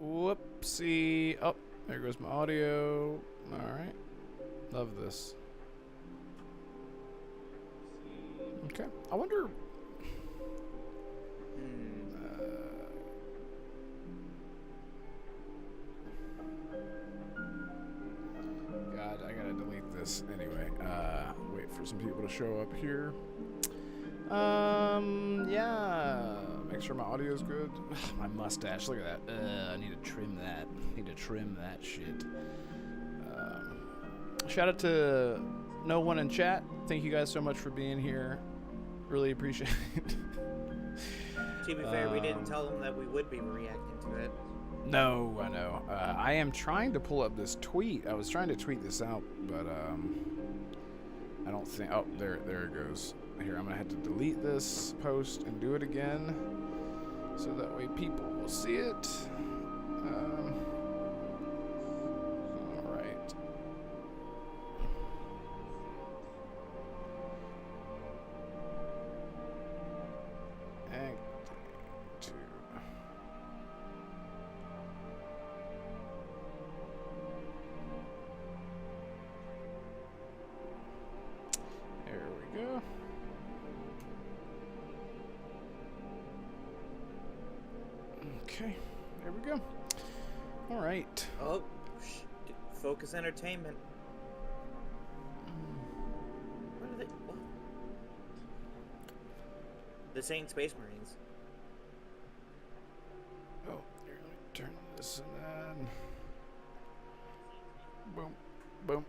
Whoopsie. Oh, there goes my audio. Alright. Love this. Okay. I wonder... God, I gotta delete this. Anyway, wait for some people to show up here. Yeah. Make sure my audio's good. My mustache, look at that. I need to trim that. Need to trim that shit. Shout out to no one in chat. Thank you guys so much for being here. Really appreciate it. To be fair, we didn't tell them that we would be reacting to it. No, I know. I am trying to pull up this tweet. I was trying to tweet this out, but I don't think. Oh, there it goes. Here, I'm gonna have to delete this post and do it again, so that way people will see it. All right. Act 2. There we go. Okay, there we go. All right. Oh, Focus Entertainment. What are they? What? This ain't Space Marines. Oh, here, let me turn this and then. Boom, boom.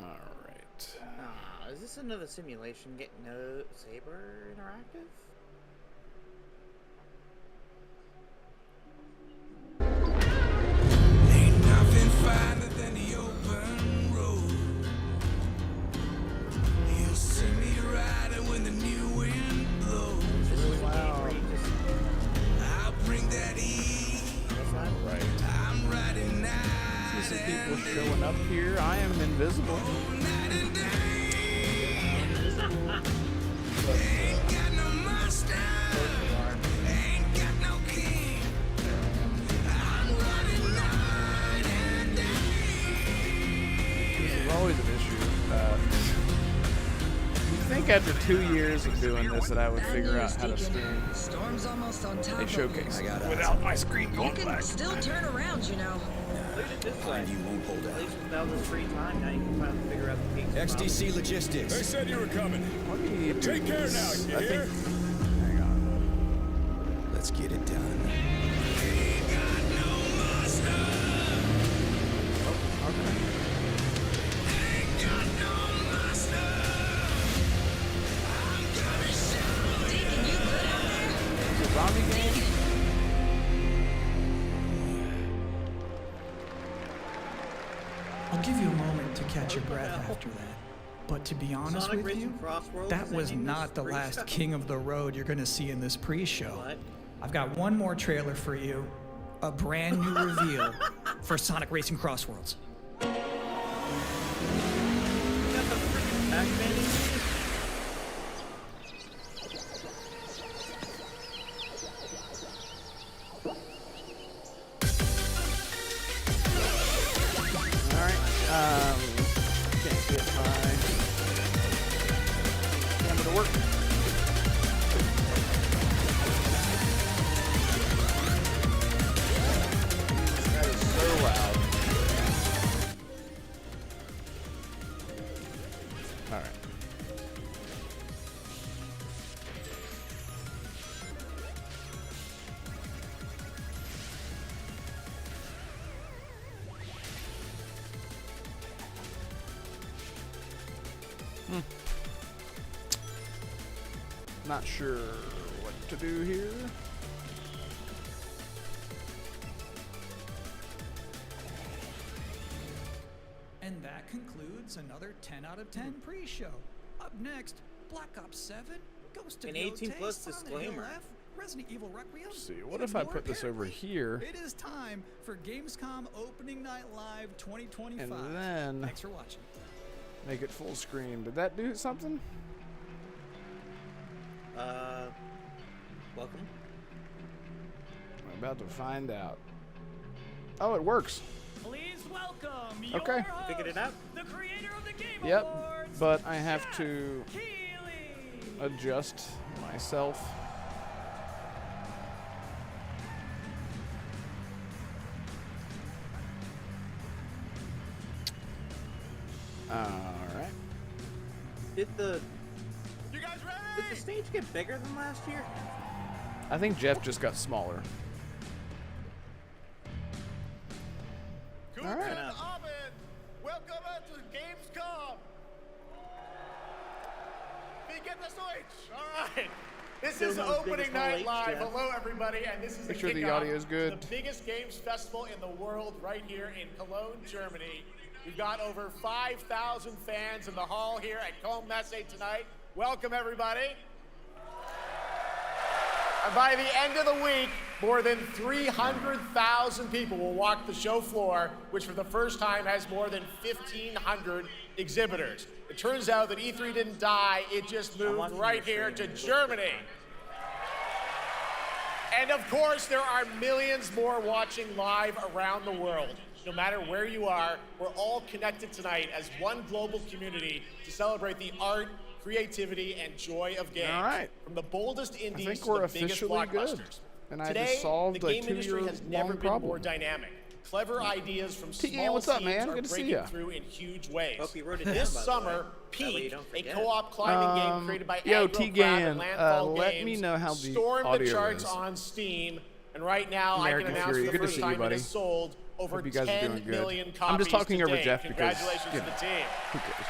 All right. Is this another simulation getting no Saber Interactive? Ain't nothing finer than the open road. You'll see me riding when the new wind blows. Wow. I'll bring that heat. That's not right. I'm riding night. See some people showing up here. I am invisible. Night and day. Ain't got no master. Ain't got no king. I'm running night and day. This is always an issue. You think after 2 years of doing this that I would figure out how to stream Storm's almost on top a showcase of without my screen you. going You can black. still turn around, you know. Look at this way. You won't hold At out. least without this free time, now you can finally figure out the peaks. XDC Logistics. They said you were coming. What do you do Take care this? now, you I hear? think. Hang on. Let's Let's get it done. Okay. Deacon, you good out there? It's a zombie game? I'll give you a moment to catch your breath after that. But to be honest Sonic with you, Racing Crossroads that is was ending this not the pre-show? last king of the road you're going to see in this pre-show. What? I've got one more trailer for you, a brand new reveal for Sonic Racing Crossworlds. You got the freaking Pac-Man in here? Alright, can't get my camera to work. That is so loud. Alright. Not sure what to do here. And that concludes another 10 out of 10 pre-show. Up next, Black Ops 7, Ghost of An Yotei, 18+ Silent disclaimer. Hill F, Resident Evil Requiem. Let's see, what and if I more put this over apparently. here? It is time for Gamescom Opening Night Live 2025. And then Thanks for watching. make it full screen. Did that do something? Welcome. I'm about to find out. Oh, it works. Please welcome Okay. your host, Figured it out? the creator of the Game Yep, Awards, but I have to Keely. adjust myself. Alright. Did the stage get bigger than last year? I think Jeff just got smaller. Alright. Welcome to Gamescom. Can you get the switch? All right. This Still is not as big opening as night Hall H, live. Jeff. Hello, everybody, and this is Make sure the kickoff audio is to good. The biggest games festival in the world, right here in Cologne, Germany. We've got over 5,000 fans in the hall here at Cologne Messe tonight. Welcome, everybody. And by the end of the week, more than 300,000 people will walk the show floor, which for the first time has more than 1,500 exhibitors. It turns out that E3 didn't die, it just moved watching right your here to stream. Germany. And of course, there are millions more watching live around the world. No matter where you are, we're all connected tonight as one global community to celebrate the art, creativity, and joy of games. All right. From the boldest indies think to we're the biggest officially good. blockbusters. And I Today, just solved the a game industry has 2-year-long never been problem. more dynamic. Clever ideas from T-Game, small what's up, teams man? are Good to see breaking ya. through in huge ways. Hope you wrote it down, This by the summer, way. That way you Peak, don't a forget. co-op climbing game created by yo, Aggro T-Game, Crab and Landfall let Games, me know how the stormed the audio charts is. on Steam, and right now American I can announce Fury, for good the to first see you, time it buddy. has sold over Hope you guys are 10 doing good. million copies I'm just talking to over date. Jeff because, Congratulations you to know, the team. Who cares?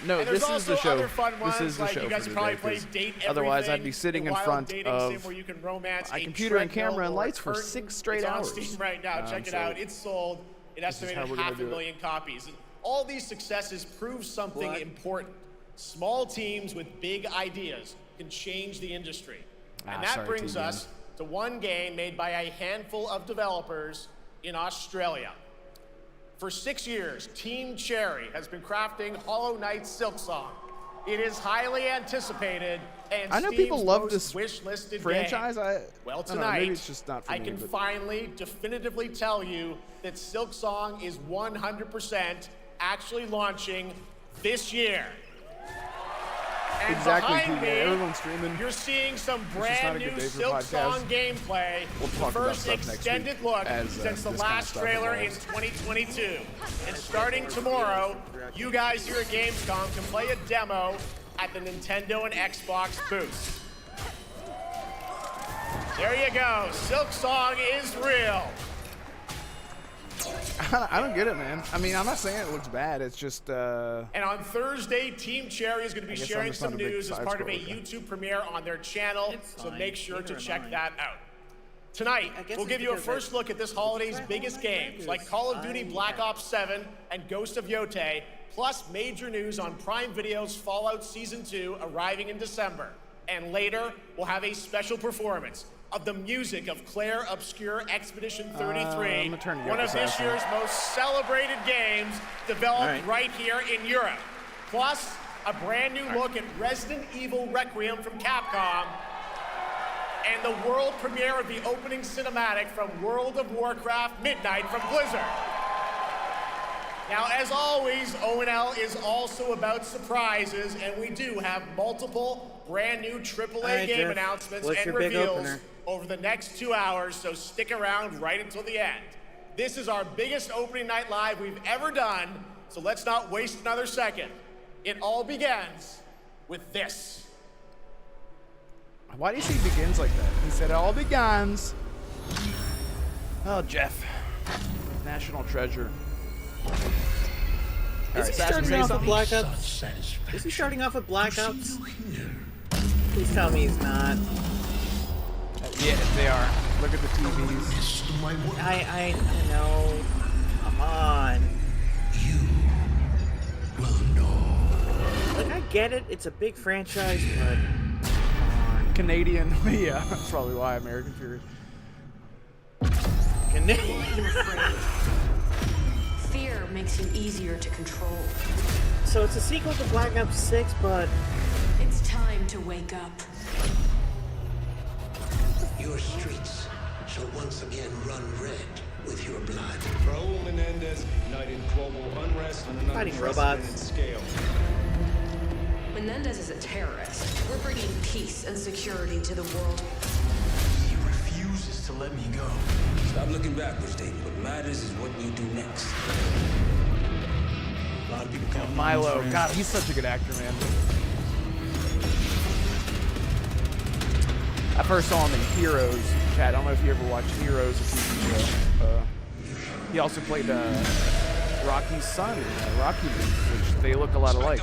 No, And there's this is also the show. other fun This ones, is the like show you guys for probably today. play 'Cause Date otherwise, I'd Everything, be sitting a in wild front dating of sim where you can romance my a computer and treadmill camera and or a lights for curtain. 6 straight It's on hours. Steam right now. Check it so out. It's sold. It this is estimated how we're gonna do it. 500,000 copies. And all these successes prove something What? important. Small teams with big ideas can change the industry. And that sorry, brings T-Game. us to one game made by a handful of developers in Australia. For 6 years, Team Cherry has been crafting Hollow Knight's Silksong. It is highly anticipated and I know Steam's people love most this wish-listed franchise. game. Well, I don't know, tonight, maybe it's just not for I me, can but- finally definitively tell you that Silksong is 100% actually launching this year. And Exactly, behind T-Game. me, Everyone's streaming. you're seeing some just not brand a new good day for Silksong podcasts. gameplay. We'll The talk about first stuff next extended week look as, since the this kind of last stuff trailer in evolves. 2022. And starting tomorrow, you guys here at Gamescom can play a demo at the Nintendo and Xbox booths. There you go. Silksong is real. I don't get it, man. I mean, I'm not saying it looks bad. It's just. And on Thursday, Team Cherry is going to be sharing some news as part of a YouTube premiere on their channel, so make sure to check that out. Tonight, we'll give you a first look at this holiday's biggest games, like Call of Duty Black Ops 7 and Ghost of Yotei, plus major news on Prime Video's Fallout Season 2 arriving in December. And later, we'll have a special performance of the music of Claire Obscure Expedition 33, one of this year's most celebrated games developed right here in Europe. Plus, a brand new look at Resident Evil Requiem from Capcom, and the world premiere of the opening cinematic from World of Warcraft Midnight from Blizzard. Now, as always, ONL is also about surprises, and we do have multiple brand new AAA game announcements and reveals over the next 2 hours, so stick around right until the end. This is our biggest opening night live we've ever done, so let's not waste another second. It all begins with this. Why do you say begins like that? He said it all begins. Oh, Jeff. National treasure. Is he starting off with Black Ops? Is he starting off with Black Ops? Please tell me he's not. Yeah, they are. Look at the TVs. I know. Come on. You will know. Like, I get it. It's a big franchise, but Canadian. Yeah, that's probably why American Fury. Canadian. Fear makes you easier to control. So it's a sequel to Black Ops 6, but It's time to wake up. Your streets shall once again run red with your blood. Raul Menendez ignited global unrest on an Fighting unprecedented robots. scale. Menendez is a terrorist. We're bringing peace and security to the world. He refuses to let me go. Stop looking backwards, Dayton. What matters is what we do next. A lot of people count Milo. God, he's such a good actor, man. I first saw him in Heroes. Chad, I don't know if you ever watched Heroes, a TV show. He also played Rocky's son in Rocky movies, which they look a lot alike.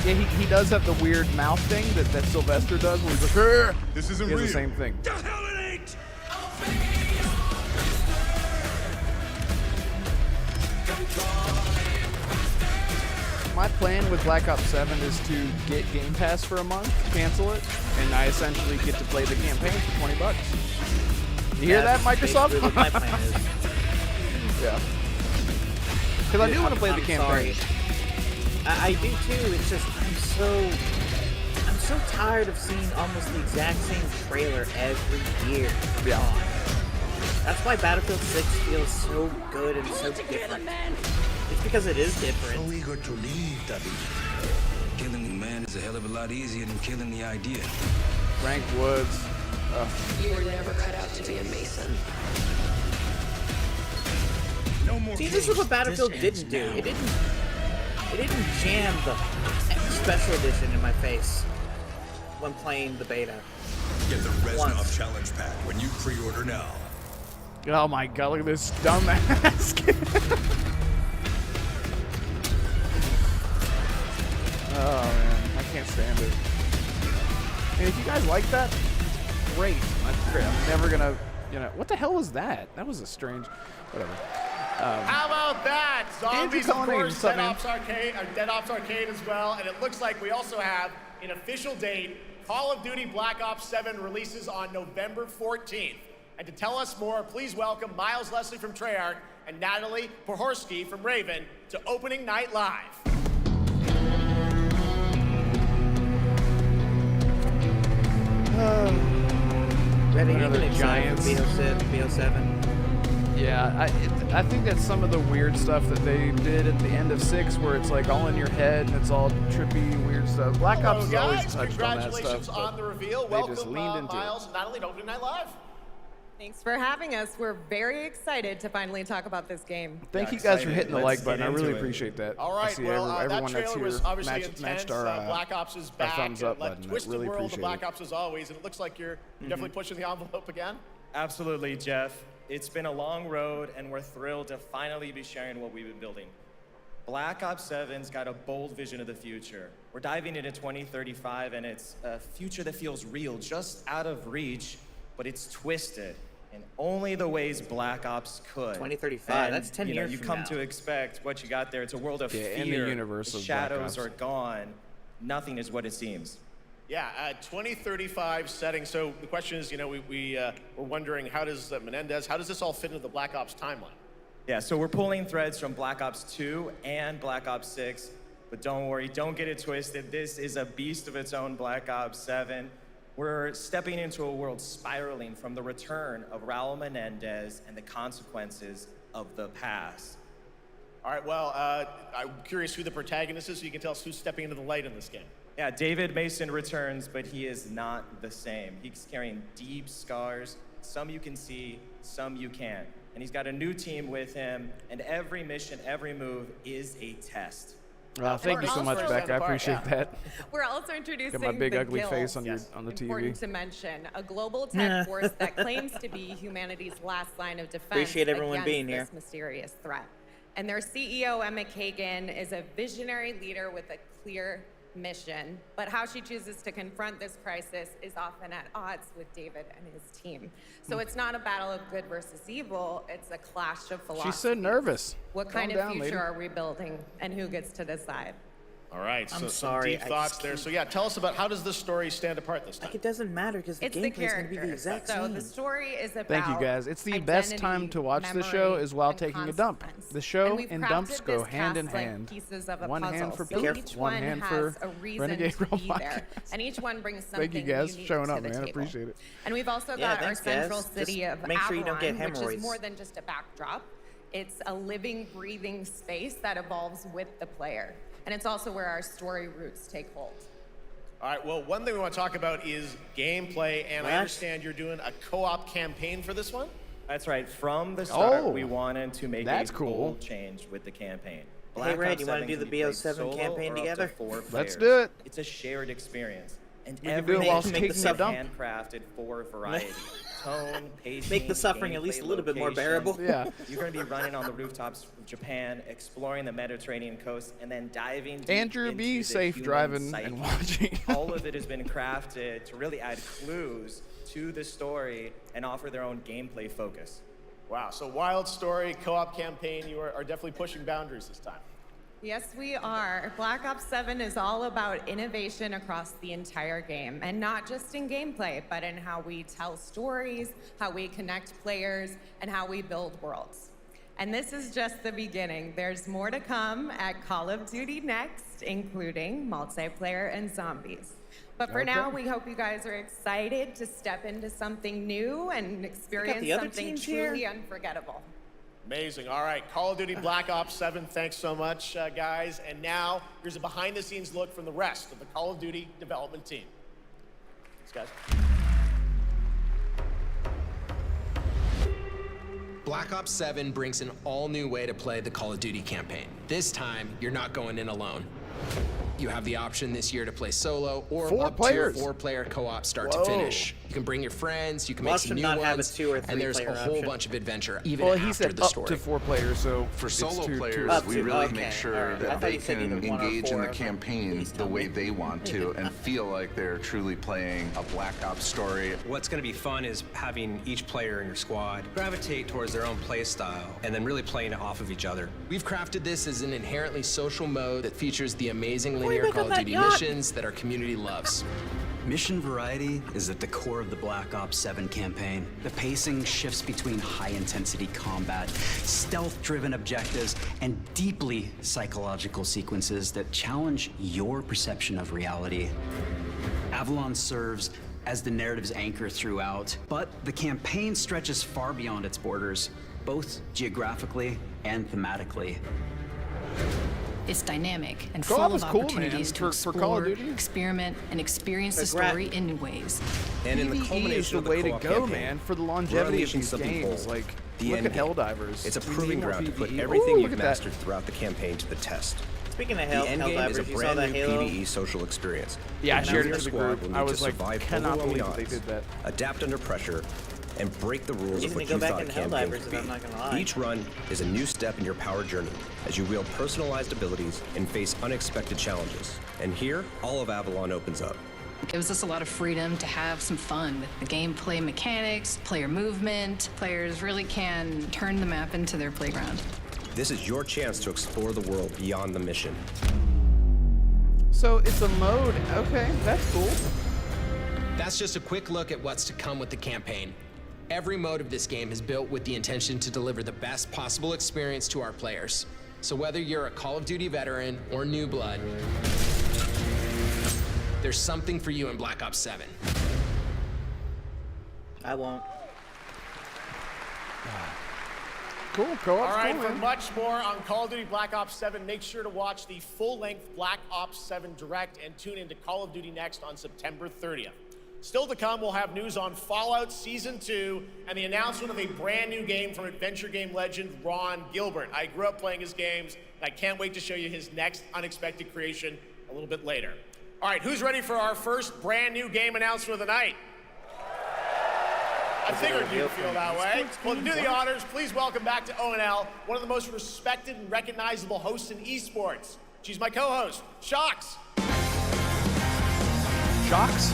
Yeah, he does have the weird mouth thing that Sylvester does when he's like, this isn't real. He has the same thing. The hell it ain't! My plan with Black Ops 7 is to get Game Pass for a month, cancel it, and I essentially get to play the campaign for $20. You hear that, Microsoft? What my plan is. Yeah. Because I do want to play the campaign. Sorry. I do too. It's just I'm so tired of seeing almost the exact same trailer every year. Yeah. That's why Battlefield 6 feels so good and so different. It's because it is different. So eager to leave, David. Killing the man is a hell of a lot easier than killing the idea. Frank Woods. You were never cut out to be a Mason. No more See, this is what Battlefield didn't do. It didn't jam the special edition in my face when playing the beta. Get the Reznov Challenge Pack when you pre-order now. Oh my god, look at this dumbass. Oh man, I can't stand it. And if you guys like that, great. I'm never gonna, what the hell was that? That was a strange, whatever. How about that? Zombies, of course, Dead man? Ops Arcade as well. And it looks like we also have an official date. Call of Duty Black Ops 7 releases on November 14th. And to tell us more, please welcome Miles Leslie from Treyarch and Natalie Pohorsky from Raven to Opening Night Live. Ready? Another Giants. BO7. Yeah, I think that's some of the weird stuff that they did at the end of 6, where it's like all in your head and it's all trippy, weird stuff. Black Ops has always touched on that stuff. Congratulations on the reveal. They just Welcome, leaned into Miles it. and Natalie to Opening Night Live. Thanks for having us. We're very excited to finally talk about this game. Thank you guys for hitting the like Let's button. I get really into it. appreciate that. All I right, see well, that everyone that's trailer here was obviously matched intense. our, Black Ops is our back. thumbs up Like, button. I twisted really world of appreciate Black it. Ops as always, and it looks like you're definitely pushing the envelope again. Absolutely, Jeff. It's been a long road, and we're thrilled to finally be sharing what we've been building. Black Ops 7's got a bold vision of the future. We're diving into 2035, and it's a future that feels real, just out of reach, but it's twisted in only the ways Black Ops could. 2035, And, that's 10 you know, years you from come now. to expect what you got there. It's a world of Yeah, fear. in the universe The of Black shadows Ops. are gone. Nothing is what it seems. Yeah, 2035 setting. So the question is, you know, we're wondering how does Menendez, how does this all fit into the Black Ops timeline? Yeah, so we're pulling threads from Black Ops 2 and Black Ops 6, but don't worry, don't get it twisted. This is a beast of its own, Black Ops 7. We're stepping into a world spiraling from the return of Raul Menendez and the consequences of the past. All right, well, I'm curious who the protagonist is, so you can tell us who's stepping into the light in this game. Yeah, David Mason returns, but he is not the same. He's carrying deep scars. Some you can see, some you can't. And he's got a new team with him, and every mission, every move is a test. Thank you so much, Becca. I appreciate that. We're also introducing Got my big the ugly Guild. face on the TV. Important to mention, a global tech force that claims to be humanity's last line of defense Appreciate everyone against being here. this mysterious threat. And their CEO, Emma Kagan, is a visionary leader with a clear mission, but how she chooses to confront this crisis is often at odds with David and his team. So it's not a battle of good versus evil, it's a clash of philosophies. She's so nervous. What Calm kind of down, future lady. are we building, and who gets to decide? All right, so I'm some sorry, deep I thoughts just there. keep- So yeah, tell us about how does this story stand apart this time? Like, it doesn't matter because the It's the gameplay is going to be the characters. exact So same. the story is about Thank you, guys. It's the best time to watch the show memory, is while and taking a dump. consequence. The show And we've and crafted dumps go this hand in cast like hand. pieces of a One hand puzzle, for so poop, each one one hand has for a reason Renegade to be Robot there, Cast. and each one brings something Thank you guys for unique showing to up, the man. I table. appreciate it. And we've also Yeah, got thanks, our central guys. city Just of make sure you don't get Avalon, which hemorrhoids. is more than just a backdrop. It's a living, breathing space that evolves with the player. And it's also where our story roots take hold. All right, well, one thing we want to talk about is gameplay, and I What? understand you're doing a co-op campaign for this one? That's right. From the start, Oh, we wanted to make that's a cool. bold change with the campaign. Red, Ops you wanna 7 do can the be played BO7 solo campaign or up to together? 4 Let's players. do it. It's a shared experience, and We can do it everything while is taking a dump. handcrafted for variety. Tone, pacing, Make the suffering at least a gameplay, little bit more location. bearable. Yeah. You're going to be running on the rooftops of Japan, exploring the Mediterranean coast, and then diving deep Andrew, into be the safe human driving psyche. and watching. All of it has been crafted to really add clues to the story and offer their own gameplay focus. Wow, so wild story, co-op campaign, you are definitely pushing boundaries this time. Yes, we are. Black Ops 7 is all about innovation across the entire game, and not just in gameplay, but in how we tell stories, how we connect players, and how we build worlds. And this is just the beginning. There's more to come at Call of Duty Next, including multiplayer and zombies. But for now, we hope you guys are excited to step into something new and experience the other something teams here? truly unforgettable. Amazing. All right, Call of Duty Black Ops 7, thanks so much, guys. And now, here's a behind-the-scenes look from the rest of the Call of Duty development team. Thanks, guys. Black Ops 7 brings an all-new way to play the Call of Duty campaign. This time, you're not going in alone. You have the option this year to play solo or up to a 4-player co-op start to finish. You can bring your friends, you can make Watch some them new not have a ones, 2 or and there's 3 a player whole option. bunch of adventure even Well, after he said the up story. to 4 players, so For it's solo two- players, Up we to- really okay, make all sure right. I that thought they you said can either 1 or engage in 4. the campaign the way they want to and feel like they're truly playing a Black Ops story. What's going to be fun is having each player in your squad gravitate towards their own play style and then really playing it off of each other. We've crafted this as an inherently social mode that features the amazing you linear make Call up of that Duty yacht? missions that our community loves. Mission variety is at the core of the Black Ops 7 campaign. The pacing shifts between high-intensity combat, stealth-driven objectives, and deeply psychological sequences that challenge your perception of reality. Avalon serves as the narrative's anchor throughout, but the campaign stretches far beyond its borders, both geographically and thematically. It's dynamic and Co-op full of is cool, man. opportunities to For Call of explore, Duty. experiment, and experience the story in new ways. And in the PvE culmination is the of the way to co-op go, campaign, man, for the we're longevity of unleashing these something games. bold. Like, The look at end game. Helldivers. It's a We proving need more ground to put PvE. everything Ooh, you've look at that. mastered throughout the campaign to the test. Speaking of The end game is a Helldivers, you saw brand that new Halo? PvE social experience. Yeah, I You shared and it your to the squad group. will need I to was like, survive cannot overwhelming believe they odds, did that. adapt under pressure, and break the rules He's of what gonna you go thought back a in campaign Helldivers, could if I'm not gonna lie. be. Each run is a new step in your power journey as you wield personalized abilities and face unexpected challenges. And here, all of Avalon opens up. It gives us a lot of freedom to have some fun with the gameplay mechanics, player movement. Players really can turn the map into their playground. This is your chance to explore the world beyond the mission. So it's a mode. Okay, that's cool. That's just a quick look at what's to come with the campaign. Every mode of this game is built with the intention to deliver the best possible experience to our players. So whether you're a Call of Duty veteran or new blood, there's something for you in Black Ops 7. I won't. Cool, co-op's All right, cool, for man. much more on Call of Duty Black Ops 7, make sure to watch the full-length Black Ops 7 Direct and tune into Call of Duty Next on September 30th. Still to come, we'll have news on Fallout Season 2 and the announcement of a brand new game from adventure game legend Ron Gilbert. I grew up playing his games, and I can't wait to show you his next unexpected creation a little bit later. All right, who's ready for our first brand new game announcement of the night? I figured you'd feel that way. Well, to do the honors, please welcome back to ONL, one of the most respected and recognizable hosts in esports. She's my co-host, Shox. Shox?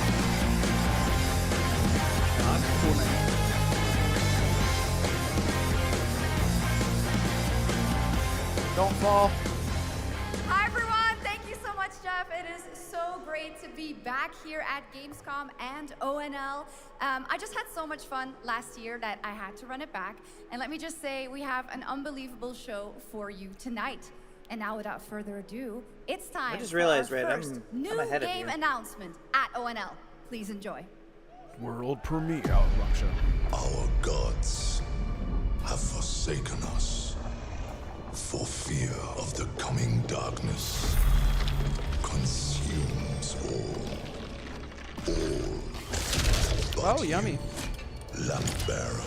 Cool, man. Don't fall. Hi everyone, thank you so much, Jeff. It is so great to be back here at Gamescom and ONL. I just had so much fun last year that I had to run it back. And let me just say, we have an unbelievable show for you tonight. And now, without further ado, it's time I just for realized, our Red, first I'm new ahead of game you. announcement at ONL. Please enjoy. World premiere. Oh, wrong show. Our gods have forsaken us for fear of the coming darkness consumes all. Oh, yummy. Lamp bearer.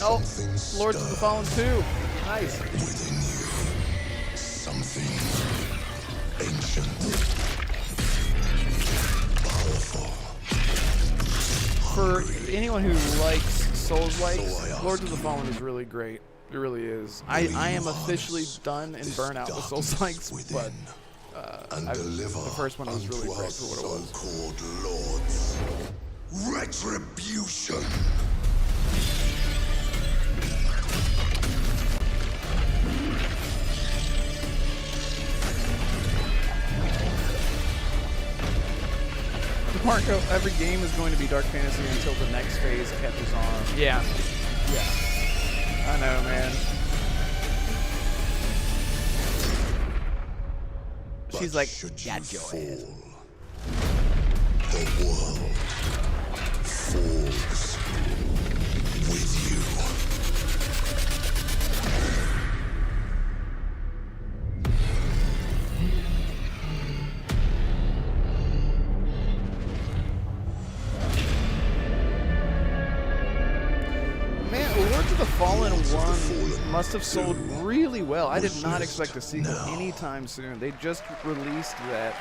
Oh, Something Lords of the Fallen 2. Nice. within you. Something ancient. Powerful. For anyone who likes Souls-likes, Lords of the Fallen is really great. It really is. I am officially done and burnt out with Souls-likes, but the first one was really great for what it was. So-called lords. Retribution. Marco, every game is going to be Dark Fantasy until the next phase catches on. Yeah. Yeah. I know, man. She's like, yeah, Joanne. The world falls with you. Man, Lords of the Fallen 1 must have sold really well. I did not expect a sequel anytime soon. They just released that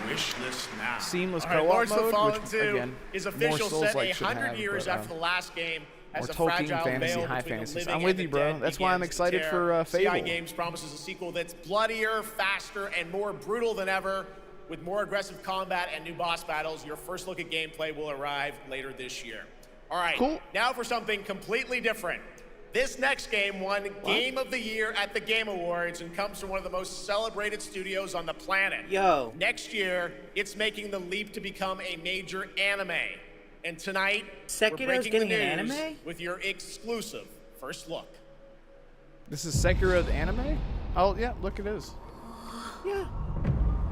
Wish list now. seamless All right, co-op Lords of the mode, Fallen which 2 again, is more official, set Souls-like should 100 have, years but, after the last game as more a Tolkien fragile fantasy, veil high between the fantasies. living I'm with and you, the bro. dead That's why I'm begins to excited tear. for Fable. CI Games promises a sequel that's bloodier, faster, and more brutal than ever. With more aggressive combat and new boss battles, your first look at gameplay will arrive later this year. All right, Cool. Now for something completely different. This next game won Game of the Year at the Game Awards and comes from one of the most celebrated studios on the planet. Yo. Next year, it's making the leap to become a major anime. And tonight, we're Sekiro's breaking getting the an news anime? with your exclusive first look. This is Sekiro the anime? Oh, yeah, look, it is. Yeah.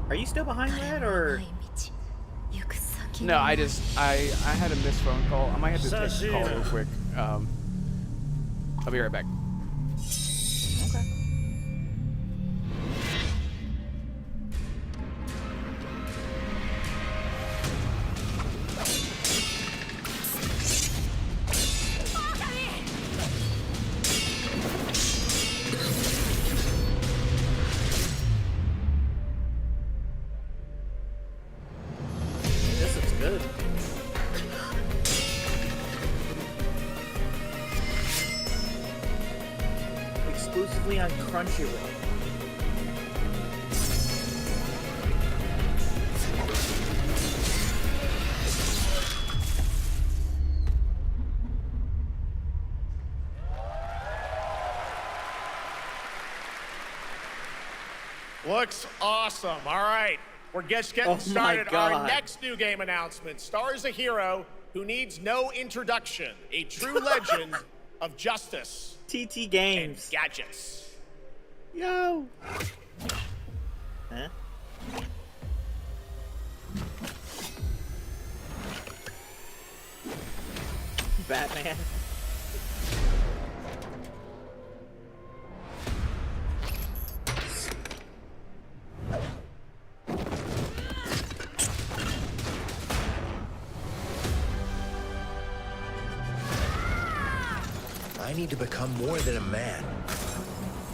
Are you still behind Red, or? No, I had a missed phone call. I might have to take the call real quick. I'll be right back. good. Exclusively on Crunchyroll. Looks awesome. All right, we're just getting started. Our next new game announcement stars a hero who needs no introduction, a true legend of justice. TT Games. And gadgets. Yo. Huh? Batman. I need to become more than a man.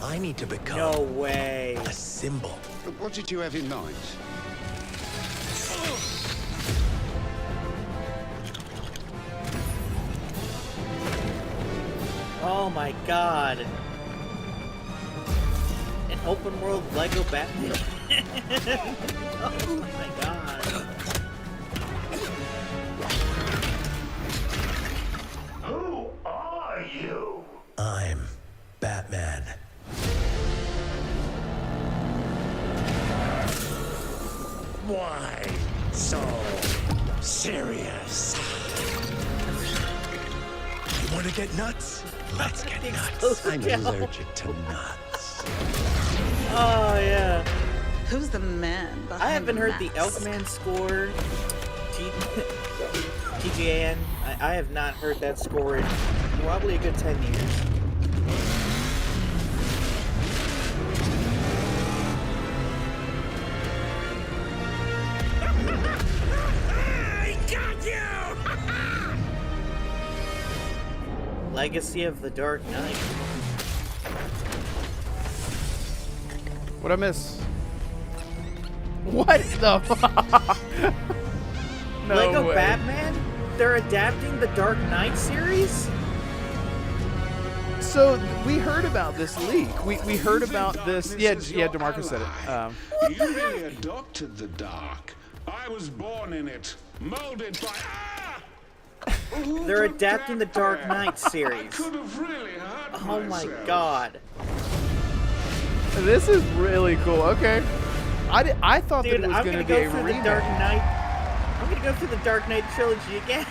I need to become... No way. A symbol. What did you have in mind? Oh my god. An open world Lego Batman. Oh my god. Who are you? I'm Batman. Why so serious? You want to get nuts? Let's get nuts. I'm allergic to nuts. Oh yeah. Who's the man behind I haven't heard the mask? Elfman score. TGAN. I have not heard that score in probably a good 10 years. I got you! Legacy of the Dark Knight. What'd I miss? What the fuck? No Lego way. Batman? They're adapting the Dark Knight series? So we heard about this leak. We heard about this. Yeah, Damarco said it. You really adopted the dark. I was born in it, molded by... They're adapting the Dark Knight series. Could have really hurt Oh my god. This is really cool. Okay. I thought Dude, that it was I'm going to gonna be go a through remake. the Dark Knight. I'm gonna go through the Dark Knight trilogy again.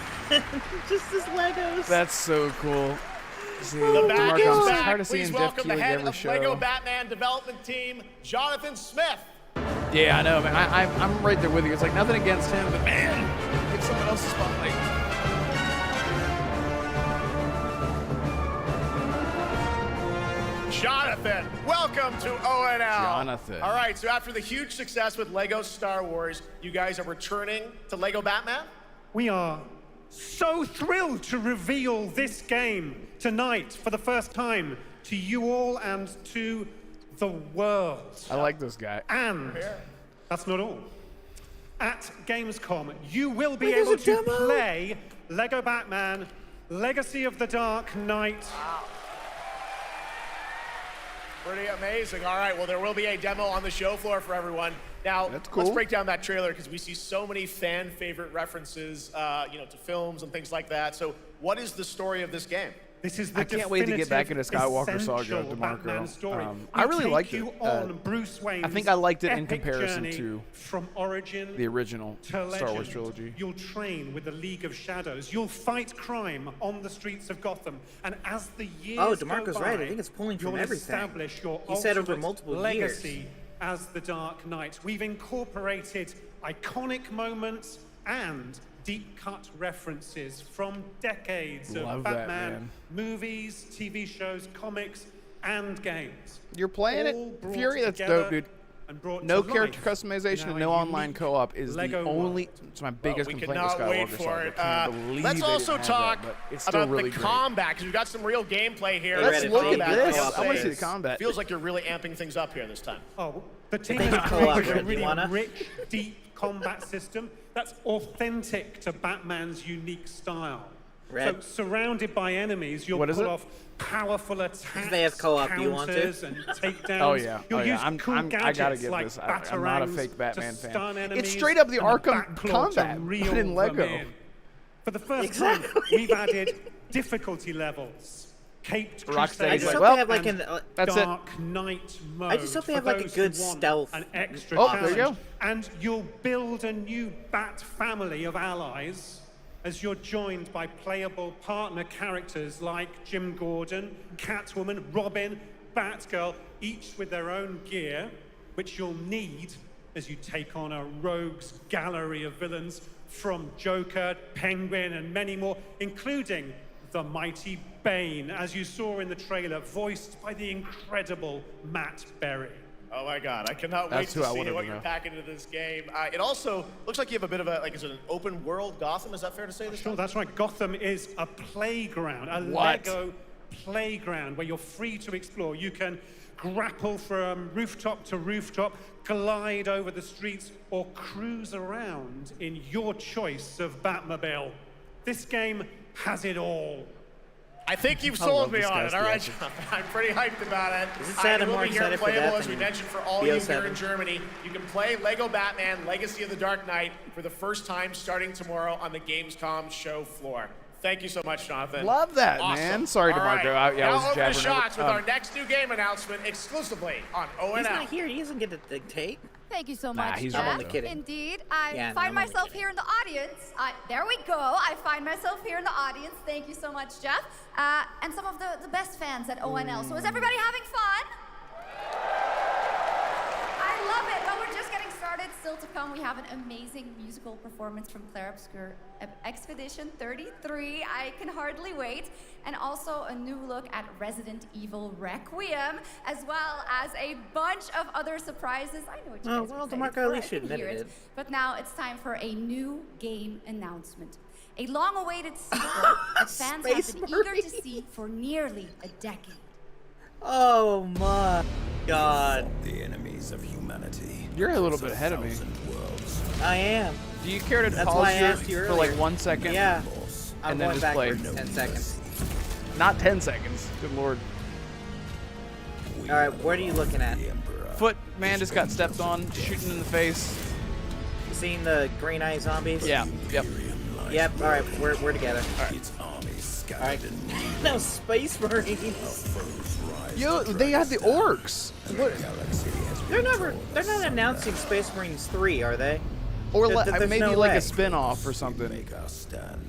Just as Legos. That's so cool. See, The Damarco, back is I'm back. tired of Please seeing Jeff welcome the Keighley head every of show. Lego Batman development team, Jonathan Smith. Yeah, I know, man. I'm right there with you. It's like nothing against him, but man, get someone else's spotlight. Jonathan, welcome to ONL. Jonathan. All right, so after the huge success with Lego Star Wars, you guys are returning to Lego Batman? We are so thrilled to reveal this game tonight for the first time to you all and to the world. I like this guy. And that's not all. At Gamescom, you will be Wait, there's able a to demo? play Lego Batman Legacy of the Dark Knight. Wow. Pretty amazing. All right, well, there will be a demo on the show floor for everyone. Now, That's cool. let's break down that trailer because we see so many fan favorite references, to films and things like that. So, what is the story of this game? This is the I can't wait to get back into Skywalker Saga, essential Batman story. DeMarco. We I really take liked you it. on Bruce Wayne's I think I liked it in epic comparison journey to from origin the original to Star Wars legend. trilogy. You'll train with the League of Shadows. You'll fight crime on the streets of Gotham. And as the years Oh, go DeMarco's by, right. I think it's pulling from you'll everything. establish your He said over ultimate multiple legacy years. as the Dark Knight. We've incorporated iconic moments and deep-cut references from decades Love of that, Batman man. movies, TV shows, comics, and games. You're playing All it, brought Fury. That's together dope, dude. and brought No to character life customization in and our no online unique co-op is Lego the only. world. It's my biggest we complaint with cannot wait Skywalker for Saga. it. I can't believe Let's they also didn't have talk that, but it's still about really the great. combat because we've got some real gameplay here. Let's Reddit look at combat this. co-op I want to see the phase. combat. Feels like you're really amping things up here this time. Oh, the team They has can co-op created a it. really You wanna? rich, deep combat system that's authentic to Batman's unique style. Red. So surrounded by enemies, you'll pull off powerful attacks, they have co-op, do you want to? counters, and takedowns. Oh yeah, You'll use cool I gadgets gotta get like this. I'm not a batarangs fake Batman to fan. stun enemies It's straight up the and Arkham backclaw to combat, reel but in them Lego. in. For the first time, we've added difficulty levels. Caped Rocksteady's Crusader like, well, have like an, that's Dark Knight mode. I just hope they have for like a those good who want stealth. An extra Oh, there you challenge. go. And you'll build a new Bat family of allies as you're joined by playable partner characters like Jim Gordon, Catwoman, Robin, Batgirl, each with their own gear, which you'll need as you take on a rogues gallery of villains from Joker, Penguin, and many more, including the mighty Bane, as you saw in the trailer, voiced by the incredible Matt Berry. Oh my God, I cannot wait to see what you're packing into this game. It also looks like you have a bit of a, like, is it an open world Gotham? Is that fair to say this Sure, time? that's right. Gotham is a playground, a What? Lego playground where you're free to explore. You can grapple from rooftop to rooftop, glide over the streets, or cruise around in your choice of Batmobile. This game has it all. I think you've sold me on it. All right, John. I'm pretty hyped about it. Is it sad I'm more It will be here excited for playable, that as we than mentioned, for all you here BO7? in Germany. You can play Lego Batman Legacy of the Dark Knight for the first time starting tomorrow on the Gamescom show floor. Thank you so much, Jonathan. Love that, Awesome. man. Sorry, All Damarco. right. I was now over to jabbering shots with over. our next new game announcement exclusively on ONL. He's not here. He doesn't get to dictate. Thank you so Nah, much, he's Jeff. wrong, I'm only kidding. Indeed, I Yeah, no, find I'm only myself kidding. here in the audience. There we go. I find myself here in the audience. Thank you so much, Jeff. And some of the best fans at ONL. So is everybody having fun? I love it. Well, we're just getting started. Still to come, we have an amazing musical performance from Claire Obscure Expedition 33. I can hardly wait. And also a new look at Resident Evil Requiem, as well as a bunch of other surprises. I know what you guys are excited Damarco for. at least I can admitted hear it. But now it's time for a new game announcement. A long-awaited sequel that fans Space have been eager to Marine. see for nearly a decade. Oh my God. The enemies of humanity. You're a little bit ahead of me. I am. Do you care to That's why I pause asked you here for like earlier. 1 second? Yeah. I'm And then going just play. backwards 10 seconds. Not 10 seconds. Good lord. All right, what are you looking at? Foot man just got stepped on, shooting in the face. You seen the green eye zombies? Yeah. Yep. Yep. All right, we're together. All right. All right. No, Space Marines. Yo, they had the orcs. What? They're not announcing Space Marines 3, are they? Or There's maybe no like way. a spin-off or something.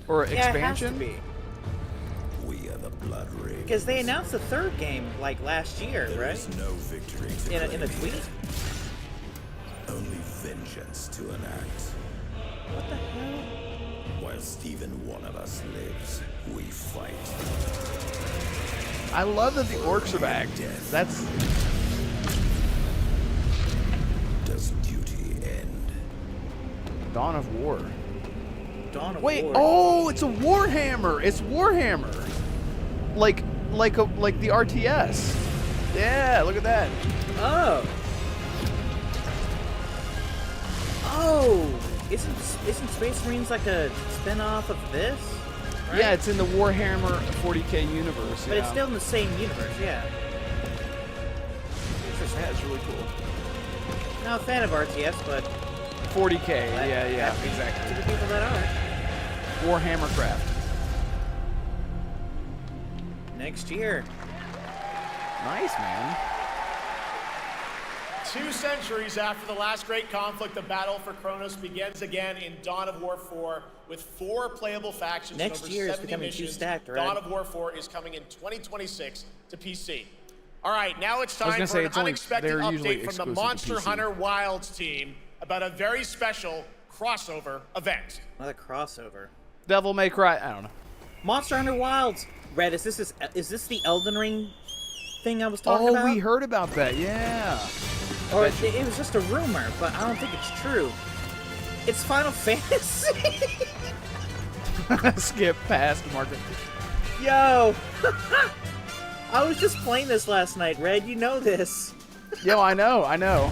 Or expansion. It has to be. We are the Blood Ravens. Because they announced the third game like last year, There right? is no victory to In a claim. tweet. Only vengeance to enact. What the hell? Whilst even one of us lives, we fight. I love that the orcs are back. That's Does duty end? Dawn of War. Dawn of Wait, War. oh, it's a Warhammer. It's Warhammer. Like the RTS. Yeah, look at that. Oh. Oh. Isn't Space Marines like a spin-off of this? Right? Yeah, it's in the Warhammer 40K universe. But yeah. it's still in the same universe, yeah. Interesting. Yeah, it's really cool. Not a fan of RTS, but 40K. Yeah, to exactly. the people that are. Warhammer Craft. Next year. Nice, man. 2 centuries after the last great conflict, the battle for Kronos begins again in Dawn of War 4 with 4 playable factions Next and over year is 70 becoming too missions. stacked, right? Dawn of War 4 is coming in 2026 to PC. All right, now it's I was time gonna for say, an it's only- unexpected they're usually update from the exclusive to Monster PC. Hunter Wilds team about a very special crossover event. Another crossover. Devil May Cry. I don't know. Monster Hunter Wilds. Red, is this the Elden Ring thing I was talking about? Oh, we heard about that. Yeah. Or it was just a rumor, but I don't think it's true. It's Final Fantasy. Skip past Market. Yo. I was just playing this last night, Red. You know this. Yo, I know. Know.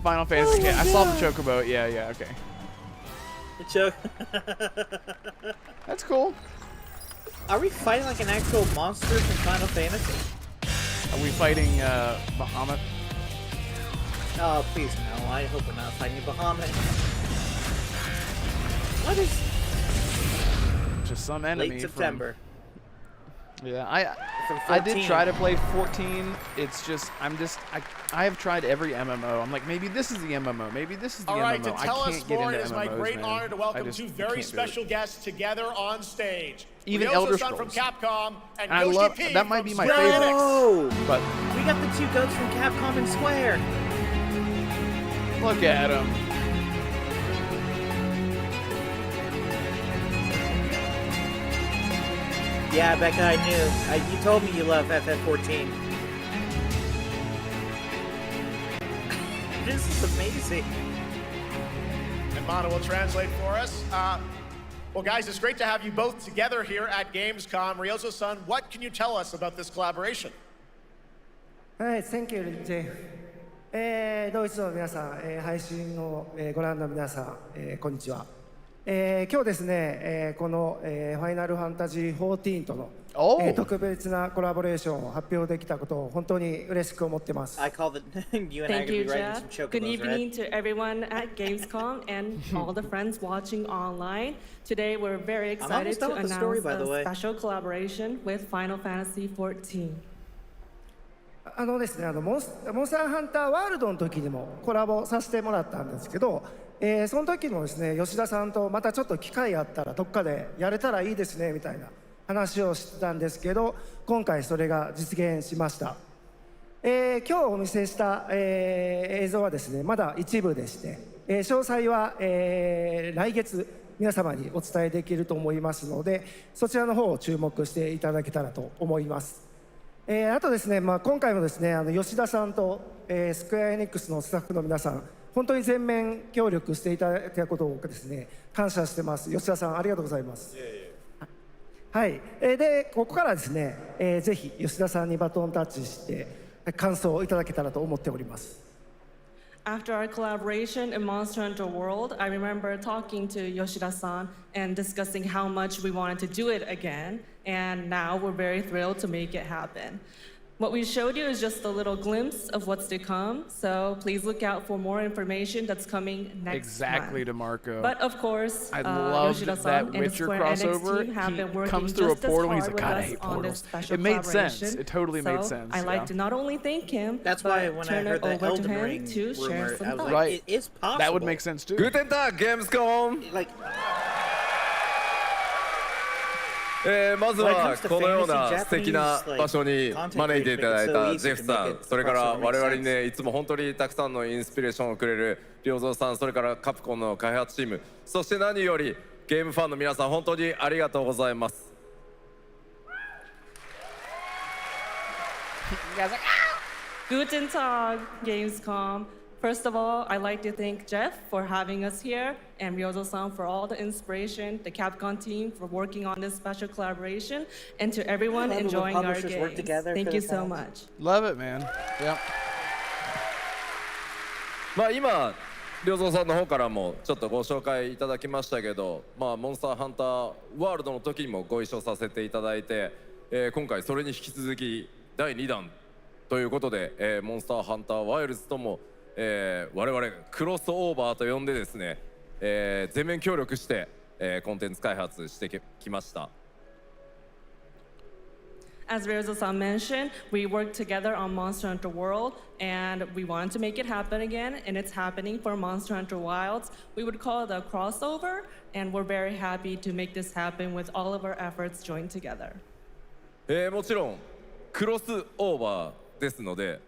Final Fantasy. Oh my I saw the God. Chocobo. Yeah, okay. That's cool. Are we fighting like an actual monster from Final Fantasy? Are we fighting Bahamut? Oh, please no. I hope we're not fighting Bahamut. What is... Just some enemy Late September. From, yeah, I did try to play 14. It's just, I have tried every MMO. I'm like, maybe this is the MMO. Maybe this is the MMO. All right, to tell I us can't get more, into it is my MMOs, great man. honor to welcome two very can't do special it. guests together on stage. Even Ryozo Elder Sun from Scrolls. Capcom and I Yoshi love P that. Might from be my Square favorite. Enix. But We got the two goats from Capcom and Square. look at him. Yeah, Becca, I knew. You told me you love FF14. This is amazing. And Mana will translate for us. Well, guys, it's great to have you both together here at Gamescom. Ryozo-san, what can you tell us about this collaboration? Hi, thank you, Jeff. ドイツの皆さん、配信を、ご覧の皆さん、こんにちは。今日ですね、この、ファイナルファンタジー14との、特別なコラボレーションを発表できたことを本当に嬉しく思ってます。I call the you and I Thank could be you, writing some Jeff. chocobos, Good evening right? to everyone at Gamescom and all the friends watching online. Today, we're very excited to announce a special collaboration with Final Fantasy XIV. ですね、モンスターハンターワールドの時にもコラボさせてもらったんですけど、その時もですね、吉田さんとまたちょっと機会あったらどっかでやれたらいいですねみたいな話をしてたんですけど、今回それが実現しました。今日お見せした、映像はですね、まだ一部でして、詳細は、来月皆様にお伝えできると思いますので、そちらの方を注目していただけたらと思います。あとですね、今回もですね、吉田さんと、スクエアエニックスのスタッフの皆さん、本当に全面協力していただいたことをですね、感謝してます。吉田さん、ありがとうございます。はい、で、ここからですね、ぜひ吉田さんにバトンタッチして感想をいただけたらと思っております。After our collaboration in Monster Hunter World, I remember talking to Yoshida-san and discussing how much we wanted to do it again, and now we're very thrilled to make it happen. What we showed you is just a little glimpse of what's to come, so please look out for more information that's coming next Exactly, month. Damarco. But of course, I love Yoshida-san that and the Witcher Square Enix crossover. team have been He working comes through a just as portal and he's hard like, God, I with hate us on portals. this special It made sense. collaboration. It totally made So sense. I'd like to not only thank him, That's but why when I turn heard it the over to Elden him Ring to share rumor, some I was thoughts. like, it is possible. That would make sense too. Guten Tag, Gamescom! まずはこのような素敵な場所に招いていただいたジェフさん、それから我々にね、いつも本当にたくさんのインスピレーションをくれる良三さん、それからカプコンの開発チーム、そして何よりゲームファンの皆さん、本当にありがとうございます。Guten Tag, Gamescom. First of all, I'd like to thank Jeff for having us here and Ryozo-san for all the inspiration, the Capcom team for working on this special collaboration, and to everyone enjoying our games. Thank you so much. Love it, man. Yep. まあ今、良三さんの方からもちょっとご紹介いただきましたけど、まあモンスターハンターワールドの時にもご一緒させていただいて、今回それに引き続き第2弾ということで、モンスターハンターワイルズとも我々クロスオーバーと呼んでですね、全面協力して、コンテンツ開発してきました。As Ryozo-san mentioned, we worked together on Monster Hunter World, and we wanted to make it happen again, and it's happening for Monster Hunter Wilds. We would call it a crossover, and we're very happy to make this happen with all of our efforts joined together. もちろんクロスオーバーですので、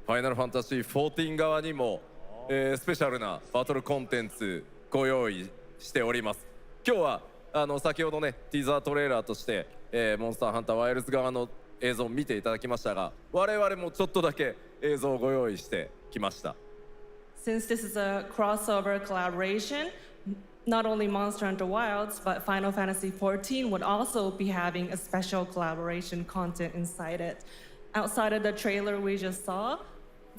ファイナルファンタジー14側にも、スペシャルなバトルコンテンツご用意しております。今日は先ほどねティザートレーラーとして、モンスターハンターワイルズ側の映像を見ていただきましたが、我々もちょっとだけ映像をご用意してきました。Since this is a crossover collaboration, not only Monster Hunter Wilds, but Final Fantasy XIV would also be having a special collaboration content inside it. Outside of the trailer we just saw,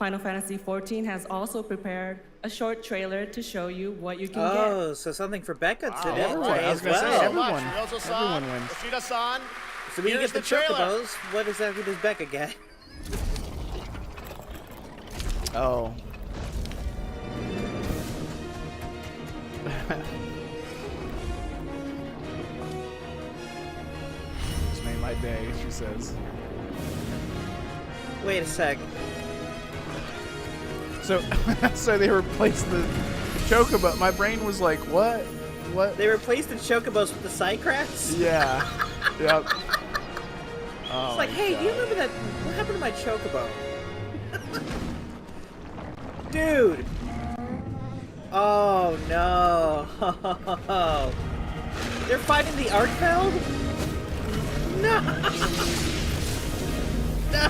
Final Fantasy XIV has also prepared a short trailer to show you what you can Oh, so something for Becca today everyone. I was as gonna say, well. everyone wins. Yoshida-san, So when you here's get the trailer. chocobos, what exactly does Becca get? Oh. It's made my day, she says. Wait a sec. So, so they replaced the chocobo. My brain was like, what? What? They replaced the chocobos with the Psycrats? Yeah. Yep. Oh It's like, my hey, do you God. remember that? What happened to my chocobo? Dude! Oh no! They're fighting the Arkfeld? No! No!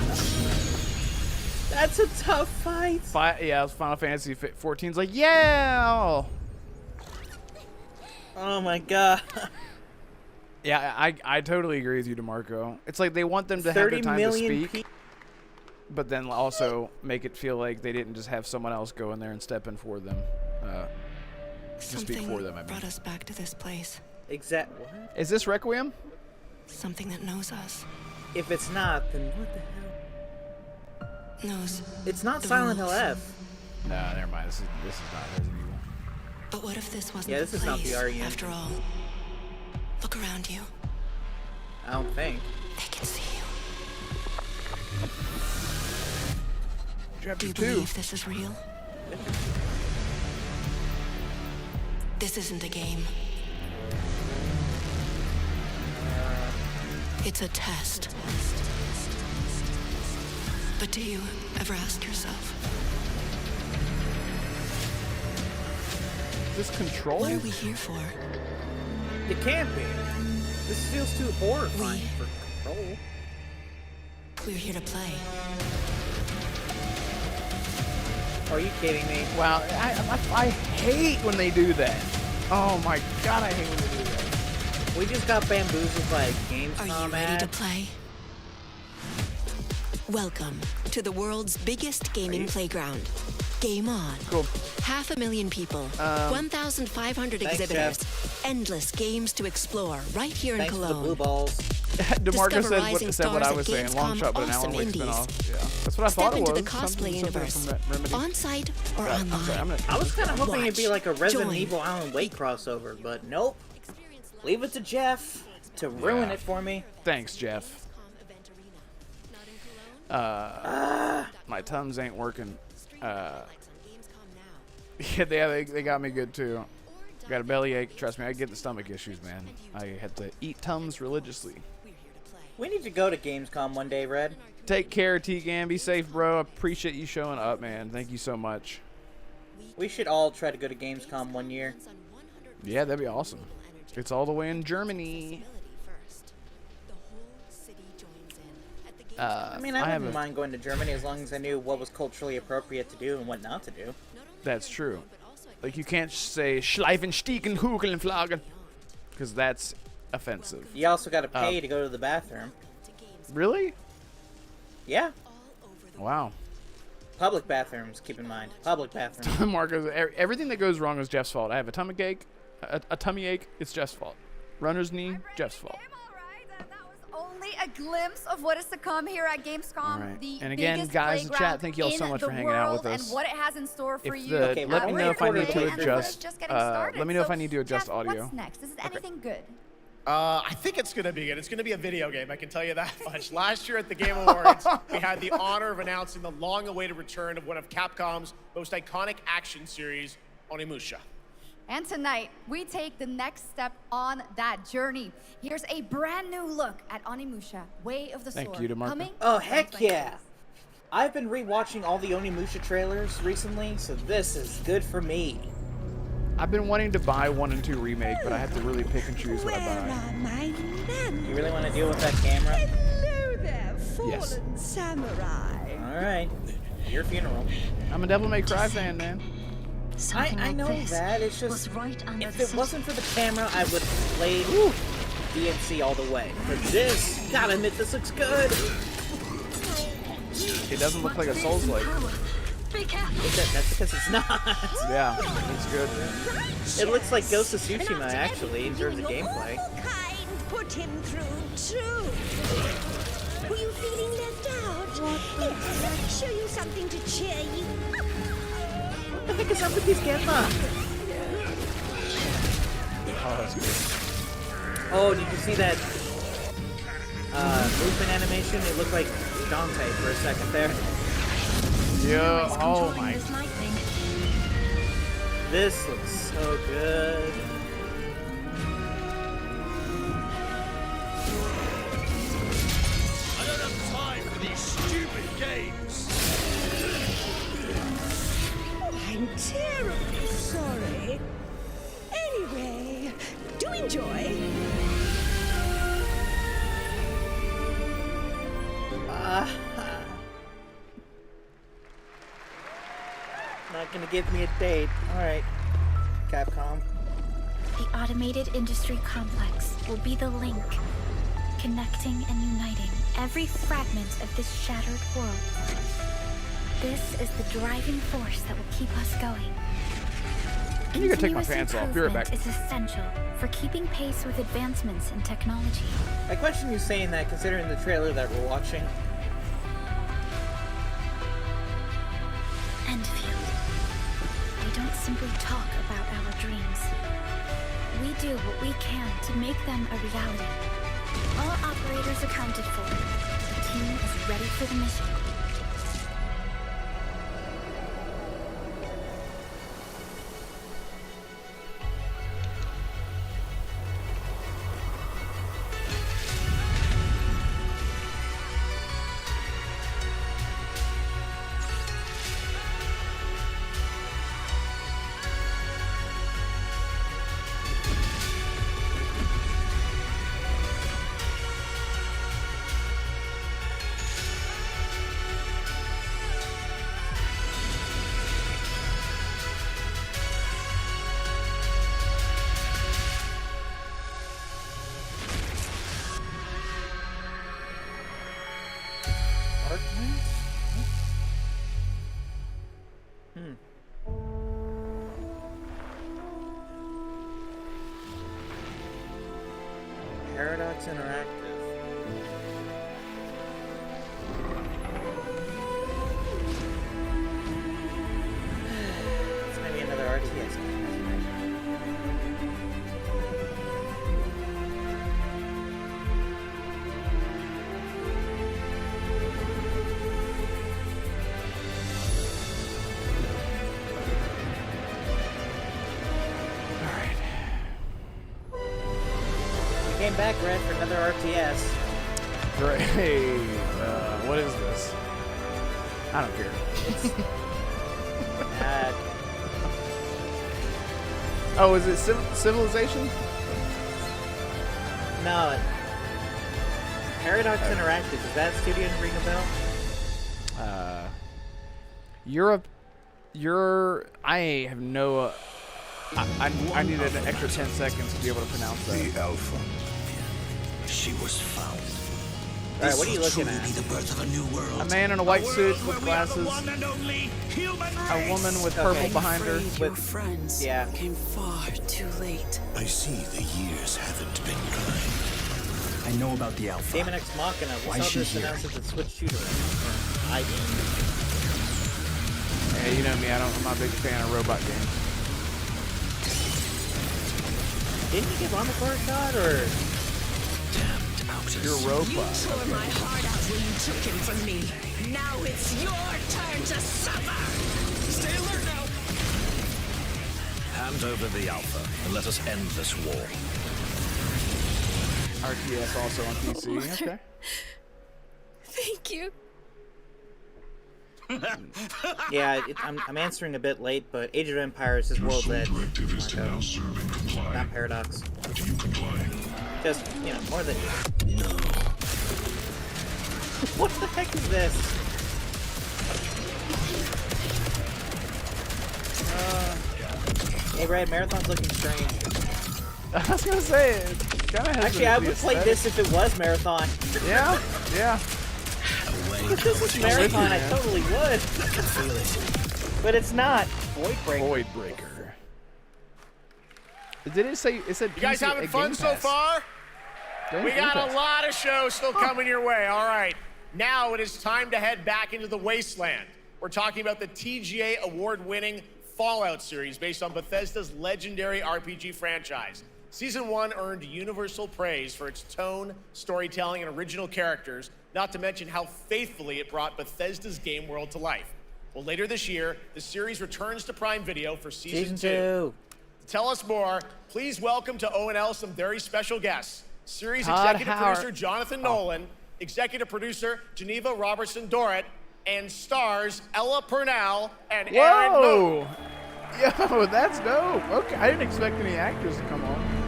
That's a tough fight. Yeah, Final Fantasy 14's like, yeah! Oh my God. Yeah, I totally agree with you, Damarco. It's like they want them to have their 30 time to million speak, but then also make it feel like they didn't just have someone else go in there and step in for them. To speak for them, I mean. Brought us back to this place. Exact. What? Is this Requiem? Something that knows us. If it's not, then what the hell? Knows. It's not the Silent Hill rules. F. No, never mind. This is not Resident Evil. But what if this wasn't Yeah, the this is not the place, REM. after all? Look around you. I don't think. They can see you. Chapter Do you 2. believe this is real? This isn't a game. It's a test. But do you ever ask yourself, This Control? what are we here for? It can't be. This feels too horrifying for Control. We're here to play. Are you kidding me? Wow, I hate when they do that. Oh my God, I hate when they do that. We just got bamboozled by a Gamescom Are you ready to ad. play? Welcome to the world's biggest gaming playground. Game On. Cool. 500,000 people, 1,500 Thanks, exhibitors, endless games to explore right here Thanks in for the Cologne. blue balls. DeMarco Discover said rising what I stars was at saying. Long Gamescom shot, but an awesome Alan Wake indies. spinoff. Yeah, that's what I Step thought it into was. the cosplay Something universe, from Remedy. on-site or I'm online. sorry, I'm gonna. I was kind of hoping it'd be Watch, like a Resident join. Evil Alan Wake crossover, but nope. Leave it to Jeff to ruin Yeah. it for me. Thanks, Jeff. My Tums ain't working. Yeah, they got me good too. Got a bellyache. Trust me, I get the stomach issues, man. I had to eat Tums religiously. We need to go to Gamescom one day, Red. Take care, T-Gan. Be safe, bro. Appreciate you showing up, man. Thank you so much. We should all try to go to Gamescom one year. Yeah, that'd be awesome. It's all the way in Germany. I mean, I wouldn't mind going to Germany as long as I knew what was culturally appropriate to do and what not to do. That's true. Like, you can't say Schleifen, Stiegen, Hugeln, Flaggen, because that's offensive. You also got to pay to go to the bathroom. Really? Yeah. Wow. Public bathrooms, keep in mind. Public bathrooms. Marcos, everything that goes wrong is Jeff's fault. I have a tummy ache. A tummy ache. It's Jeff's fault. Runner's knee. Jeff's fault. Only a glimpse of what is to come here at Gamescom. Right. The And again, biggest guys in playground chat, thank you all so in much the for hanging out with world us. And what it has in store for If you. the, Okay, let me know if I need to and adjust. just getting started. Let me know if So, I need to adjust Jeff, audio. What's next? Is anything good? I think it's going to be good. It's going to be a video game, I can tell you that much. Last year at the Game Awards, we had the honor of announcing the long-awaited return of one of Capcom's most iconic action series, Onimusha. And tonight, we take the next step on that journey. Here's a brand new look at Onimusha, Way of the Sword. Thank you, DeMarco. Coming Oh, heck yeah. I've been rewatching all the Onimusha trailers recently, so this is good for me. I've been wanting to buy 1 and 2 remake, but I have to really pick and choose what I buy. You really want to deal with that camera? Hello there, fallen Yes. samurai. Alright. Your funeral. I'm a Devil May Cry fan, man. I know that. It's just, if it wasn't for the camera, I would have played DMC all the way. But this, gotta admit, this looks good. It doesn't look like a Souls-like. Be careful. That's because it's not. Yeah, it's good. It looks like Ghost of Tsushima, actually, in terms of gameplay. Kind put him through too. Were you feeling left out? Here, let me show you something to cheer you up. What the heck is up with these Genma? Oh, that's good. Oh, did you see that movement animation? It looked like Dante for a second there. Yeah, oh my. This looks so good. I don't have time for these stupid games. I'm terribly sorry. Anyway, do enjoy. Not gonna give me a date. Alright, Capcom. The automated industry complex will be the link, connecting and uniting every fragment of this shattered world. This is the driving force that will keep us going. I'm gonna take my pants off. Be right back. Is essential for keeping pace with advancements in technology. I question you saying that considering the trailer that we're watching. Enfield. We don't simply talk about our dreams. We do what we can to make them a reality. All operators accounted for. The team is ready for the mission. Paradox Interactive. It's maybe another RTS game. Came back, Red, for another RTS. Great. What is this? I don't care. Oh, is it Civilization? No. Paradox Interactive. Does that studio ring a bell? I have no. I needed an extra 10 seconds to be able to pronounce that. The Alpha. She was found. Alright, what are you looking at? Be the birth of a new world. A man in a white suit with glasses. A woman with purple behind her. Your friends came far too late. I see the years haven't been kind. I know about the Alpha. Daemon X Machina. We Why saw is she this here? announced at the Switch shooter. I Hey, you know me. I'm not a big fan of robot games. Didn't you give Armor a shot, or? You're a robot. You tore my heart out when you took him from me. Now it's your turn to suffer. Stay alert now. Hand over the Alpha and let us end this war. RTS also on PC. Okay. Thank you. Yeah, I'm answering a bit late, but Age of Empires is World's Edge. Not Paradox. Just, you know, more than you. No. What the heck is this? Hey, Red, Marathon's looking strange. I was gonna say it. Kind of. Actually, I would play this if it was Marathon. Yeah, yeah. If this was Marathon, I totally would. But it's not. Void Breaker. Void Breaker. Did it say? It said. You guys PC having at fun Game so Pass. far? Game We got Pass. a lot of shows still coming your way. All right. Now it is time to head back into the wasteland. We're talking about the TGA award-winning Fallout series based on Bethesda's legendary RPG franchise. Season 1 earned universal praise for its tone, storytelling, and original characters, not to mention how faithfully it brought Bethesda's game world to life. Well, later this year, the series returns to Prime Video for Season 2. To tell us more, please welcome to ONL some very special guests. Series Todd executive Howard. producer Jonathan Nolan, executive producer Geneva Robertson Dorrit, and stars Ella Purnell and Aaron Moon. Whoa! Yo, that's dope. Okay, I didn't expect any actors to come on.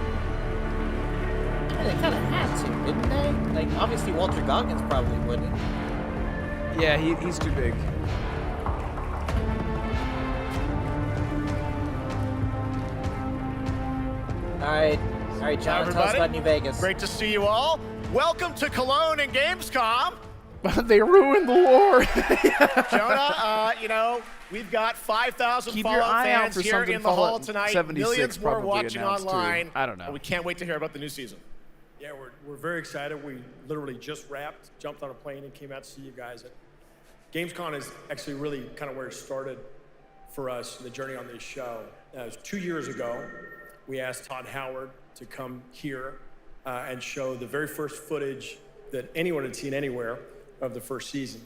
They kind of had to, didn't they? Like, obviously Walter Goggins probably wouldn't. Yeah, he's too big. All right, John, tell us about New Vegas. Great to see you all. Welcome to Cologne and Gamescom. They ruined the war. Jonah, you know, we've got 5,000 Keep your Fallout eye out fans for here something in the hall Fallout tonight. 76 Millions more probably watching announced, too. online. I don't know. And we can't wait to hear about the new season. Yeah, we're very excited. We literally just wrapped, jumped on a plane, and came out to see you guys. Gamescom is actually really kind of where it started for us, the journey on this show. It was 2 years ago. We asked Todd Howard to come here and show the very first footage that anyone had seen anywhere of the first season.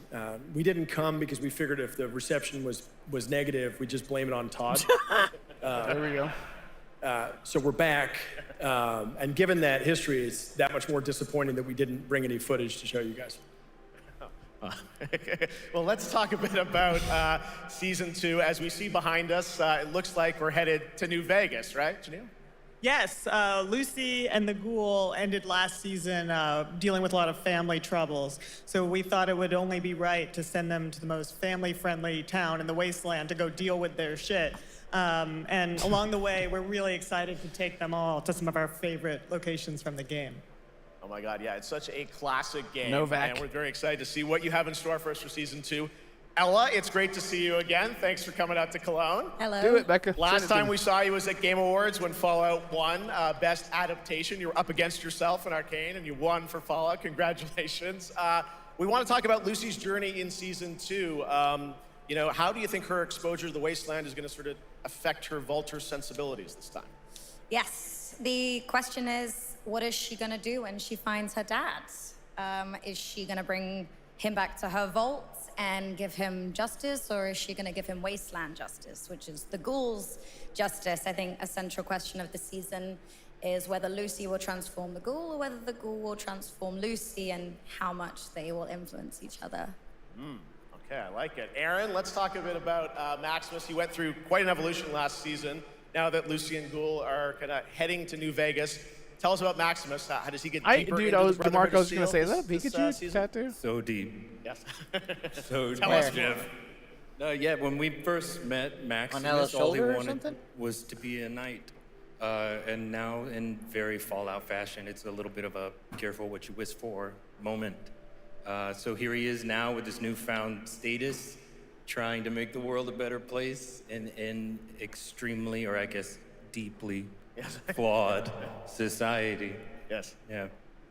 We didn't come because we figured if the reception was negative, we'd just blame it on Todd. There we go. So we're back, and given that history, it's that much more disappointing that we didn't bring any footage to show you guys. Well, let's talk a bit about Season 2. As we see behind us, it looks like we're headed to New Vegas, right, Janelle? Yes, Lucy and the Ghoul ended last season dealing with a lot of family troubles. So we thought it would only be right to send them to the most family-friendly town in the wasteland to go deal with their shit. And along the way, we're really excited to take them all to some of our favorite locations from the game. Oh my God, yeah, it's such a classic game. Novak. And we're very excited to see what you have in store for us for Season 2. Ella, it's great to see you again. Thanks for coming out to Cologne. Hello. Do it, Becca. Last Send it to time me. we saw you was at Game Awards when Fallout won Best Adaptation. You were up against yourself in Arcane, and you won for Fallout. Congratulations. We want to talk about Lucy's journey in Season 2. You know, how do you think her exposure to the Wasteland is going to sort of affect her Vulture sensibilities this time? Yes. The question is, what is she going to do when she finds her dad? Is she going to bring him back to her vault and give him justice, or is she going to give him wasteland justice, which is the Ghoul's justice? I think a central question of the season is whether Lucy will transform the Ghoul or whether the Ghoul will transform Lucy, and how much they will influence each other. Okay, I like it. Aaron, let's talk a bit about Maximus. He went through quite an evolution last season. Now that Lucy and Ghoul are kind of heading to New Vegas, tell us about Maximus. How does he get deeper Dude, into the Brotherhood Damarco of was going to say, Steel is that a this Pikachu season? tattoo? So deep. Yes. So Tell us, Jeff. Yeah, when we first met On Ella's Maximus, all he shoulder or wanted something? was to be a knight. And now, in very Fallout fashion, it's a little bit of a careful what you wish for moment. So here he is now with this newfound status, trying to make the world a better place in extremely, or I guess deeply flawed society. Yes. Yeah.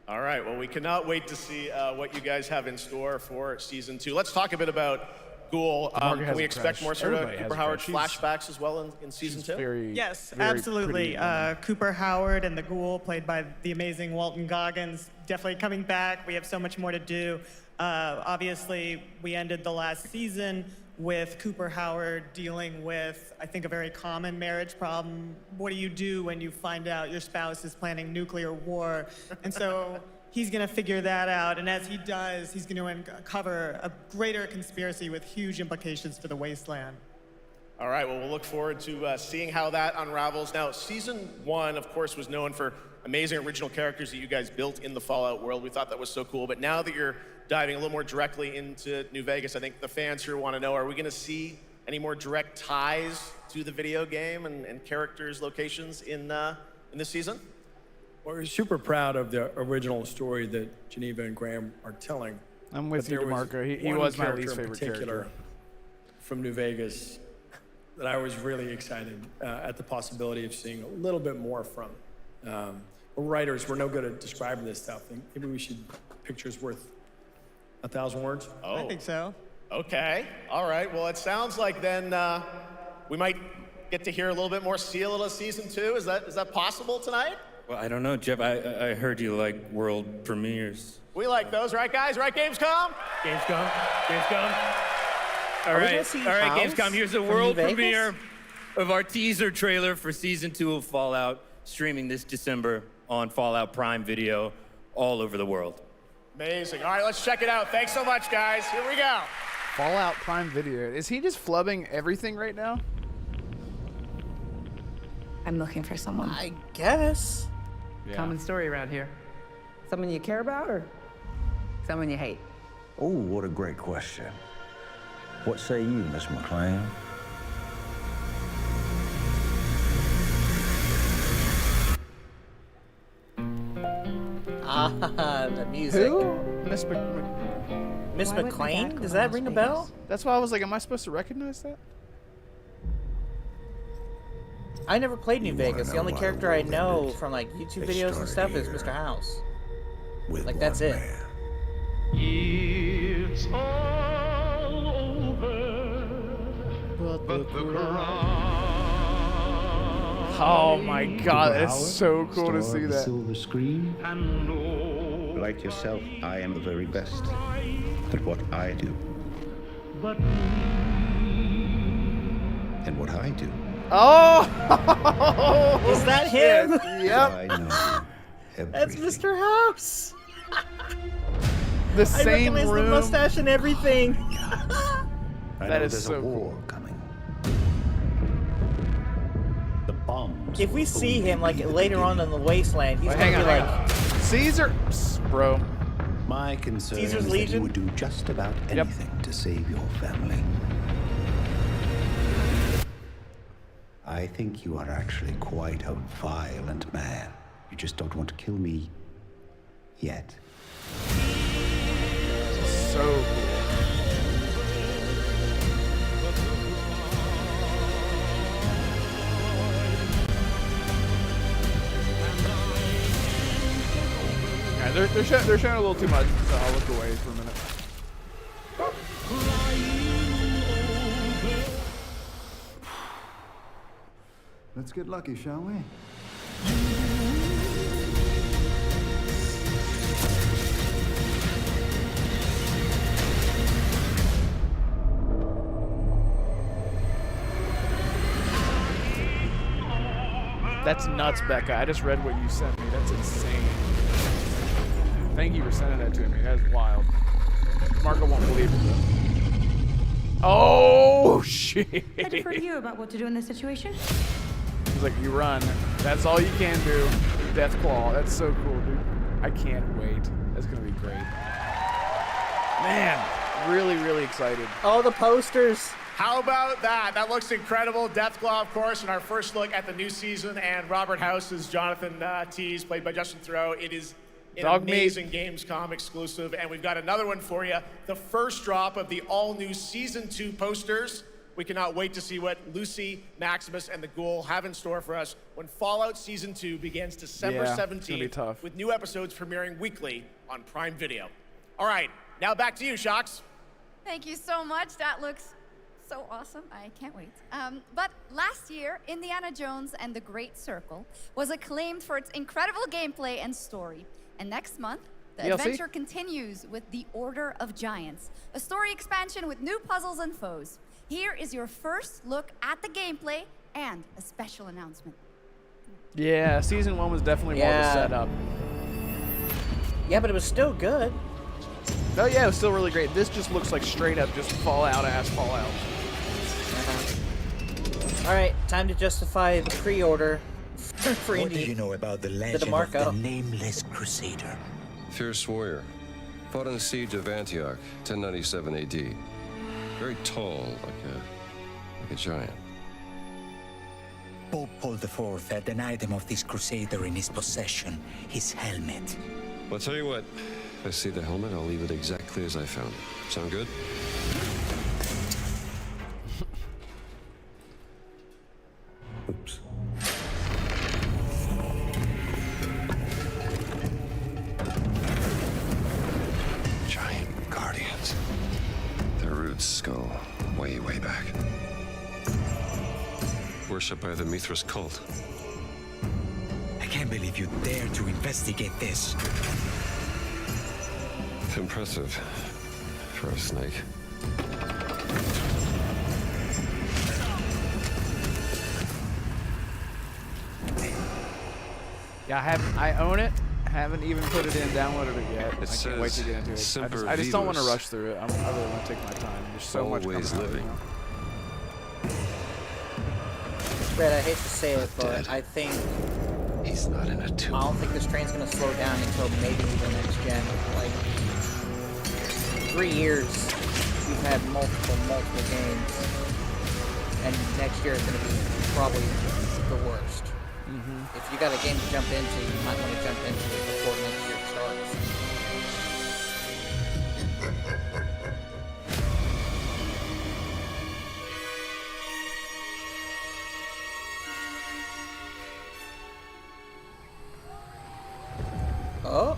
All right, well, we cannot wait to see what you guys have in store for Season 2. Let's talk a bit about Ghoul. Damarco has Can we a expect crush. more sort of Everybody has Cooper a Howard crush. flashbacks as well in Season 2? Yes, very absolutely. pretty Cooper Howard and the Ghoul, played by the amazing Walton Goggins, definitely coming back. We have so much more to do. Obviously, we ended the last season with Cooper Howard dealing with, I think, a very common marriage problem. What do you do when you find out your spouse is planning nuclear war? And so he's going to figure that out. And as he does, he's going to uncover a greater conspiracy with huge implications for the wasteland. All right, well, we'll look forward to seeing how that unravels. Now, Season 1, of course, was known for amazing original characters that you guys built in the Fallout world. We thought that was so cool. But now that you're diving a little more directly into New Vegas, I think the fans here want to know, are we going to see any more direct ties to the video game and characters, locations in this season? Well, we're super proud of the original story that Geneva and Graham are telling. I'm with you, Damarco. He one was my character least in favorite particular character. from New Vegas that I was really excited at the possibility of seeing a little bit more from. We're writers, we're no good at describing this stuff. Maybe we should, pictures worth 1,000 words? Oh. I think so. Okay. All right. Well, it sounds like then we might get to hear a little bit more, see a little season 2. Is that possible tonight? Well, I don't know, Jeff. I heard you like world premieres. We like those, right, guys? Right, Gamescom? Gamescom. All Are we right, gonna see all right, House Gamescom. Here's the from world New Vegas? premiere of our teaser trailer for season 2 of Fallout, streaming this December on Fallout Prime Video all over the world. Amazing. All right, let's check it out. Thanks so much, guys. Here we go. Fallout Prime Video. Is he just flubbing everything right now? I'm looking for someone. I guess. Yeah. Common story around here. Someone you care about or someone you hate? Oh, what a great question. What say you, Miss McClane? The music. Who? Miss Why would my dad McClane? go Does to that Las ring a Vegas? bell? That's why I was like, am I supposed to recognize that? I never played New You wanna Vegas. The know only why character I World know ended? from like YouTube It videos and started stuff is here Mr. House. With Like that's one it. man. It's all over, but the Oh my god, it's so cool to see that. Silver screen. Like yourself, I am the very best at what I do. And what I do. Oh! Is that him? Yep. I know That's everything. Mr. House. The I same recognize room. the mustache and everything. I That know is there's so a war cool. coming. The bombs. If we see him like later on in the wasteland, he's Wait, gonna hang be on, like, hang on. Caesar, Psst, bro. My concern Caesar's is that Legion? you would do just about anything to save your family. I think you are actually quite a violent man. You just don't want to kill me yet. So cool. Yeah, they're showing a little too much, so I'll look away for a minute. Let's get lucky, shall we? That's nuts, Becca. I just read what you sent me. That's insane. Thank you for sending that to me. That is wild. Marco won't believe it, though. Oh, shit. I defer to you about what to do in this situation. He's like, you run. That's all you can do. Death Claw. That's so cool, dude. I can't wait. That's going to be great. Man, really, really excited. oh, the posters. How about that? That looks incredible. Deathclaw, of course, in our first look at the new season, and Robert House is Jonathan Tease, played by Justin Theroux. It is an amazing Gamescom exclusive, and we've got another one for you. The first drop of the all-new Season 2 posters. We cannot wait to see what Lucy, Maximus, and the Ghoul have in store for us when Fallout Season 2 begins December Yeah, it's gonna be 17th, tough. with new episodes premiering weekly on Prime Video. All right, now back to you, Shocks. Thank you so much. That looks so awesome. I can't wait. But last year, Indiana Jones and the Great Circle was acclaimed for its incredible gameplay and story. And next month, the DLC? adventure continues with The Order of Giants, a story expansion with new puzzles and foes. Here is your first look at the gameplay and a special announcement. Yeah, season 1 was definitely more of a Yeah. setup. Yeah, but it was still good. Oh yeah, it was still really great. This just looks like straight up just Fallout ass Fallout. All right, time to justify the pre-order for What do Indy. you know about the legend of Damarco. the Nameless Crusader? Fierce warrior. Fought in the siege of Antioch, 1097 AD. Very tall, like a giant. Pope Paul IV had an item of this crusader in his possession, his helmet. Well, I'll tell you what, I see the helmet, I'll leave it exactly as I found it. Sound good? Oops. Giant guardians. Their root skull, way, way back. Worshipped by the Mithras cult. I can't believe you dare to investigate this. Impressive for a snake. Yeah, I own it. Haven't even put it in, downloaded it yet. It I can't wait to get into it. I just don't want to rush through it. I really want to take my time. There's so much coming out. Living. Red, I hate to say it, but I think he's not in a tomb. I don't think this train's gonna slow down until maybe the next gen. Like 3 years, we've had multiple games, and next year is gonna be probably the worst. If you got a game to jump into, you might want to jump into it before next year starts. Oh.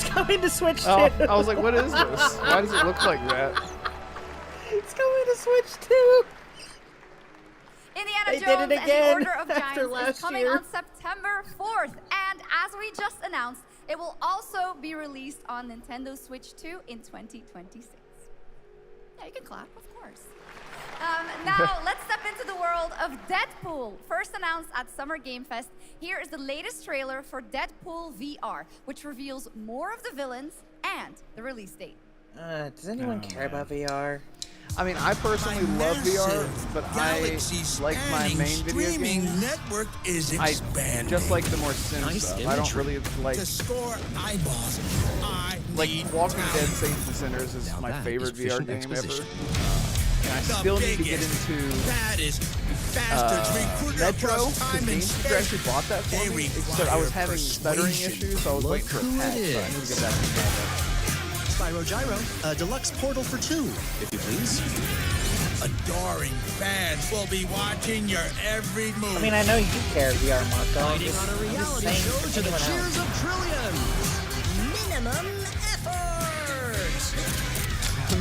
Coming to Switch 2. I was like, what is this? Why does it look like that? It's coming to Switch 2. Indiana They Jones did it and the again Order of after Giants last is coming year. on September 4th. And as we just announced, it will also be released on Nintendo Switch 2 in 2026. Yeah, you can clap, of course. Now, let's step into the world of Deadpool. First announced at Summer Game Fest, here is the latest trailer for Deadpool VR, which reveals more of the villains and the release date. Does anyone care about VR? I mean, I personally love VR, but I like my main video game. Network is expanding. Just like the more sim stuff. I don't really like. To score eyeballs. Like Walking Dead: Saints and Sinners is my favorite VR game ever. And I still need to get into Metro. I actually bought that for me. Except I was having stuttering issues, so I was waiting for a patch. So I need to get that installed. Spyro Gyro, a deluxe portal for 2, if you please. Adoring fans will be watching your every move. I mean, I know you care, VR Marco. Fighting on a reality show to the cheers of trillions. Minimum effort.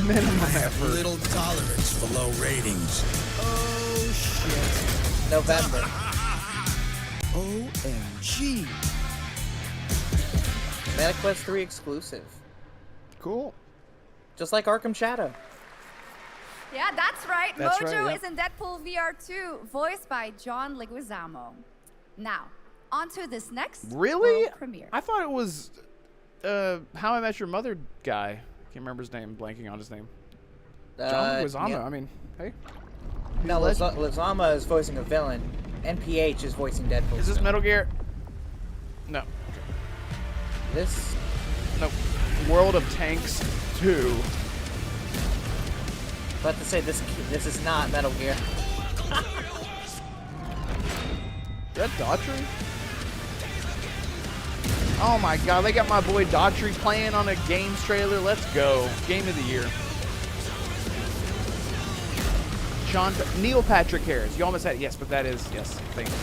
Minimum effort. Little tolerance for low ratings. Oh shit. November. OMG. MetaQuest 3 exclusive. Cool. Just like Arkham Shadow. Yeah, that's right. That's Mojo right, is in Deadpool VR 2, voiced by John Leguizamo. Now, on to this next Really? world premiere. I thought it was How I Met Your Mother guy. Can't remember his name. Blanking on his name. John Leguizamo. yeah. I mean, hey. No, Leguizamo is voicing a villain. NPH is voicing Deadpool. Is this Metal Gear? No. This? Nope. World of Tanks 2. About to say this is not Metal Gear. Is that Daughtry? Oh my god, they got my boy Daughtry playing on a games trailer. Let's go. Game of the year. Neil Patrick Harris. You almost had it. Yes, but that is, yes. Thank you.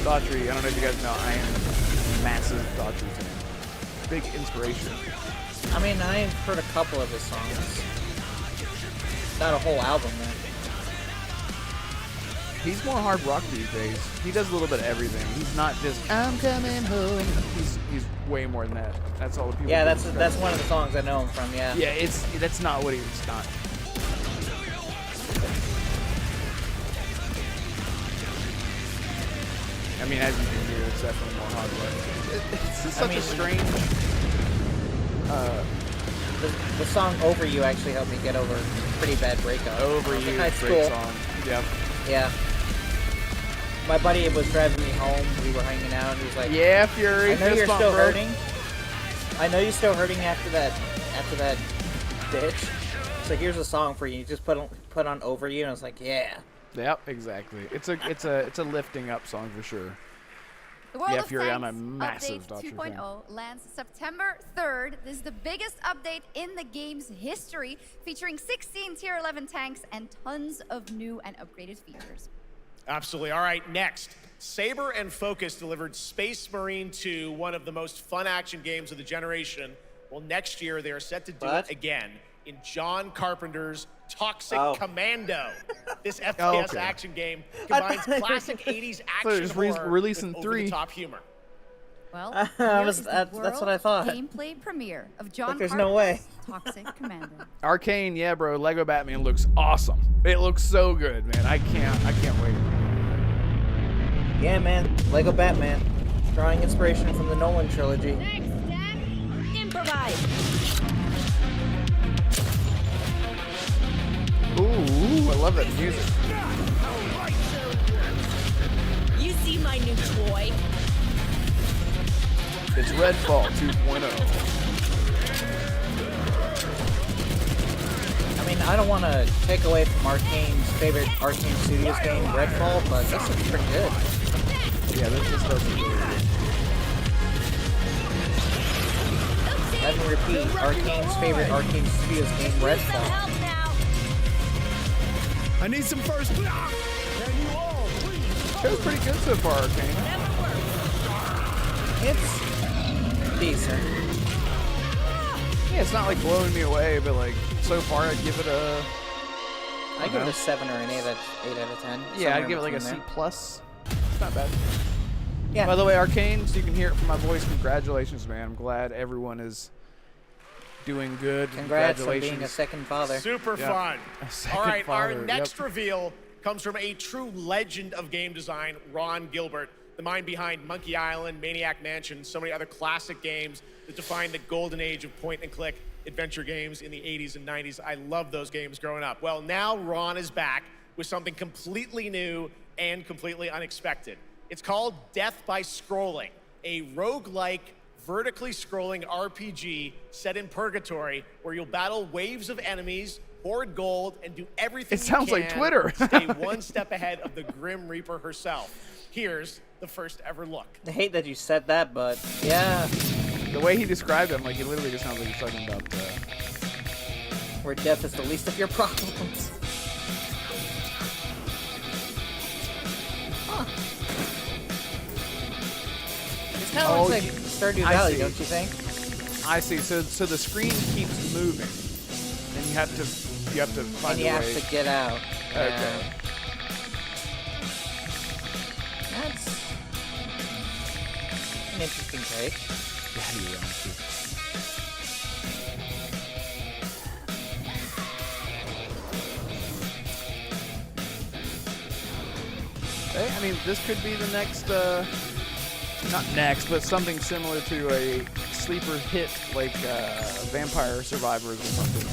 Daughtry, I don't know if you guys know, I am a massive Daughtry fan. Big inspiration. I mean, I've heard a couple of his songs. Not a whole album, man. He's more hard rock these days. He does a little bit of everything. He's not just, I'm coming home. He's way more than that. That's all the people. Yeah, that's one of the songs I know him from, yeah. Yeah, that's not what he's not. I mean, as you can hear, it's definitely more hard rock. It's just such a strange The song "Over You" actually helped me get over a pretty bad breakup. Over You, High great school. song. Yep. Yeah. My buddy was driving me home. We were hanging out. He was like, "Yeah, Fury. I know fist you're bump, still bro." hurting. I know you're still hurting after that bitch. So here's a song for you. You just put on "Over You," and I was like, yeah. Yep, exactly. It's a lifting up song for sure. The World Yeah, of Fury, I'm a Tanks massive Update Dr. 2.0 lands September 3rd. This is the biggest update in the game's history, featuring 16 Tier 11 tanks and tons of new and upgraded features. Absolutely. All right, next. Saber and Focus delivered Space Marine 2, one of the most fun action games of the generation. Well, next year they are set to do it again in John Carpenter's Toxic Commando. This FPS action game combines classic 80s action just horror releasing with 3. over-the-top humor. Well, that's what I thought. Gameplay premiere of John There's no way. Toxic Commando. Arcane, yeah, bro. Lego Batman looks awesome. It looks so good, man. I can't wait. Yeah, man. Lego Batman. Drawing inspiration from the Nolan trilogy. Improvise. Ooh, I love that music. You see my new toy? It's Redfall 2.0. I mean, I don't want to take away from Arcane's favorite Arcane Studios game, Redfall, but this looks pretty good. Yeah, this does look really good. Let me repeat, Arcane's favorite Arcane Studios game, Redfall. I need some first block. It was pretty good so far, Arcane. It's decent. Yeah, it's not like blowing me away, but like so far I'd give it a. I give it a 7 or an 8 out of 10. Yeah, I'd give it like a C+. It's not bad. Yeah. By the way, Arcane, so you can hear it from my voice. Congratulations, man. I'm glad everyone is doing good. Congrats on Congratulations. being a second father. Super Yep. fun. A second All right, our father, next yep. reveal comes from a true legend of game design, Ron Gilbert, the mind behind Monkey Island, Maniac Mansion, and so many other classic games that defined the golden age of point-and-click adventure games in the 80s and 90s. I loved those games growing up. Well, now Ron is back with something completely new and completely unexpected. It's called Death by Scrolling, a roguelike, vertically scrolling RPG set in purgatory where you'll battle waves of enemies, hoard gold, and do everything It sounds you like can Twitter. to stay one step ahead of the Grim Reaper herself. Here's the first ever look. I hate that you said that, but yeah. The way he described him, like he literally just sounds like he's talking about. Where death is the least of your problems. Huh. It's kind of looks like Stardew I Valley, see. don't you think? I see. So the screen keeps moving, and you have to find And you a have way. to get out. Okay. That's an interesting take. Yeah, you're right, too. Hey, I mean, this could be the next, not next, but something similar to a sleeper hit like Vampire Survivors or something.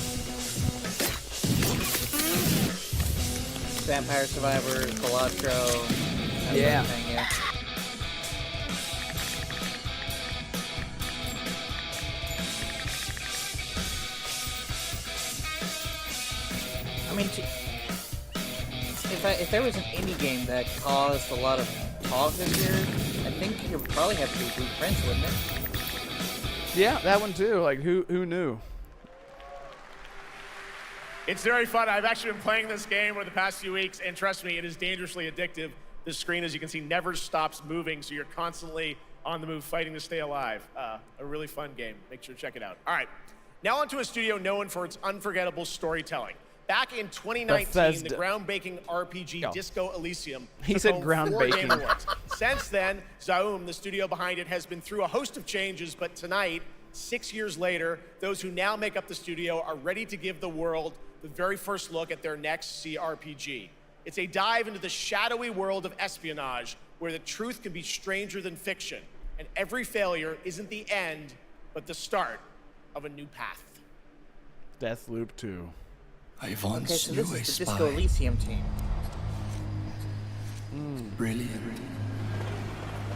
Vampire Survivors, Balatro. Yeah. Yeah. I mean, if there was an indie game that caused a lot of talk this year, I think you would probably have to be Blueprints, wouldn't it? Yeah, that one too. Like, who knew? It's very fun. I've actually been playing this game over the past few weeks, and trust me, it is dangerously addictive. The screen, as you can see, never stops moving, so you're constantly on the move fighting to stay alive. A really fun game. Make sure to check it out. All right, now onto a studio known for its unforgettable storytelling. Back in 2019, Bethesda. the groundbreaking RPG Disco Elysium He took said home 4 groundbreaking. Game Awards. Since then, Zaum, the studio behind it, has been through a host of changes, but tonight, 6 years later, those who now make up the studio are ready to give the world the very first look at their next CRPG. It's a dive into the shadowy world of espionage, where the truth can be stranger than fiction, and every failure isn't the end, but the start of a new path. Deathloop 2. I once Okay, so knew this a is the spy. Disco Elysium team. Brilliant.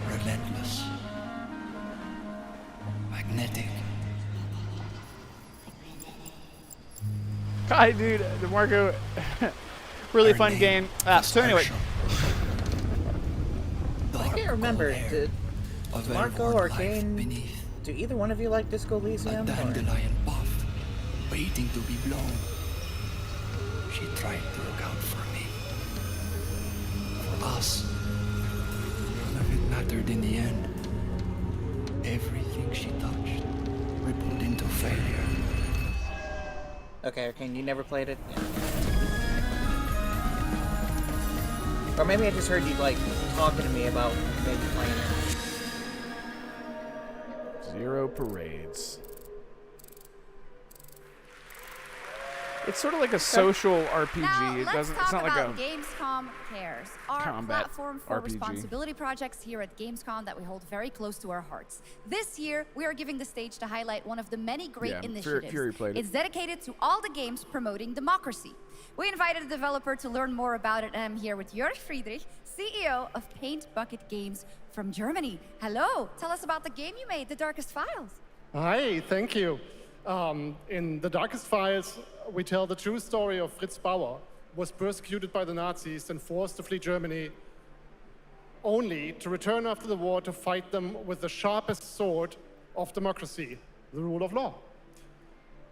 Relentless. Magnetic. Hi, dude. Damarco. Really fun game. So anyway. I can't remember. Did Marco or Kane, do either one of you like Disco Elysium? Dandelion puff, waiting to be blown. She tried to look out for me. For us. None of it mattered in the end. Everything she touched rippled into failure. Okay, Kane, you never played it? Yeah. Or maybe I just heard you, like, talking to me about maybe playing it. Zero Parades. It's sort of like a social RPG. Now, It doesn't. let's It's talk not like about a Gamescom Cares, our combat platform for RPG. responsibility projects here at Gamescom that we hold very close to our hearts. This year, we are giving the stage to highlight one of the many great initiatives. Fury played it. It's dedicated to all the games promoting democracy. We invited a developer to learn more about it, and I'm here with Jörg Friedrich, CEO of Paint Bucket Games from Germany. Hello, tell us about the game you made, The Darkest Files. Hi, thank you. In The Darkest Files, we tell the true story of Fritz Bauer, who was persecuted by the Nazis and forced to flee Germany, only to return after the war to fight them with the sharpest sword of democracy, the rule of law.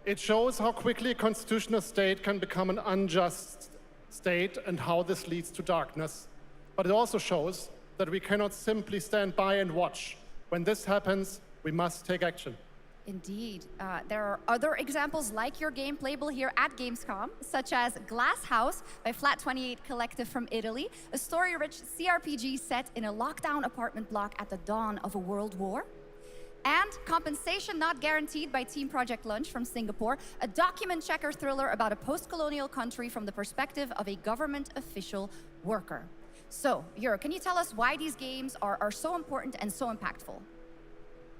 It shows how quickly a constitutional state can become an unjust state and how this leads to darkness. But it also shows that we cannot simply stand by and watch. When this happens, we must take action. Indeed. There are other examples like your game playable here at Gamescom, such as Glass House by Flat 28 Collective from Italy, a story-rich CRPG set in a lockdown apartment block at the dawn of a world war. And Compensation Not Guaranteed by Team Project Lunch from Singapore, a document checker thriller about a post-colonial country from the perspective of a government official worker. So, Jörg, can you tell us why these games are so important and so impactful?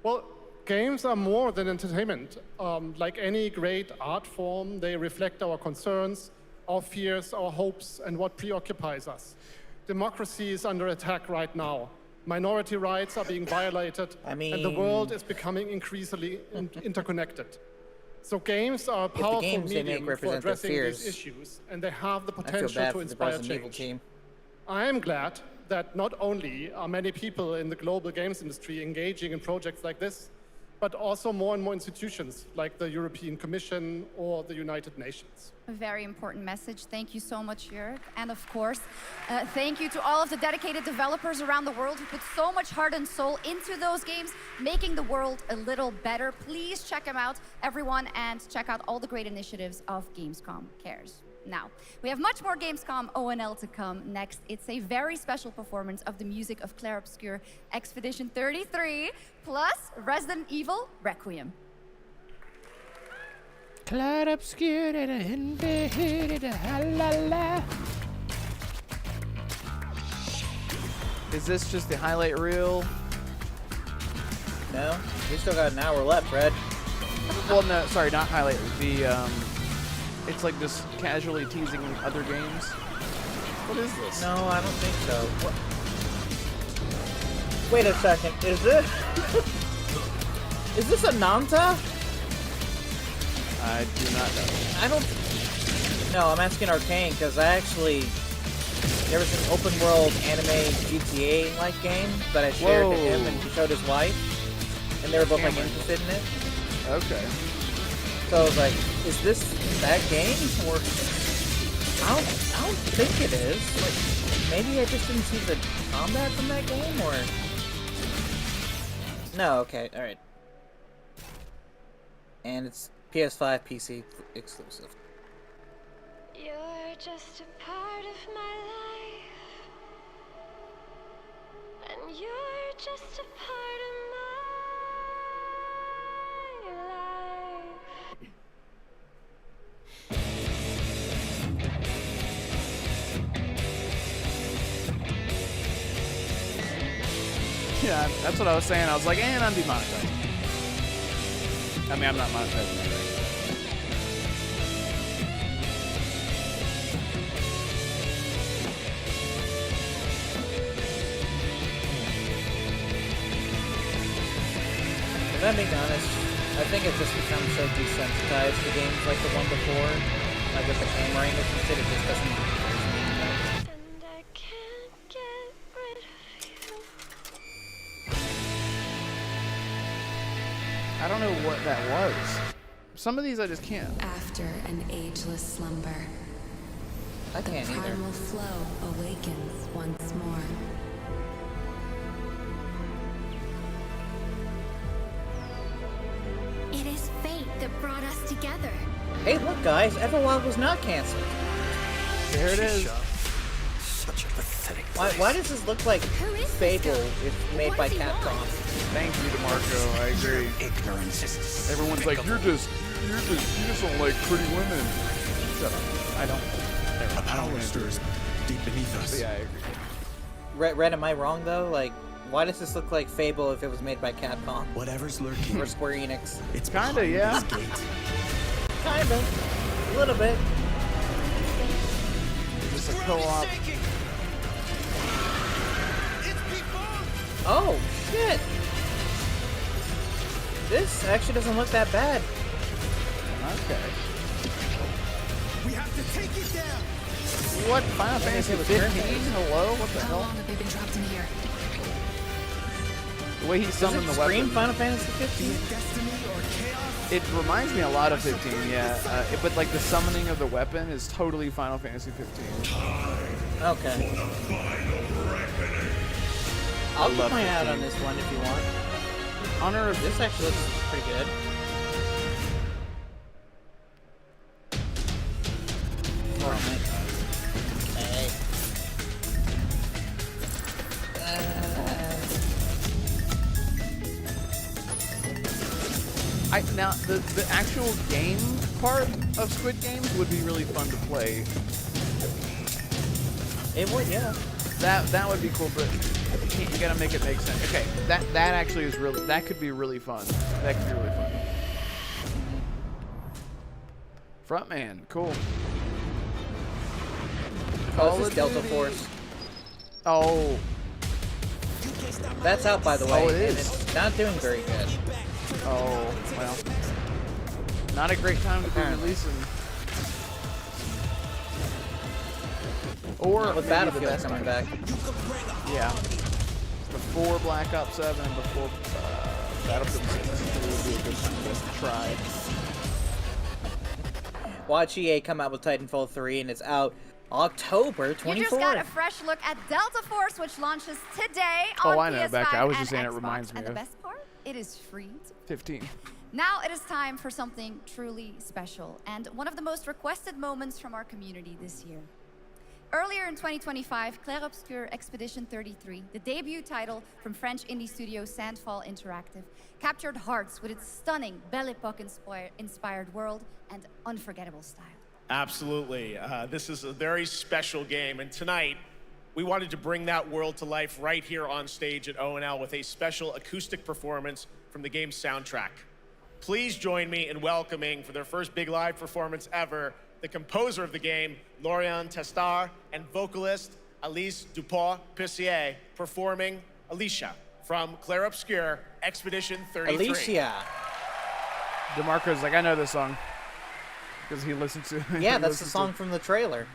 Well, games are more than entertainment. Like any great art form, they reflect our concerns, our fears, our hopes, and what preoccupies us. Democracy is under attack right now. Minority rights are being violated, and the world is becoming increasingly interconnected. So games are a powerful medium for addressing these issues, and they have the potential to inspire change. I am glad that not only are many people in the global games industry engaging in projects like this, but also more and more institutions like the European Commission or the United Nations. A very important message. Thank you so much, Jörg. And of course, thank you to all of the dedicated developers around the world who put so much heart and soul into those games, making the world a little better. Please check them out, everyone, and check out all the great initiatives of Gamescom Cares. Now, we have much more Gamescom ONL to come. Next, it's a very special performance of the music of Clair Obscur Expedition 33, plus Resident Evil Requiem. Clair Obscur, Is this just the highlight reel? No, we still got an hour left, Red. Well, no, sorry, not highlight. It's like just casually teasing other games. What is this? No, I don't think so. What? Wait a second, is this... is this a Nanta? I do not know. I don't... No, I'm asking Arcane, because there was an open world anime GTA-like game that I shared to him and he showed his wife, and they were both like interested in it. Okay. So I was like, is this that game? Or I don't think it is. Like, maybe I just didn't see the combat from that game, or no? Okay, all right. And it's PS5, PC exclusive. You're just a part of my life, and you're just a part of my life. Yeah, that's what I was saying. I was like, and I'm demonetized. I mean, I'm not monetizing it. I'm being honest, I think it's just become so desensitized to games like the one before, like with the camera angles and shit, it just doesn't interest me anymore. I don't know what that was. Some of these I just can't. After an ageless slumber, I the can't either. primal flow awakens once more. It is fate that brought us together. Hey, look, guys, Everwild was not canceled. There it is. Such a pathetic Why does this look like Fable if made by Capcom? Thank you, Damarco. I agree. Ignorance is Everyone's like, you just don't like pretty women. Shut up. I don't. A power stirs deep beneath us. But yeah, I agree. Red, am I wrong though? Like, why does this look like Fable if it was made by Capcom? Whatever's lurking. Or Square Enix? It's kinda, yeah. Kinda. A little bit. Just a co-op. Oh, shit! This actually doesn't look that bad. Okay. We have to take it down. What? Final Fantasy 15? Hello? What the How hell? long have they been trapped in here? The way he summoned the Scream weapon. Final Fantasy 15? It reminds me a lot of 15, yeah. But like the summoning of the weapon is totally Final Fantasy 15. Okay. I'll keep love my eye out 15. on this one if you want. Honor of This actually looks pretty good. Okay. Now the actual game part of Squid Games would be really fun to play. It would, yeah. That would be cool, but you gotta make it make sense. Okay, that actually is really, that could be really fun. That could be really fun. Frontman, cool. Oh, this is Delta Force. Oh. That's out, by the way. Oh, it and is. it's not doing very good. Oh, well. Not a great time to be releasing. Or Not with maybe Battlefield the best coming time. back. Yeah. Before Black Ops 7 and before Battlefield 6, it would be a good time to try. Watch EA come out with Titanfall 3, and it's out October 24th. You just got a fresh look at Delta Force, which launches today on Oh, I know, PS5 Becca. I was and just saying it Xbox. reminds me And of the best part, it is free. 15. Now it is time for something truly special and one of the most requested moments from our community this year. Earlier in 2025, Clair Obscur Expedition 33, the debut title from French indie studio Sandfall Interactive, captured hearts with its stunning Belle Epoque inspired world and unforgettable style. Absolutely. This is a very special game, and tonight we wanted to bring that world to life right here on stage at ONL with a special acoustic performance from the game's soundtrack. Please join me in welcoming, for their first big live performance ever, the composer of the game, Laurent Testard, and vocalist Alice Dupont-Pissier, performing Alicia from Clair Obscur Expedition 33. Alicia. DeMarco's like, I know this song. Because he listens to it. Yeah, that's the song from the trailer.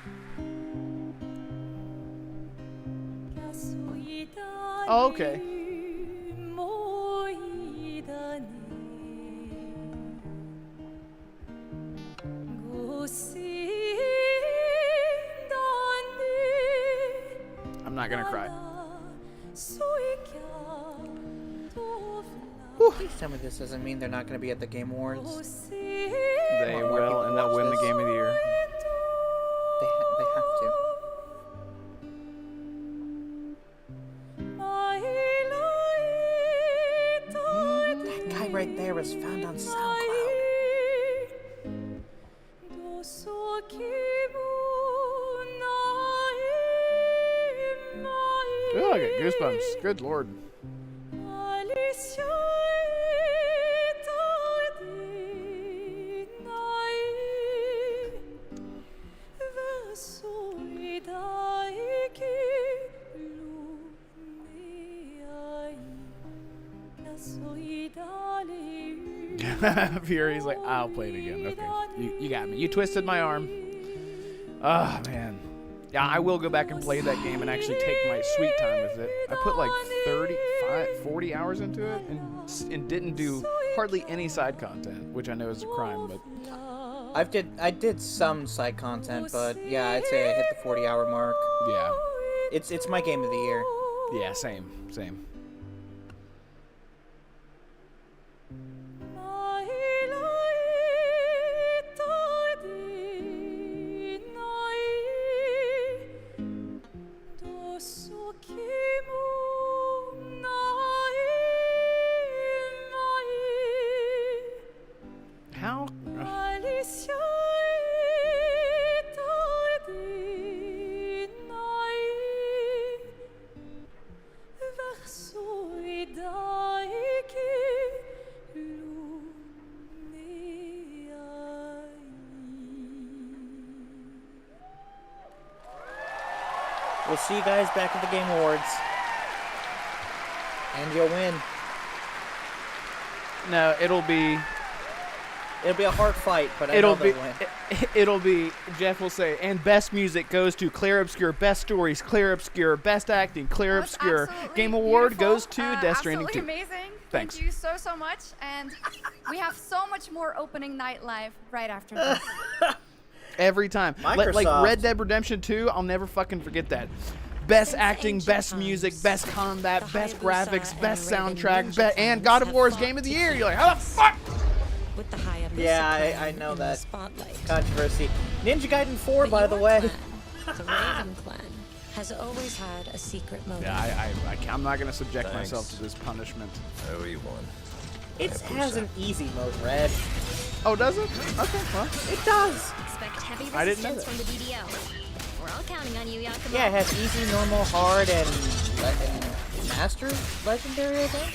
Oh, okay. I'm not gonna cry. Please tell me this doesn't mean they're not going to be at the Game Awards. They will, and they'll win the Game of the Year. They have to. That guy right there was found on SoundCloud. Oh, I get goosebumps. Good lord. Fury's like, I'll play it again. Okay, you got me. You twisted my arm. Oh, man. Yeah, I will go back and play that game and actually take my sweet time with it. I put like 40 hours into it and didn't do hardly any side content, which I know is a crime, but... I did some side content, but yeah, I'd say I hit the 40-hour mark. Yeah. It's my game of the year. Yeah, same. How? We'll see you guys back at the Game Awards. And you'll win. No, it'll be a hard fight, but I know they'll win. It'll be, Jeff will say, and best music goes to Clear Obscure, best stories, Clear Obscure, best acting, Clear Obscure. Game Award goes to Death Stranding 2. Absolutely amazing. Thanks. Thank you so much. And we have so much more opening night live right after this. Every time. Microsoft. Like Red Dead Redemption 2, I'll never fucking forget that. Best acting, best music, best combat, best graphics, best soundtrack, and God of War's Game of the Year. You're like, how the fuck? With the high Yeah, I know that controversy. Ninja Gaiden 4, by the way. The Raven clan has always had a secret motive. Yeah, I'm not going to subject myself to this punishment. Everyone. It has an easy mode, Red. Oh, does it? Okay, well. It does. Expect heavy I didn't know resistance that. from the DDO. We're all counting on you, Yakumo. Yeah, it has easy, normal, hard, and Master Legendary, I think.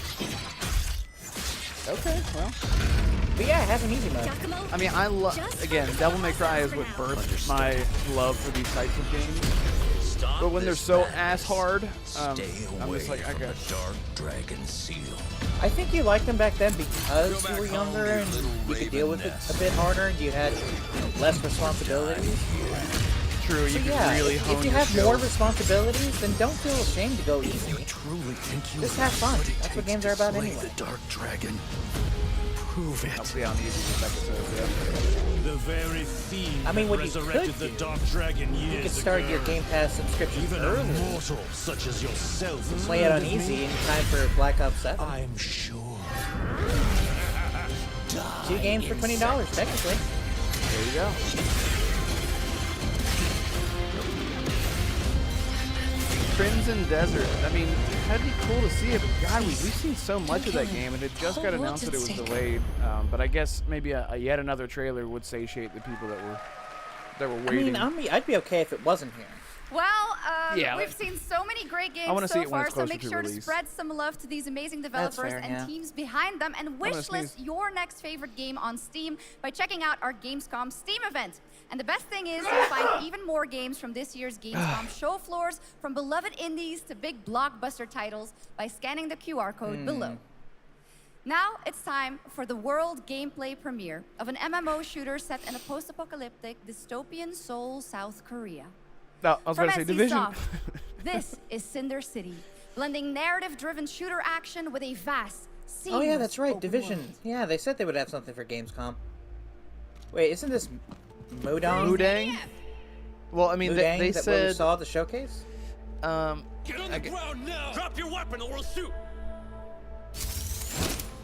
Okay, well. But yeah, it has an easy mode. I mean, I love, again, Devil May Cry is what birthed my love for these types of games. But when they're so ass hard, I'm just like, I got Dark Dragon Seal. I think you liked them back then because you were younger and you could deal with it a bit harder and you had less responsibilities. True, you can really hone if you your have skills. more responsibilities, then don't feel ashamed to go easy. Truly think you Just have fun. That's what games are about anyway. The Dark Dragon. Prove it. I'll see on easy this episode, The very theme I mean, what you resurrected could the do, Dark Dragon years you could start ago. your Game Pass subscription Even early. a mortal such as yourself is Play it on with easy me. in time for Black Ops 7. I'm sure. 2 games for $20, technically. There you go. Crimson Desert. I mean, that'd be cool to see it, but God, we've seen so much of that game, and it just got announced that it was delayed. But I guess maybe a yet another trailer would satiate the people that were waiting. I mean, I'd be okay if it wasn't here. Well, Yeah, we've seen so many great I wanna games see so it when far, it's so closer make to sure to release. spread some love to these amazing That's developers fair, and yeah. teams behind them, and gonna wishlist your next favorite game on Steam by checking out our Gamescom Steam event. And the best thing is you'll find even more games from this year's Gamescom show floors, from beloved indies to big blockbuster titles, by scanning the QR code below. Now it's time for the world gameplay premiere of an MMO shooter set in a post-apocalyptic dystopian Seoul, South Korea. No, I was From going to say Division. NCSoft, this is Cinder City, blending narrative-driven shooter action with a vast, Oh yeah, that's right, open Division. world. Yeah, they said they would have something for Gamescom. Wait, isn't this Mudang? Mudang? Well, I mean, Mudang, they that what we said. saw at the showcase? Get on the ground now! Drop your weapon or we'll shoot!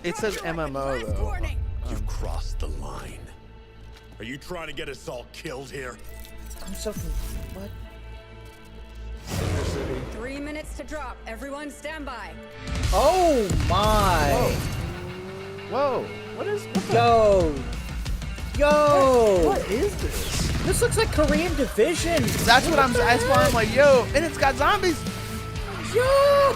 It says MMO though. You've crossed the line. Are you trying to get us all killed here? I'm so what? 3 minutes to drop. Everyone stand by. Oh my! Whoa! What is? Yo! Yo! What is this? This looks like Korean Division. That's what I'm. That's why I'm like, yo, and it's got zombies. Yo!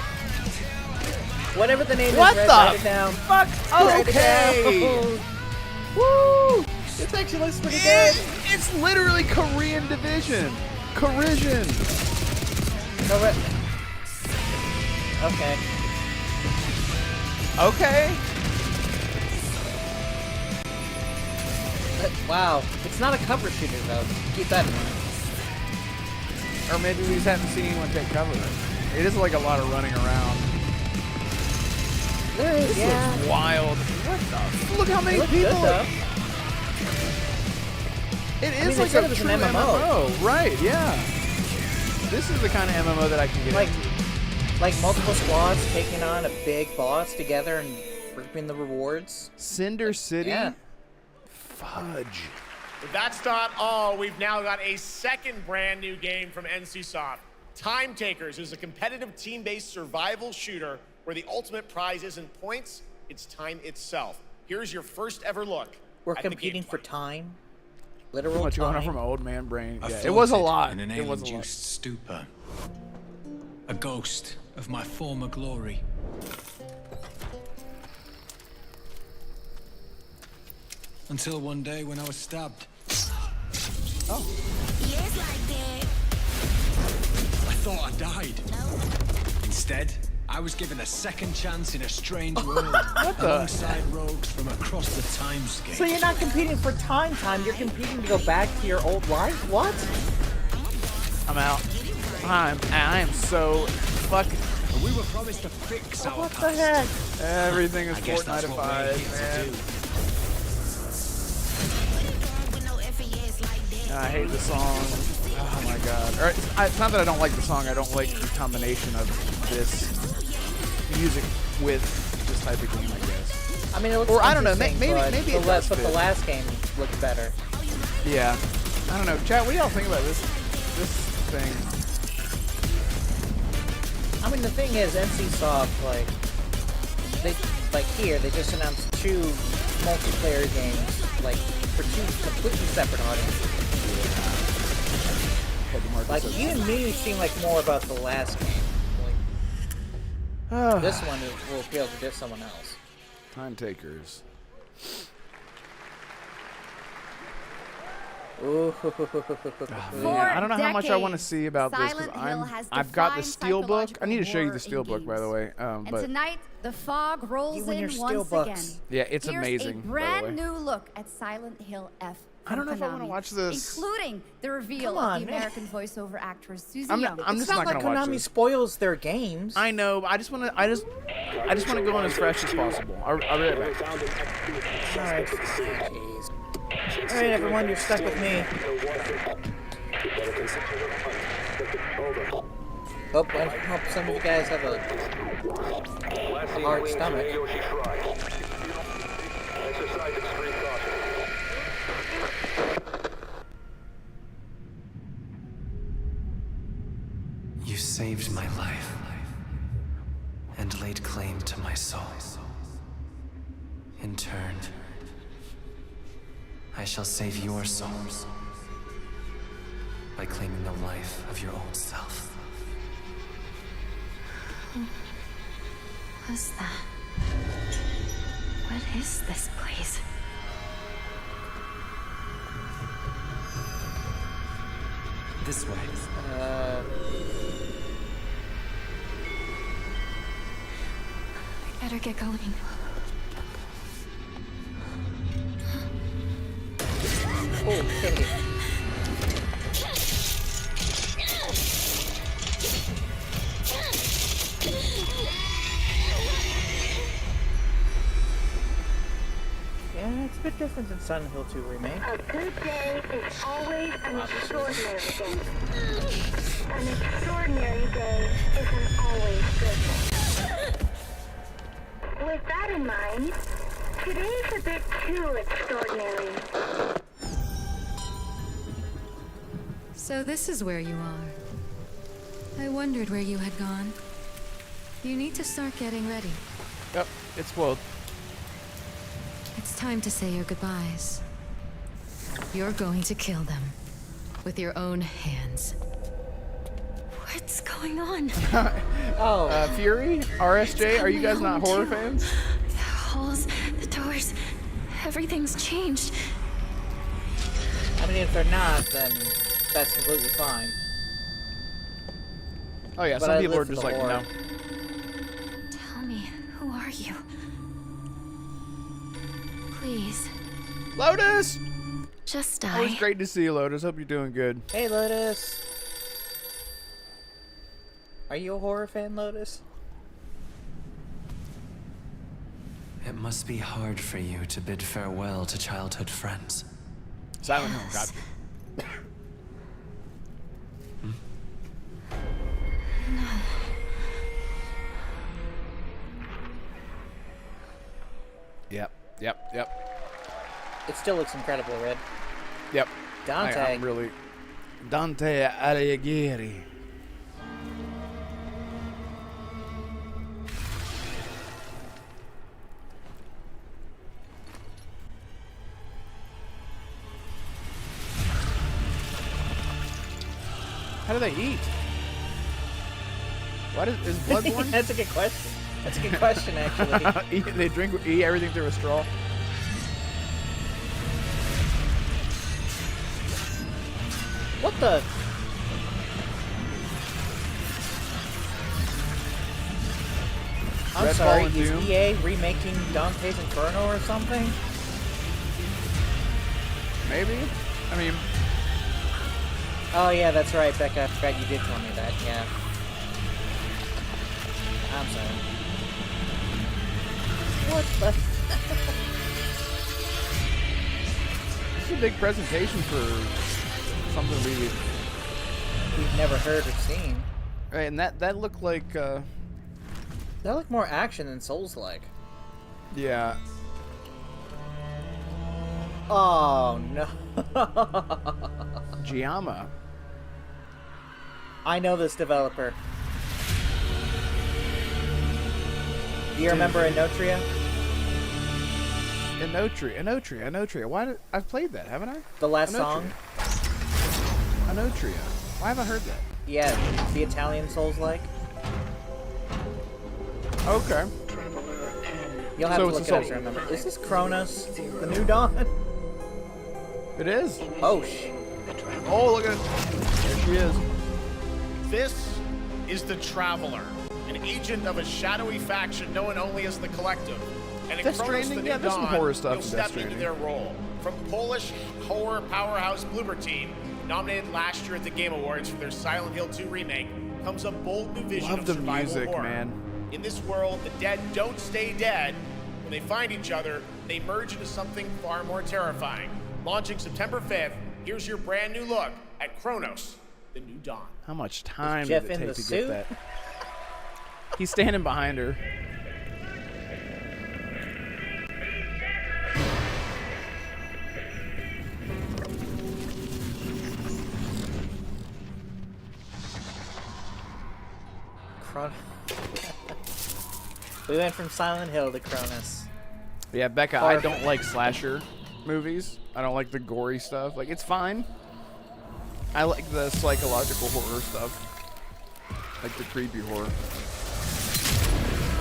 Whatever the name What is, Red, the write it down. fuck? Write it Okay. down. Woo! This actually looks pretty good. It's literally Korean Division. Korean. Okay. Okay. Wow, it's not a cover shooter though. Keep that in mind. Or maybe we just haven't seen anyone take cover. It is like a lot of running around. There is, This looks wild. What the? Look how many It looks people. good, though. It I is mean, like they said a it was true an MMO. Right? Yeah. This is the kind of MMO that I can get into. Like multiple squads taking on a big boss together and reaping the rewards. Cinder City. Yeah. Fudge. But that's not all. We've now got a second brand new game from NCSoft. Time Takers is a competitive team-based survival shooter where the ultimate prize isn't points, it's time itself. Here's your first ever look. We're at the competing gameplay. for time. Literal What's going on time. from old man brain? I Yeah, it was a floated lot. in an It was a lot. alien-induced stupor. A ghost of my former glory. Until one day when I was stabbed. Oh. Yes, like that. I thought I died. Instead, I was given a second chance in a strange world alongside rogues from across the timescape. So you're not competing for time, you're competing to go back to your old life? What? I'm out. I am so fucking. We were promised to fix our What the past. heck? Everything is I guess that's what we're Fortnite-ified, here to man. do. I hate the song. Oh my god. Or it's not that I don't like the song. I don't like the combination of this music with this type of game, I guess. I mean, it looks or I don't know. interesting, Maybe but maybe it the does but the fit. last game looked better. Yeah. I don't know. Chat, what do y'all think about this thing? I mean, the thing is, NCSoft, they just announced 2 multiplayer games, like, for 2 completely separate audiences. Like, you and me seem like more about the last game. Like, this one will appeal to just someone else. Time Takers. Ooh. Man, I don't know how much I want to see about this Silent because Hill has I've got the defined steelbook. I need to show you the psychological steelbook, by the way. And But tonight, the fog rolls You and your in once steelbooks. again. yeah, it's Here's amazing. a by the brand way. new look at Silent Hill F. I don't know if I want to Konami, watch this. including the reveal Come on, of the man. American voiceover actress Susie I'm Young. just It's not not like gonna watch Konami this. spoils their games. I know, but I just want to go on as fresh as possible. I'll be right back. Alright. Jeez. Alright, everyone, you're stuck with me. I hope some of you guys have a hard stomach. You saved my life and laid claim to my soul. In turn, I shall save your souls by claiming the life of your own self. What's that? What is this place? This way. I better get going. Okay. Yeah, it's a bit different than Silent Hill 2 Remake. A good day is always an extraordinary day. An extraordinary day isn't always good. With that in mind, today's a bit too extraordinary. So this is where you are. I wondered where you had gone. You need to start getting ready. Yep, it's spoiled. It's time to say your goodbyes. You're going to kill them with your own hands. What's going on? Fury? RSJ? Are you guys not horror fans? The holes, the doors, everything's changed. I mean, if they're not, then that's completely fine. Oh yeah, But some I people live are for just the like, lore. no. Tell me, who are you? Please. Lotus! just die. Always great to see you, Lotus. Hope you're doing good. Hey, Lotus. Are you a horror fan, Lotus? It must be hard for you to bid farewell to childhood friends. Silent Hill, got Yep. It still looks incredible, Red. Yep. Dante. I'm really... Dante Alighieri. How do they eat? What is bloodborne? That's a good question. That's a good question, actually. They eat everything through a straw. What the? I'm Redfall sorry, and is Doom? EA remaking Dante's Inferno or something? Maybe? I mean... Oh yeah, that's right, Becca. I forgot you did tell me that, yeah. I'm sorry. What the? This is a big presentation for something we've never heard or seen. Right, and that looked like that looked more action than Souls-like. Yeah. Oh no. Giamma. I know this developer. Do you remember Inotria? Inotria. Why did I've played that, haven't I? The last Inotria. song? Inotria. Why have I heard that? Yeah, the Italian Souls-like. Okay. You'll have to it's look a it up Souls. to remember. Is this Kronos, the New Dawn? It is. Oh, Oh, look at it. There she is. This is the Traveler, an agent of a shadowy faction known only as the Collective. And in Death Kronos, Stranding? the New Yeah, there's some Dawn, horror stuff you'll in Death step into Stranding. their role. From Polish horror powerhouse Bloober Team, nominated last year at the Game Awards for their Silent Hill 2 remake, comes a bold new vision Love of the survival music, horror. man. In this world, the dead don't stay dead. When they find each other, they merge into something far more terrifying. Launching September 5th, here's your brand new look at Kronos, the New Dawn. How much time Jeff did it in take the to suit? get that? He's standing behind her. We went from Silent Hill to Kronos. Yeah, Becca, I don't like slasher movies. I don't like the gory stuff. Like, it's fine. I like the psychological horror stuff. Like the creepy horror.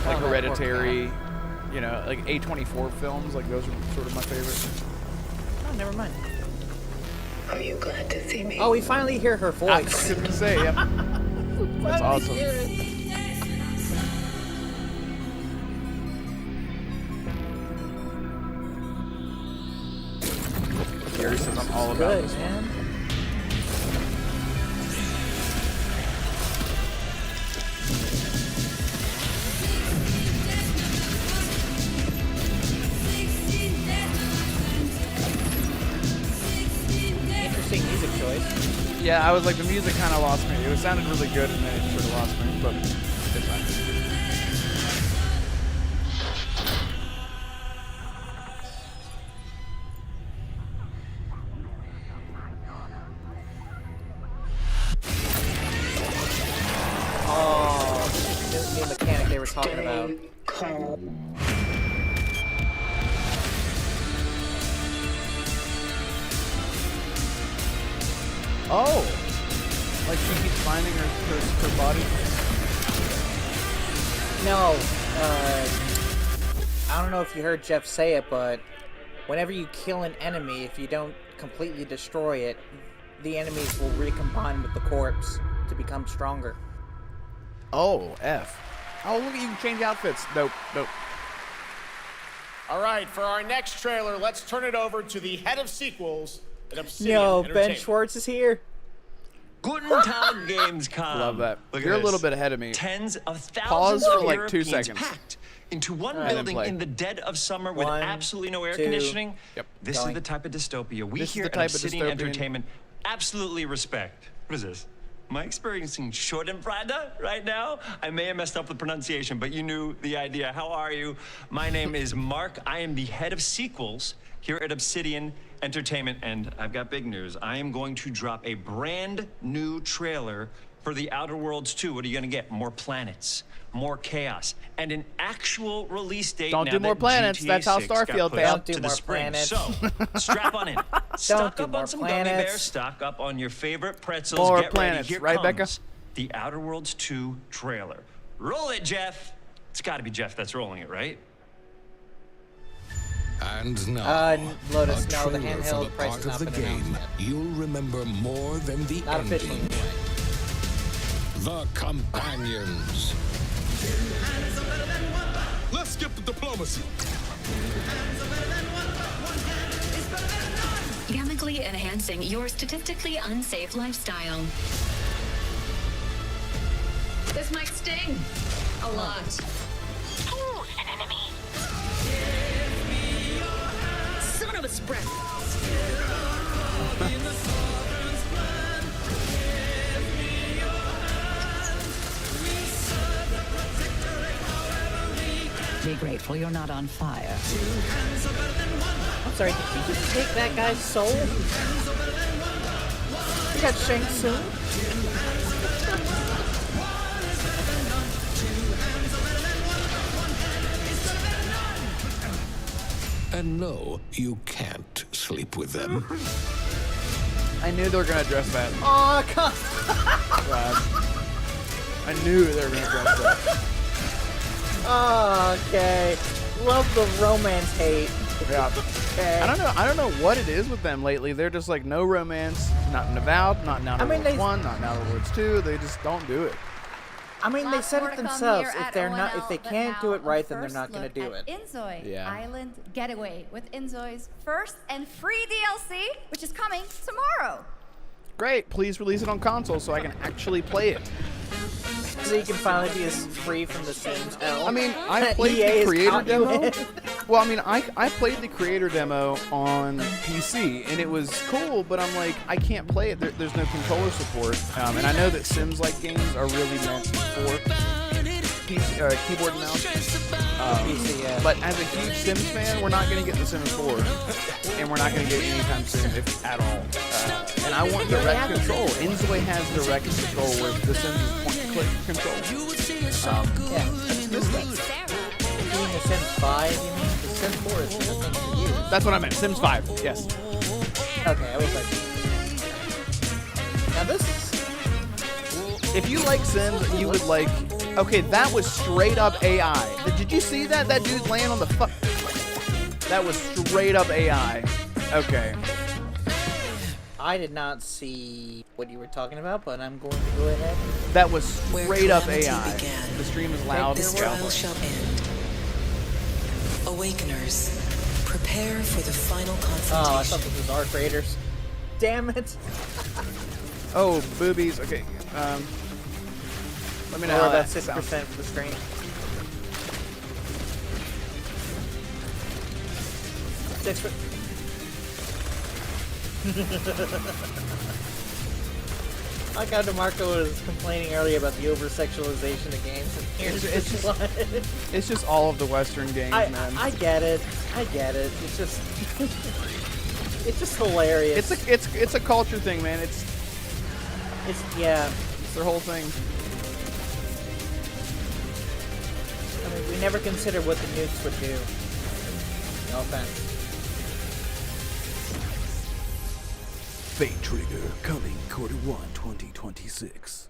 Like Hereditary, you know, like A24 films, like those are sort of my favorite. Oh, never mind. Are you glad to see me? Oh, we finally hear her voice. I was gonna say, yep. That's awesome. Gary says I'm all about Good, this man. one. Interesting music choice. Yeah, I was like, the music kind of lost me. It sounded really good, and then it sort of lost me, but it's fine. Oh, this is the new mechanic they were talking about. Oh! Like she keeps finding her body? No, I don't know if you heard Jeff say it, but whenever you kill an enemy, if you don't completely destroy it, the enemies will recombine with the corpse to become stronger. Oh, F. Oh, look, you can change outfits. Nope. All right, for our next trailer, let's turn it over to the head of sequels, at Obsidian No, Ben Entertainment. Schwartz is here. Guten Tag, Gamescom. Love that. Look at You're a little this. bit ahead of me. Tens of thousands Pause for of like 2 Europeans seconds. packed into one And then building play. in the dead of summer with 1, absolutely no air 2. conditioning. Yep. This Going. is the type of dystopia we This is here the at type of Obsidian dystopian- Entertainment absolutely respect. What is this? Am I experiencing Schadenfreude right now? I may have messed up the pronunciation, but you knew the idea. How are you? My name is Mark. I am the head of sequels here at Obsidian Entertainment, and I've got big news. I am going to drop a brand new trailer for The Outer Worlds 2. What are you going to get? More planets, more chaos, and an actual release date. Don't now do more that planets. GTA That's how 6 got Starfield pushed failed. Don't do to the more spring. planets. So, strap on in. Stock do up more on some gummy planets. bears. Stock up on your favorite pretzels. More Get planets, ready. Here right, Becca? comes The Outer Worlds 2 trailer. Roll it, Jeff. It's got to be Jeff that's rolling it, right? And now, Lotus, a no, the trailer for handheld the price part has of not the been announced game yet. you'll remember more than the Not officially, ending. anyway. The Companions. Let's skip the diplomacy. Chemically enhancing your statistically unsafe lifestyle. This might sting. A lot. Ooh, an enemy. Son of a spread. Be grateful you're not on fire. I'm sorry, did you just take that guy's soul? You got Shang Tsung? And no, you can't sleep with them. I knew they were gonna address that. Aw, come I knew they were gonna address that. Oh, okay. Love the romance hate. Yeah. Okay. I don't know what it is with them lately. They're just like no romance, not in Avowed, not in Outer Worlds 1, not in Outer Worlds 2. They just don't do it. I mean, they Lots said more it to come themselves. here If at they're not, if ONL, they but can't do now it right, a then they're first not going to look do it. at Inzoi Yeah. Island Getaway with Inzoi's first and free DLC, which is coming tomorrow. Great, please release it on console so I can actually play it. So you can finally be as free from the Sims hell. I mean, I played EA the has creator caught you demo. in. Well, I mean, I played the creator demo on PC, and it was cool, but I'm like, I can't play it. There's no controller support. And I know that Sims-like games are really meant for PC, keyboard and mouse. PC, yeah. But as a huge Sims fan, we're not going to get The Sims 4. And we're not going to get it anytime soon, if at all. And I want direct control. Inzoi has direct control where The Sims is point-and-click control. Yeah. You mean The Sims 5? You mean The Sims 4 is the thing for you? That's what I meant. Sims 5, yes. Okay, I was like... Now this is... If you like Sims, you would like... Okay, that was straight up AI. Did you see that? That dude's laying on the fuck... That was straight up AI. Okay. I did not see what you were talking about, but I'm going to go ahead. That was straight up AI. The stream is loud This as trial hell. shall end. Awakeners, prepare for the final confrontation. Oh, I thought this was Arc Raiders. Damn it. Oh, boobies. Okay. Let me know Or how about that 6% sounds. for the screen. I like how Damarco was complaining earlier about the over-sexualization of games. And here's It's just all of the Western games, man. I get it. I get it. It's just... it's just hilarious. It's a culture thing, man. It's yeah. It's their whole thing. I mean, we never considered what the nukes would do. No offense. Fate Trigger coming Q1 2026.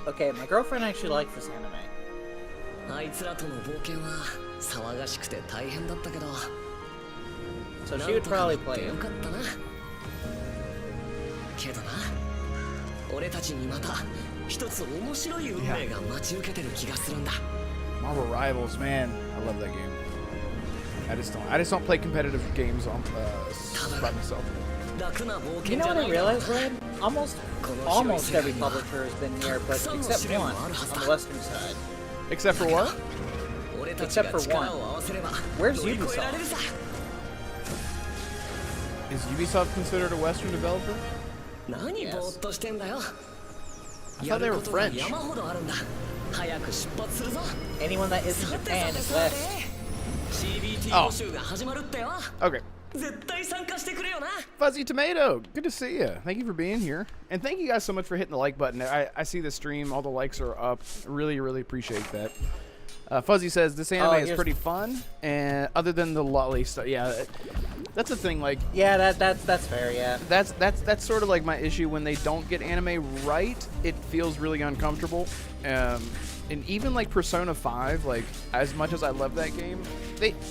Okay, my girlfriend actually likes this anime. あいつらとの冒険は騒がしくて大変だったけど So she would probably play it. よかったなけどな俺たちにまた一つ面白い運命が待ち受けてる気がするんだ Marvel Rivals, man. I love that game. I just don't play competitive games on by myself. You know what I realized, Red? Almost every publisher has been here, but except one on the western side. Except for what? Except for one. Where's Ubisoft? Is Ubisoft considered a Western developer? Yes. I thought they were French. Anyone that isn't Japan is West. Oh. Okay. Fuzzy Tomato, good to see you. Thank you for being here. And thank you guys so much for hitting the like button. I see the stream, all the likes are up. Really, really appreciate that. Fuzzy says, this anime is pretty fun, and other than the lolly stuff, yeah, that's the thing, like... Yeah, that's fair, yeah. That's sort of like my issue. When they don't get anime right, it feels really uncomfortable. And even like Persona 5, like, as much as I love that game,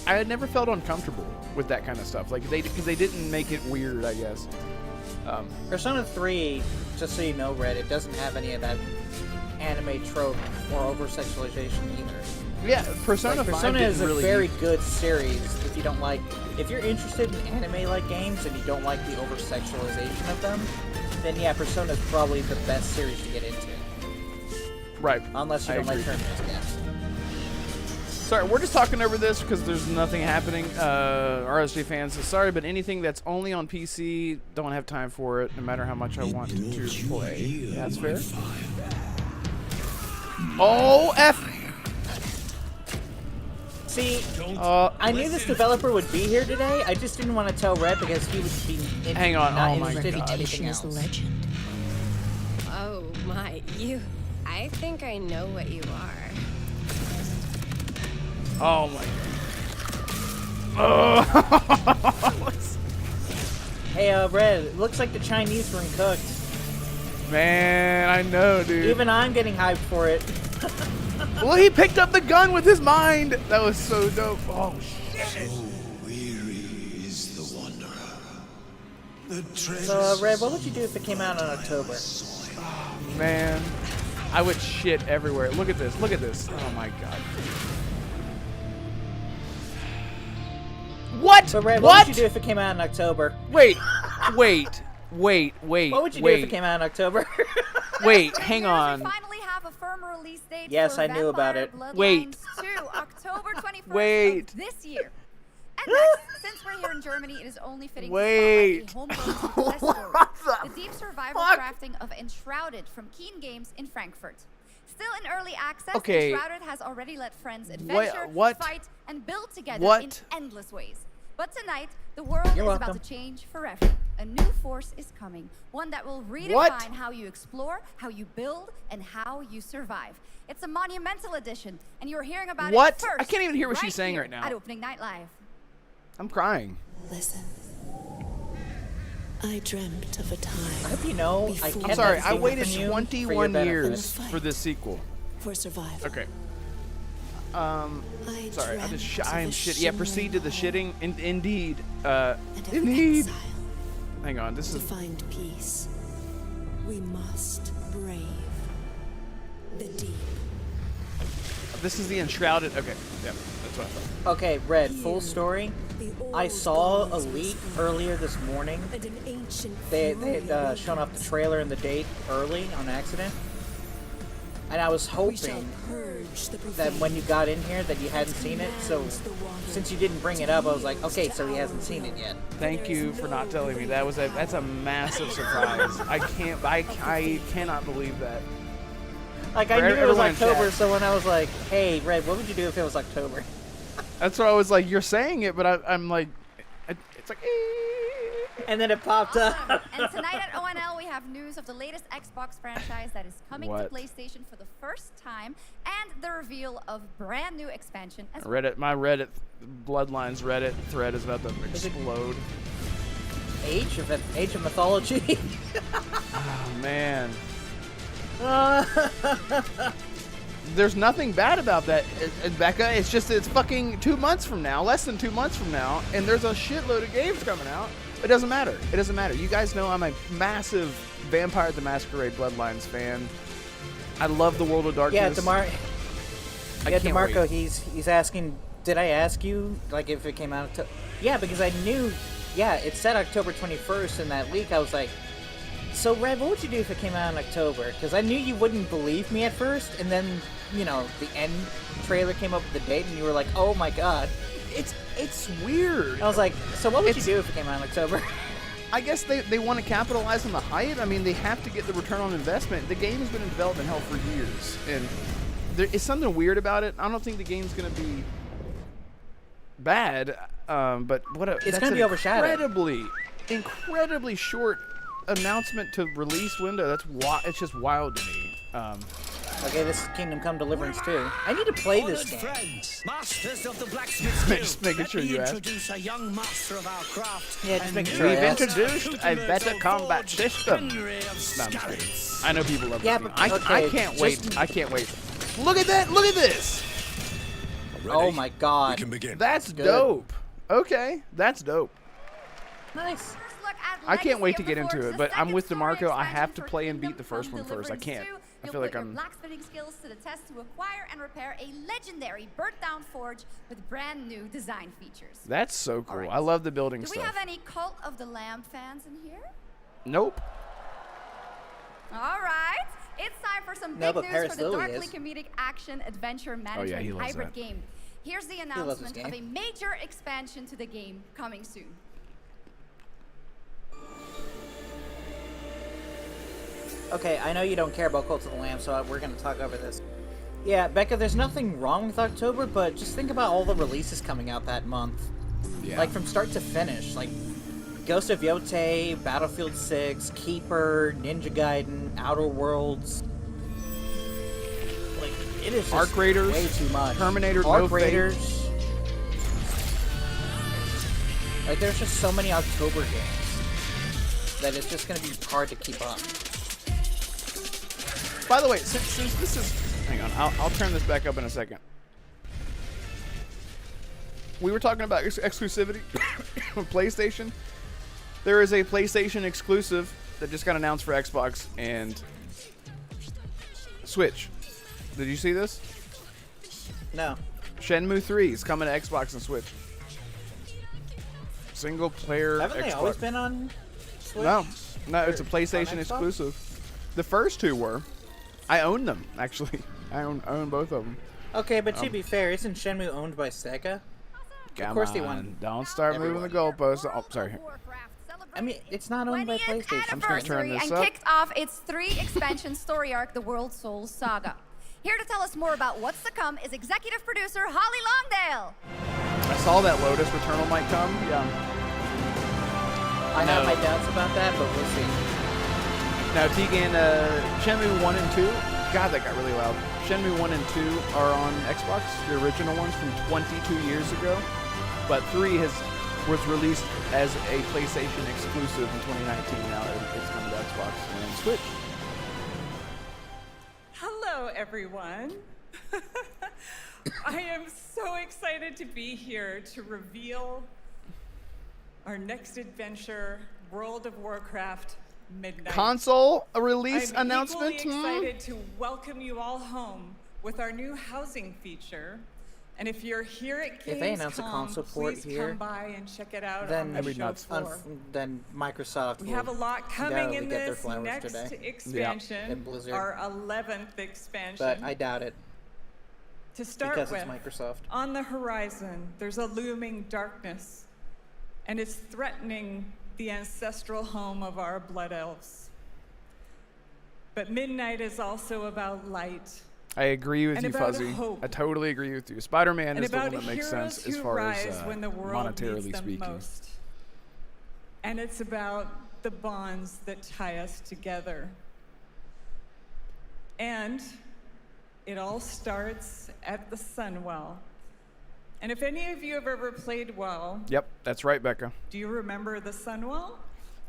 I had never felt uncomfortable with that kind of stuff. Like, because they didn't make it weird, I guess. Persona 3, just so you know, Red, it doesn't have any of that anime trope or over-sexualization either. Yeah, Persona 5 Persona is a really very good series if you don't like... If you're interested in anime-like games and you don't like the over-sexualization of them, then yeah, Persona is probably the best series to get into. Right. Unless you don't like tournaments games. Sorry, we're just talking over this because there's nothing happening. RSJ fans, sorry, but anything that's only on PC, don't have time for it, no matter how much I want to play. Yeah, that's fair. Oh, F! See, I knew this developer would be here today. I just didn't want to tell Red because he would be Hang on, not oh my interested in God. anything else. Legend. Oh my, I think I know what you are. Oh my God. Oh. Hey, Red, it looks like the Chinese were cooked. Man, I know, dude. Even I'm getting hyped for it. Well, he picked up the gun with his mind. That was so dope. Oh, shit. So weary is the wanderer. The So, Red, what would you do if it came out in October? Oh, man. I would shit everywhere. Look at this. Look at this. Oh, my God. What? So, Red, what would you do if it came out in October? Wait. What would you do if it came out in October? Wait, hang on. Finally have a firm release date Yes, for I knew about it. Wait. 2, October 21st Wait. of this year. And next, since we're here in Germany, it is only fitting Wait. to spotlight a homegrown success story. The deep survival crafting of Enshrouded from Keen Games in Frankfurt. Still in early access, Okay. Enshrouded has already let friends adventure, What? fight, and build together What? in endless ways. But tonight, the world is welcome. about to change forever. A new force is coming, one that will redefine how you explore, how you build, and how you survive. It's a monumental edition, and you're hearing about What? it first. I can't even hear what right she's saying here right now. At Opening Night Live. I'm crying. Listen. I dreamt of a time. I hope you know. I'm sorry. I waited for 21 your years benefit. for this sequel. For survival. Okay. Sorry. I am shit. Yeah, proceed to the shitting. Indeed. Indeed. Hang on. This To is. find peace, we must brave the deep. This is the Enshrouded. Okay. Yeah. That's what I thought. Okay, Red, full story. I saw a leak earlier this morning. They had shown off the trailer and the date early on accident. And I was hoping that when you got in here that you hadn't seen it. So since you didn't bring it up, I was like, okay, so he hasn't seen it yet. Thank you for not telling me. That's a massive surprise. I cannot believe that. Like, I knew it was October, so when I was like, hey, Red, what would you do if it was October? That's what I was like, you're saying it, but I'm like, it's like, and then it popped up. And tonight at ONL, we have news of the latest Xbox franchise that is coming to PlayStation for the first time, and the reveal of brand new expansion as well. My Reddit, Bloodlines Reddit thread is about to explode. Age of Mythology? Oh, man. There's nothing bad about that, Becca. It's just it's fucking 2 months from now, less than 2 months from now, and there's a shitload of games coming out. It doesn't matter. It doesn't matter. You guys know I'm a massive Vampire the Bloodlines fan. I love the World of Darkness. Yeah, Damarco, he's asking, Did I ask you, like, if it came out? Yeah, because I knew. Yeah, it said October 21st in that leak. I was like, so Red, what would you do if it came out in October? Because I knew you wouldn't believe me at first, and then, you know, the end trailer came up with the date, and you were like, oh my god. It's weird. I was like, so what would you do if it came out in October? I guess they want to capitalize on the hype. I mean, they have to get the return on investment. The game has been in development hell for years, and there is something weird about it. I don't think the game's going to be bad, but It's going to be overshadowed. Incredibly short announcement to release window. It's just wild to me. Okay, this is Kingdom Come Deliverance 2. I need to play this game. Friends, masters of the blacksmith Just making sure you ask. introduce a young master of our craft. Yeah, just making sure. We've introduced a better combat system. No, I'm just kidding. I know people love this game. I can't wait. I can't wait. Look at that! Look at this! Oh my god. That's dope. Okay, that's dope. Nice. I can't wait to get into it, but I'm with Damarco. I have to play and beat the first one first. I can't. I feel like I'm... blacksmithing skills to the test to acquire and repair a legendary burnt-down forge with brand new design features. That's so cool. Right. I love the building stuff. Do we have any Cult of the Lamb fans in here? Nope. All right. It's time for some big news for the darkly comedic action adventure management hybrid game. Here's the announcement of a major expansion to the game coming soon. Okay, I know you don't care about Cult of the Lamb, so we're going to talk over this. Yeah, Becca, there's nothing wrong with October, but just think about all the releases coming out that month. Yeah. Like, from start to finish. Like, Ghost of Yotei, Battlefield 6, Keeper, Ninja Gaiden, Outer Worlds. Like, it is just Arc Raiders, way too much. Terminator, Arc No Raiders. Fate. Like, there's just so many October games that it's just going to be hard to keep up. By the way, since this is... Hang on, I'll turn this back up in a second. We were talking about exclusivity with PlayStation. There is a PlayStation exclusive that just got announced for Xbox and Switch. Did you see this? No. Shenmue 3 is coming to Xbox and Switch. Single player Haven't Xbox. they always been on Switch? No, it's a PlayStation exclusive. The first two were. I own them, actually. I own both of them. Okay, but to be fair, isn't Shenmue owned by Sega? Of course they won. Don't start moving the goalposts. Oh, sorry. I mean, it's not owned by PlayStation. I'm just going to turn this up. And kicked off its 3-expansion story arc, the World Souls Saga. Here to tell us more about what's to come is executive producer Holly Longdale. I saw that Lotus Returnal might come. Yeah. I have my doubts about that, but we'll see. Now, Tegan, Shenmue 1 and 2, God, that got really loud. Shenmue 1 and 2 are on Xbox, the original ones from 22 years ago. But 3 was released as a PlayStation exclusive in 2019. Now it's coming to Xbox and Switch. Hello, everyone. I am so excited to be here to reveal our next adventure, World of Warcraft Midnight. Console release announcement. I'm equally excited to welcome you all home with our new housing feature. And if you're here at Gamescom, if they announce a console port here, come by and check it out then on the show floor. Then Microsoft we have a lot coming in this next today. expansion, our 11th expansion. But I doubt it. To start because with, it's Microsoft. On the horizon, there's a looming darkness, and it's threatening the ancestral home of our blood elves. But Midnight is also about light. I agree with and you, Fuzzy. Hope. I totally agree with you. Spider-Man and is the one that makes sense as far as monetarily speaking. Most. And it's about the bonds that tie us together. And it all starts at the Sunwell. And if any of you have ever played WoW... Yep, that's right, Becca. Do you remember the Sunwell?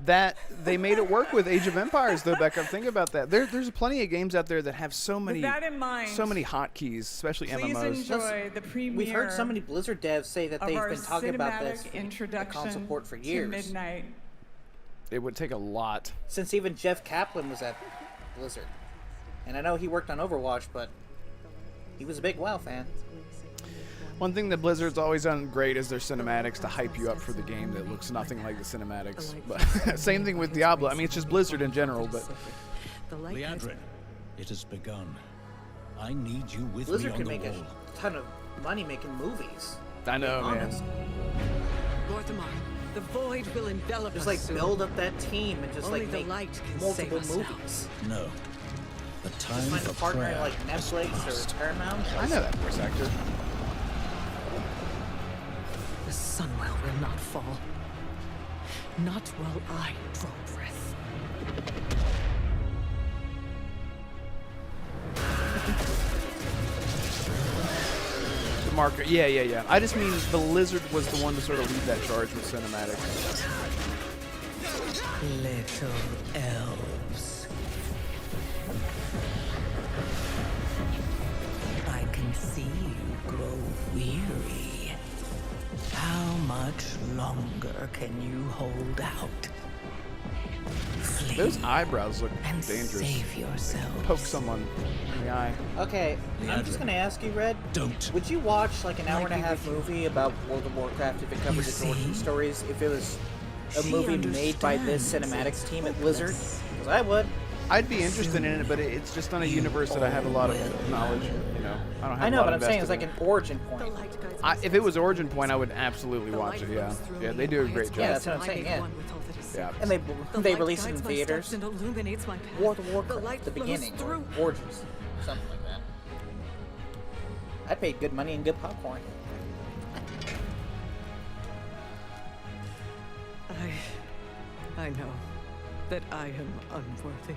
That they made it work with Age of Empires, though, Becca. Think about that. There's plenty of games out there that have so many, with that in mind, so many hotkeys, especially please MMOs. Enjoy the premiere. We've heard so many Blizzard devs say that they've been talking about this console port for years. Midnight. It would take a lot. Since even Jeff Kaplan was at Blizzard, and I know he worked on Overwatch, but he was a big WoW fan. One thing that Blizzard's always done great is their cinematics to hype you up for the game that looks nothing like the cinematics. But same thing with Diablo. I mean, it's just Blizzard in general, but... Leandrin, it has begun. I need you with Blizzard me on could the make wall. a ton of money making movies. I know, man. Lorthamar, the void will envelop Just us like soon. build up that team and just Only like the make light can multiple save us now. movies. No. The time Just find a for partner prayer like has Netflix passed. or Paramount. I know that voice actor. The Sunwell will not fall. Not while I draw breath. Damarco, yeah. I just mean Blizzard was the one to sort of lead that charge with cinematics. Little elves. I can see you grow weary. How much longer can you hold out? Flee Those eyebrows look and dangerous. save yourself. Poke someone in the eye. Okay, I'm just gonna ask you, Red. Don't. Would you watch like an hour and a half movie about World of Warcraft if it covered its origin stories? If it was a movie made by this cinematics team at Blizzard? Because I would. I'd be interested in it, but it's just on a universe that I have a lot of knowledge. You know, I don't have. I know, a lot but I'm saying it's invested like in an origin point. if it was Origin Point, I would absolutely watch it. Yeah, they do a great job. Yeah, that's what I'm saying. Yeah. Yeah. And they release it in theaters. And illuminates my path. World of Warcraft, the beginning, or Origins, something like that. I paid good money and good popcorn. I know that I am unworthy.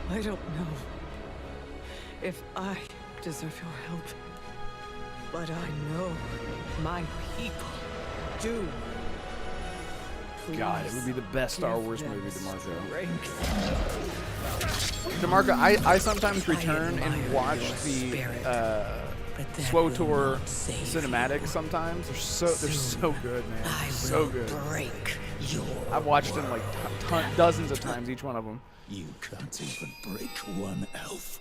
I don't know if I deserve your help, but I know my people do. God, it would be the best Star give Wars them movie, Damarco. strength. Damarco, I sometimes return and watch the SWTOR cinematics. Sometimes they're so good, man. So good. I've watched them like dozens of times, each one of them. You can't even break one elf.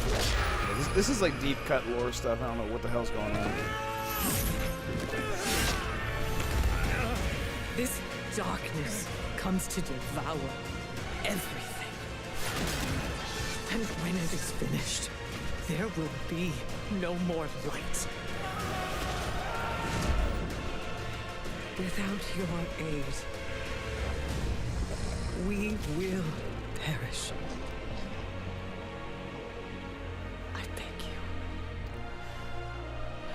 Yeah, this is like deep cut lore stuff. I don't know what the hell's going on. This darkness comes to devour everything. And when it is finished, there will be no more light. Without your aid, we will perish. I beg you,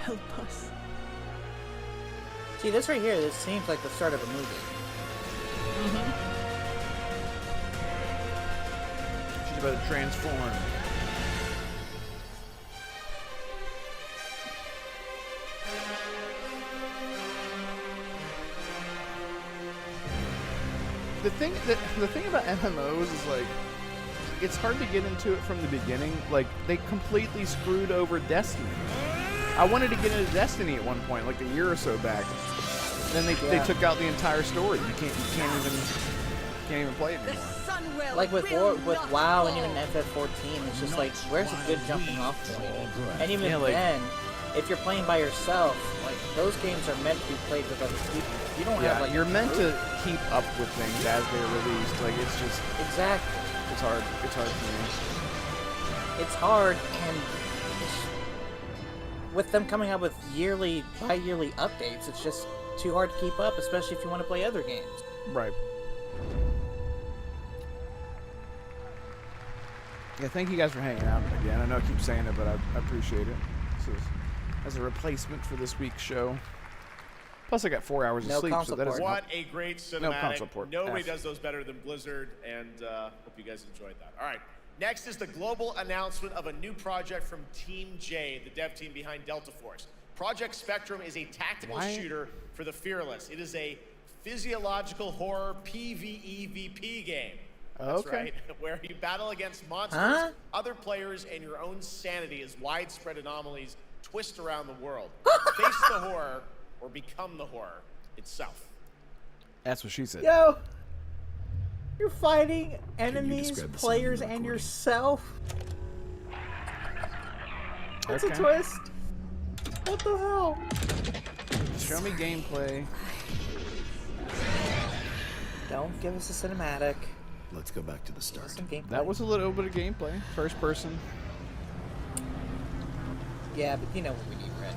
help us. See, this right here, this seems like the start of a movie. She's about to transform. The thing about MMOs is like it's hard to get into it from the beginning. Like they completely screwed over Destiny. I wanted to get into Destiny at one point, like a year or so back. Then they took out the entire story. You can't even play it anymore. Like with WoW and even FF14, it's just like, where's a good jumping off point? And even then, if you're playing by yourself, like those games are meant to be played with other people. You don't have like you're meant to keep up with things as they're released. Like it's just exactly. It's hard. It's hard for me. It's hard, and with them coming out with bi-yearly updates, it's just too hard to keep up, especially if you want to play other games. Right. Yeah, thank you guys for hanging out again. I know I keep saying it, but I appreciate it. This is as a replacement for this week's show. Plus, I got 4 hours of sleep, so that is what a great cinematic. No console port. Nobody does those better than Blizzard, and hope you guys enjoyed that. All right, next is the global announcement of a new project from Team J, the dev team behind Delta Force. Project Spectrum is a tactical shooter for the fearless. It is a physiological horror PvEVP game. That's right, where you battle against monsters, other players, and your own sanity as widespread anomalies twist around the world. Face the horror or become the horror itself. That's what she said. Yo! You're fighting enemies, describe the players, sound in the and recording? yourself. That's Okay. a twist. What the hell? Show me gameplay. Don't give us a cinematic. Let's go back to the start. Some gameplay. That was a little bit of gameplay. First person. Yeah, but you know what we need, Red.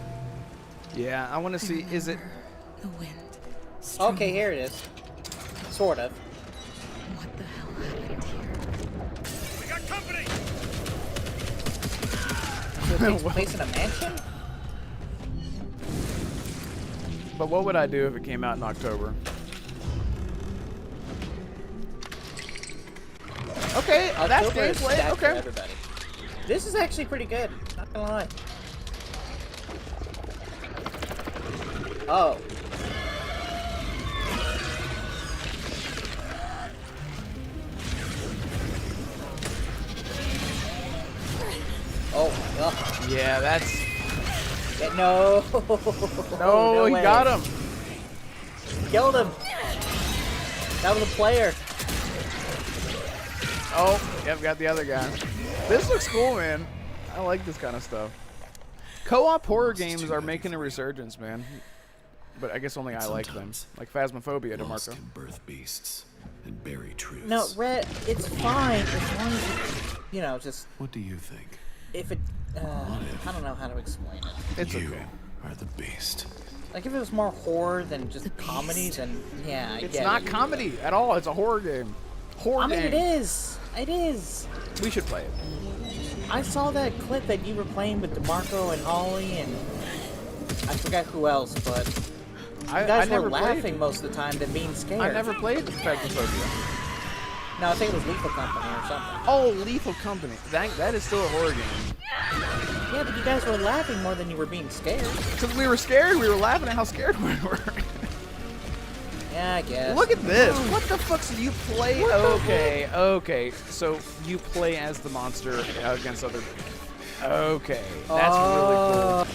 Yeah, I want to see. Is it? The wind. Okay, here it is. Sort of. What the hell happened here? We got company! So it takes place in a mansion? But what would I do if it came out in October? Okay, that's October is gameplay. stacked for Okay. everybody. This is actually pretty good. Not gonna lie. Oh. Oh my god. Yeah, that's. Yeah, no. No, he way. got him. Killed him. That was a player. Oh, yep, got the other guy. This looks cool, man. I like this kind of stuff. Co-op horror games are making a resurgence, man. But I guess only I like them. Like Phasmophobia, Lost DeMarco. can birth beasts and bury truths. No, Red, it's fine as long as it, you know, just What do you think? if it. I don't know how to explain it. It's you okay. are the beast. Like if it was more horror than just comedy, then yeah, I It's get not it. comedy at all. It's a horror game. Horror I mean, game. it is. It is. We should play it. I saw that clip that you were playing with DeMarco and Holly and I forgot who else, but you guys were laughing most of the time than being scared. I never played Phasmophobia. No, I think it was Lethal Company or something. Oh, Lethal Company. That is still a horror game. Yeah, but you guys were laughing more than you were being scared. Because we were scared. We were laughing at how scared we were. Yeah, I guess. Look at this. What the fuck? So you play? Okay, okay. So you play as the monster against other. Okay, that's really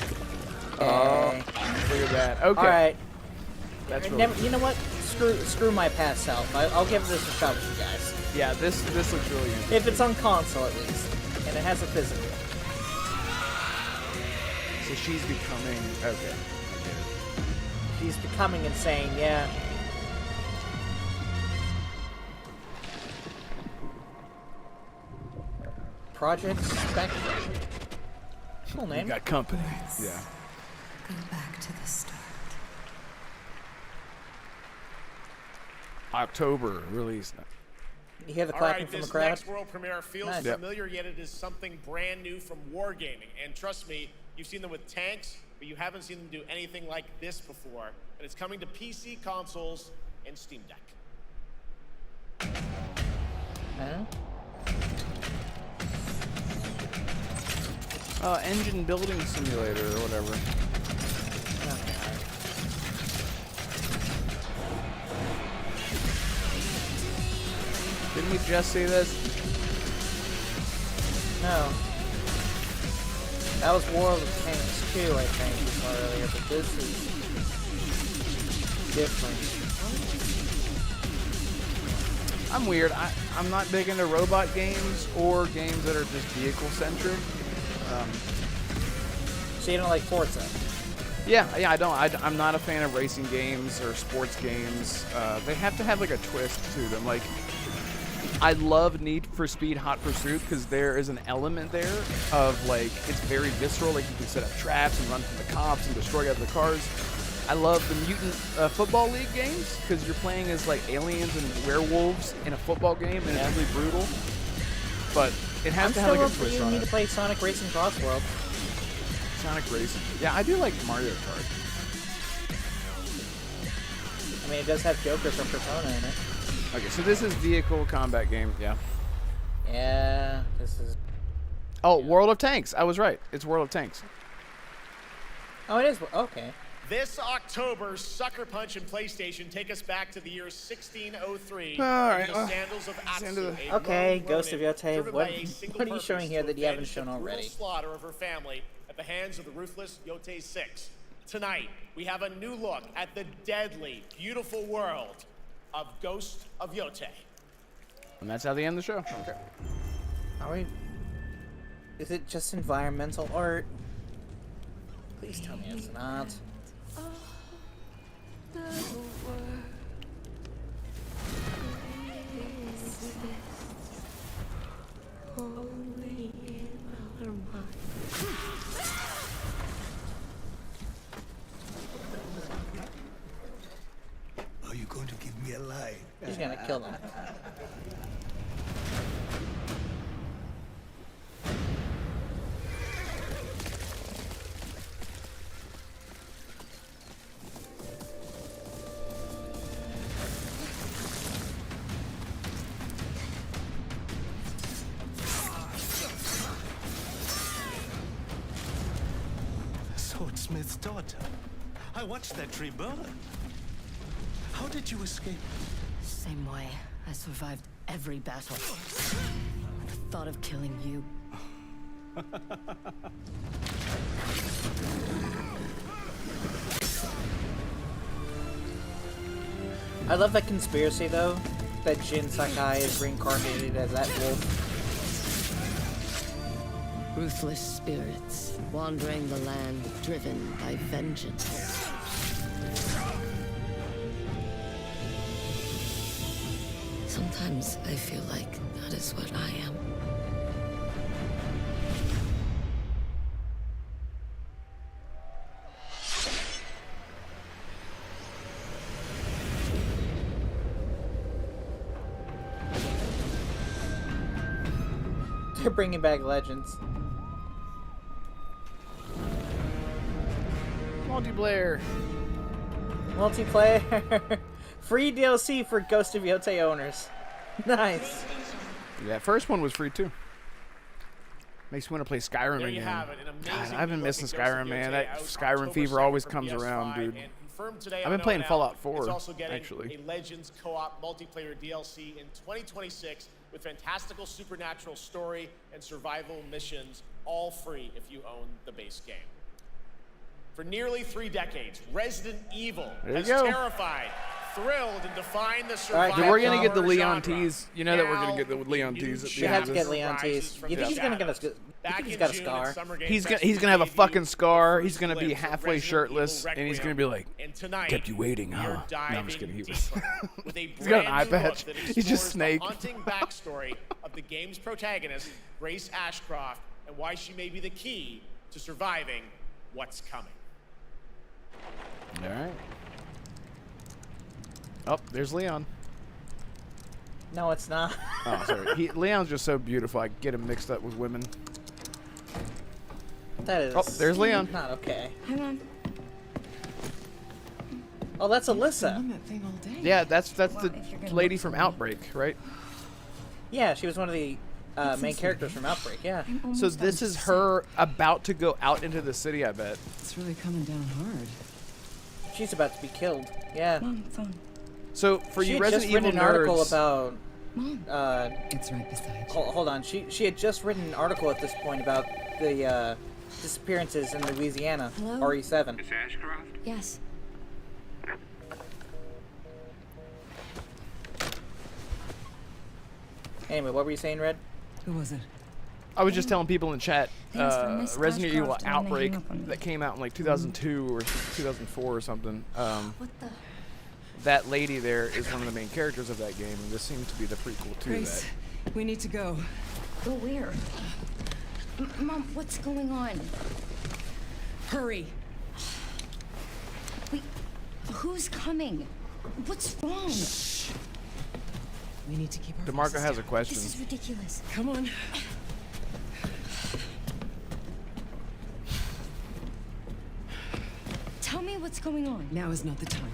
cool. Okay. Look at that. Okay. All right. That's really You know what? Screw my past self. I'll give this a shot with you guys. Yeah, this looks really interesting. If it's on console at least, and it has a physical. So she's becoming. Okay. I get it. She's becoming insane. Yeah. Project Spectrum. Cool name. You got company. Yeah. Go back to the start. October release. You hear the All clapping right, from the this crowd? next world premiere feels Nice. familiar, yet it is something brand new from Wargaming. And trust me, you've seen them with tanks, but you haven't seen them do anything like this before. And it's coming to PC, consoles, and Steam Deck. Huh? Engine building simulator or whatever. Didn't we just see this? No. That was World of Tanks 2, I think, we saw earlier, but this is different. I'm weird. I'm not big into robot games or games that are just vehicle-centric. So you don't like Forza? Yeah, I don't. I'm not a fan of racing games or sports games. They have to have like a twist to them. Like, I love Need for Speed Hot Pursuit because there is an element there of like, it's very visceral. Like you can set up traps and run from the cops and destroy other cars. I love the Mutant Football League games because you're playing as like aliens and werewolves in a football game and it's really brutal. But it has to have like a twist you on need it. to play Sonic Racing Cross World. Sonic Racing. Yeah, I do like Mario Kart. I mean, it does have Joker from Persona in it. Okay, so this is vehicle combat game. Yeah. Yeah, this is... Oh, World of Tanks. I was right. It's World of Tanks. Oh, it is? Okay. This October, Sucker Punch and PlayStation take us back to the year 1603. All right, in the well, sandals of into Atsu, the- a Okay, lone Ghost of Ronin, Yotei, driven what by a single are you showing purpose here to that you haven't avenge shown the brutal already? slaughter of her family at the hands of the ruthless Yotei 6. Tonight, we have a new look at the deadly, beautiful world of Ghost of Yotei. And that's how they end the show. Okay. Are we? Is it just environmental art? Please tell me it's not. Are you going to give me a line? He's gonna kill them. Swordsmith's daughter. I watched that tree burn. How did you escape? Same way. I survived every battle. The thought of killing you. I love that conspiracy though, that Jin Sakai is reincarnated as that wolf. Ruthless spirits, wandering the land, driven by vengeance. Sometimes I feel like that is what I am. They're bringing back Legends. Multiplayer. Multiplayer. Free DLC for Ghost of Yotei owners. Nice. Yeah, that first one was free too. Makes me want to play Skyrim There again. you have it, an amazing God, I've been look missing at Ghost of Skyrim, man. Yotei That out Skyrim October fever 2nd always for comes PS5, around, dude. and confirmed today I've on been playing ONL, Fallout It's 4, also getting actually. a Legends co-op multiplayer DLC in 2026 with fantastical supernatural story and survival missions, all free if you own the base game. For nearly 3 decades, Resident Evil There you has go. terrified, thrilled, and defined the All survival right, we're gonna get the Leon genre. tease. You know that we're gonna get the Leon tease at the We end have of to this. get Leon tease. You think he's gonna get a? You think he's got a scar? He's gonna have a fucking scar. He's gonna be halfway shirtless, and he's gonna be like, "Kept you waiting, huh?" No, I'm just kidding. He's got an eye patch. He's just Snake. The haunting backstory of the game's protagonist, Grace Ashcroft, and why she may be the key to surviving what's coming. All right. Oh, there's Leon. No, it's not. Oh, sorry. Leon's just so beautiful. I get him mixed up with women. That is. Oh, there's Leon. Not okay. Hang on. Oh, that's Alyssa. On that thing all day. Yeah, that's the lady from Outbreak, right? Yeah, she was one of the main characters from Outbreak. Yeah. So this is her about to go out into the city, I bet. It's really coming down hard. She's about to be killed. Yeah. Mom, phone. So for She you had Resident just Evil written an article nerds, about. Mom. It's right beside you. Hold on. She had just written an article at this point about the disappearances in Louisiana. Hello? RE7. Miss Ashcroft? Yes. Anyway, what were you saying, Red? Who was it? I was just telling people in chat, Thanks for Miss Resident Evil Ashcroft, I'm gonna Outbreak hang up on you. that came out in like 2002 or 2004 or something. What the? That lady there is one of the main characters of that game, and this seems to be the prequel to Grace, we need to go. Go where? Mom, what's going on? Hurry. Wait, who's coming? What's wrong? We need to keep our that. DeMarco voices has a down. question. This is ridiculous. Come on. Tell me what's going on. Now is not the time.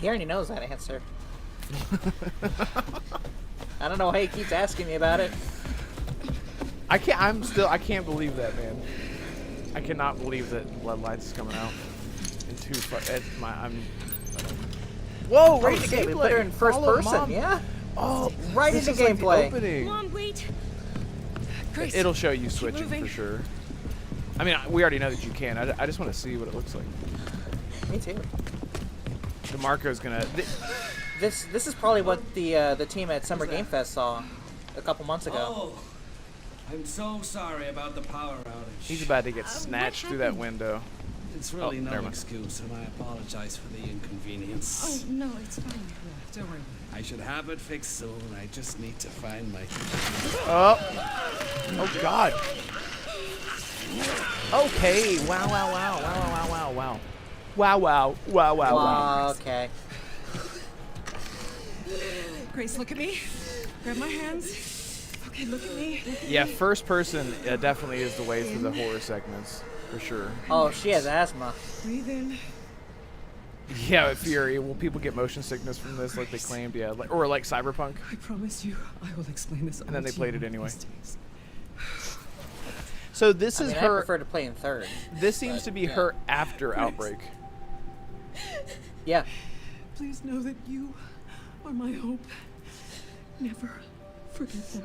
He already knows that answer. I don't know why he keeps asking me about it. I can't believe that, man. I cannot believe that Bloodlines is coming out in Whoa, right in the They gameplay. put her in first Follow person, Mom. yeah? Oh, right this into is like the gameplay. opening. Mom, wait. Grace, It'll show you switching moving. for sure. I mean, we already know that you can. I just want to see what it looks like. Me too. DeMarco's gonna. This is probably what the team at Summer Game Fest saw a couple months ago. Oh, I'm so sorry about the power outage. He's about to get snatched through that window. It's really never no mind. excuse, and I apologize for the inconvenience. Oh, no, it's fine. Don't worry. I should have it fixed soon. I just need to find my... Oh God. Okay. Wow. Okay. Grace, look at me. Grab my hands. Okay, look at me. Yeah, first person definitely is the way through the horror segments, for sure. Oh, she has asthma. Breathe in. Yeah, Fury. Will people get motion sickness from this, like they claimed? Yeah, or like Cyberpunk. I promise you, I will explain this. And then they played it anyway. So this is I her. I prefer to play in third. This seems to be her after Outbreak. Yeah. Please know that you are my hope. Never forget that.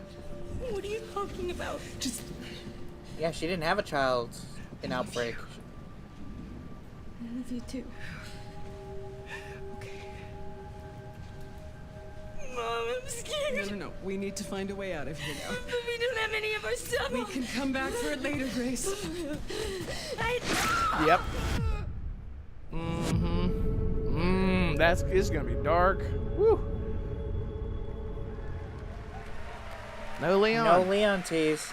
What are you talking about? Just. Yeah, she didn't have a child in Outbreak. I love you too. Mom, I'm scared. No. We need to find a way out of here now. But we don't have any of our stuff. We can come back for it later, Grace. Yep. It's gonna be dark. Woo. No Leon. No Leon tease.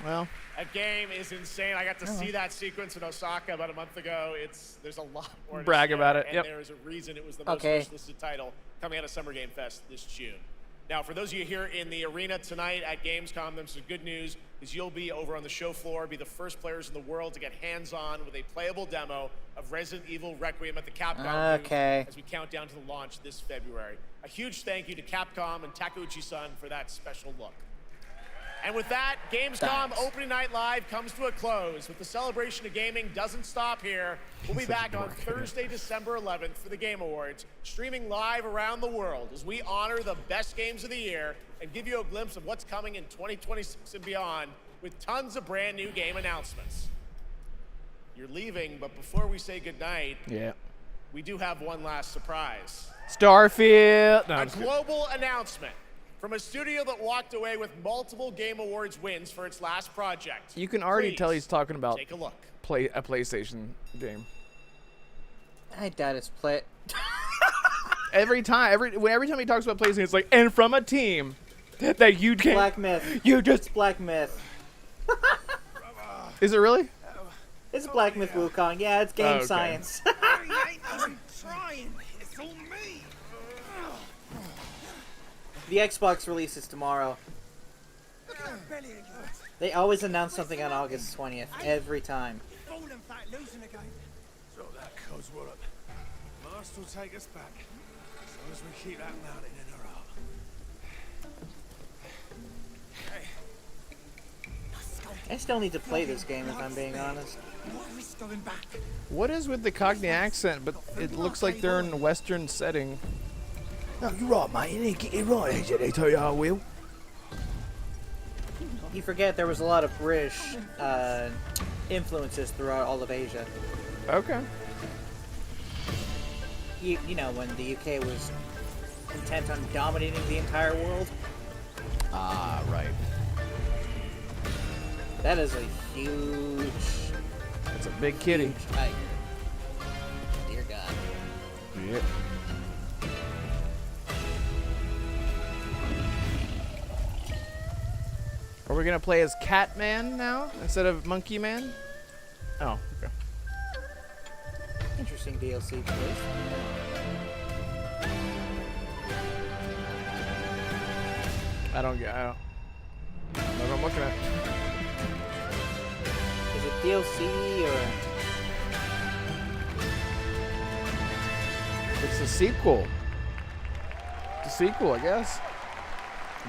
Well. That game is insane. I got to see that sequence in Osaka about a month ago. There's a lot more to Brag share, about it. And Yep. there is a reason it was the most listed title coming out of Summer Game Fest this June. Now, for those of you here in the arena tonight at Gamescom, there's some good news is you'll be over on the show floor, be the first players in the world to get hands-on with a playable demo of Resident Evil Requiem at the Capcom booth as we count down to the launch this February. A huge thank you to Capcom and Takeuchi-san for that special look. And with that, Gamescom Opening Night Live comes to a close. But the celebration of gaming doesn't stop here. We'll be back on Thursday, December 11th for the Game Awards, streaming live around the world as we honor the best games of the year and give you a glimpse of what's coming in 2026 and beyond with tons of brand new game announcements. You're leaving, but before we say goodnight, we do have one last surprise. Starfield. No, A global announcement from a studio that walked away with multiple Game Awards wins for its last project. You can already tell he's talking about take a look. A PlayStation game. I doubt it's play. Every time he talks about PlayStation, it's like, and from a team that you can't. Black Myth. You just It's Black Myth. Is it really? It's Black Myth Wukong. Yeah, it's game okay. science. Trying. It's on me. The Xbox releases tomorrow. They always announce something on August 20th, every time. So that cause what up. Master will take us back. As long as we keep that mountain in our arm. I still need to play this game, if I'm being honest. What is with the Cockney accent? But it looks like they're in a Western setting. No, you're right, mate. You need to get it right, AJ. They tell you I will. You forget there was a lot of British influences throughout all of Asia. Okay. You know, when the UK was intent on dominating the entire world. Ah, right. That is a huge... It's a big kitty. Huge tiger. Dear God. Yep. Are we gonna play as Catman now instead of Monkey Man? Oh, okay. Interesting DLC choice. I don't know what I'm looking at. Is it DLC or... It's a sequel. It's a sequel, I guess.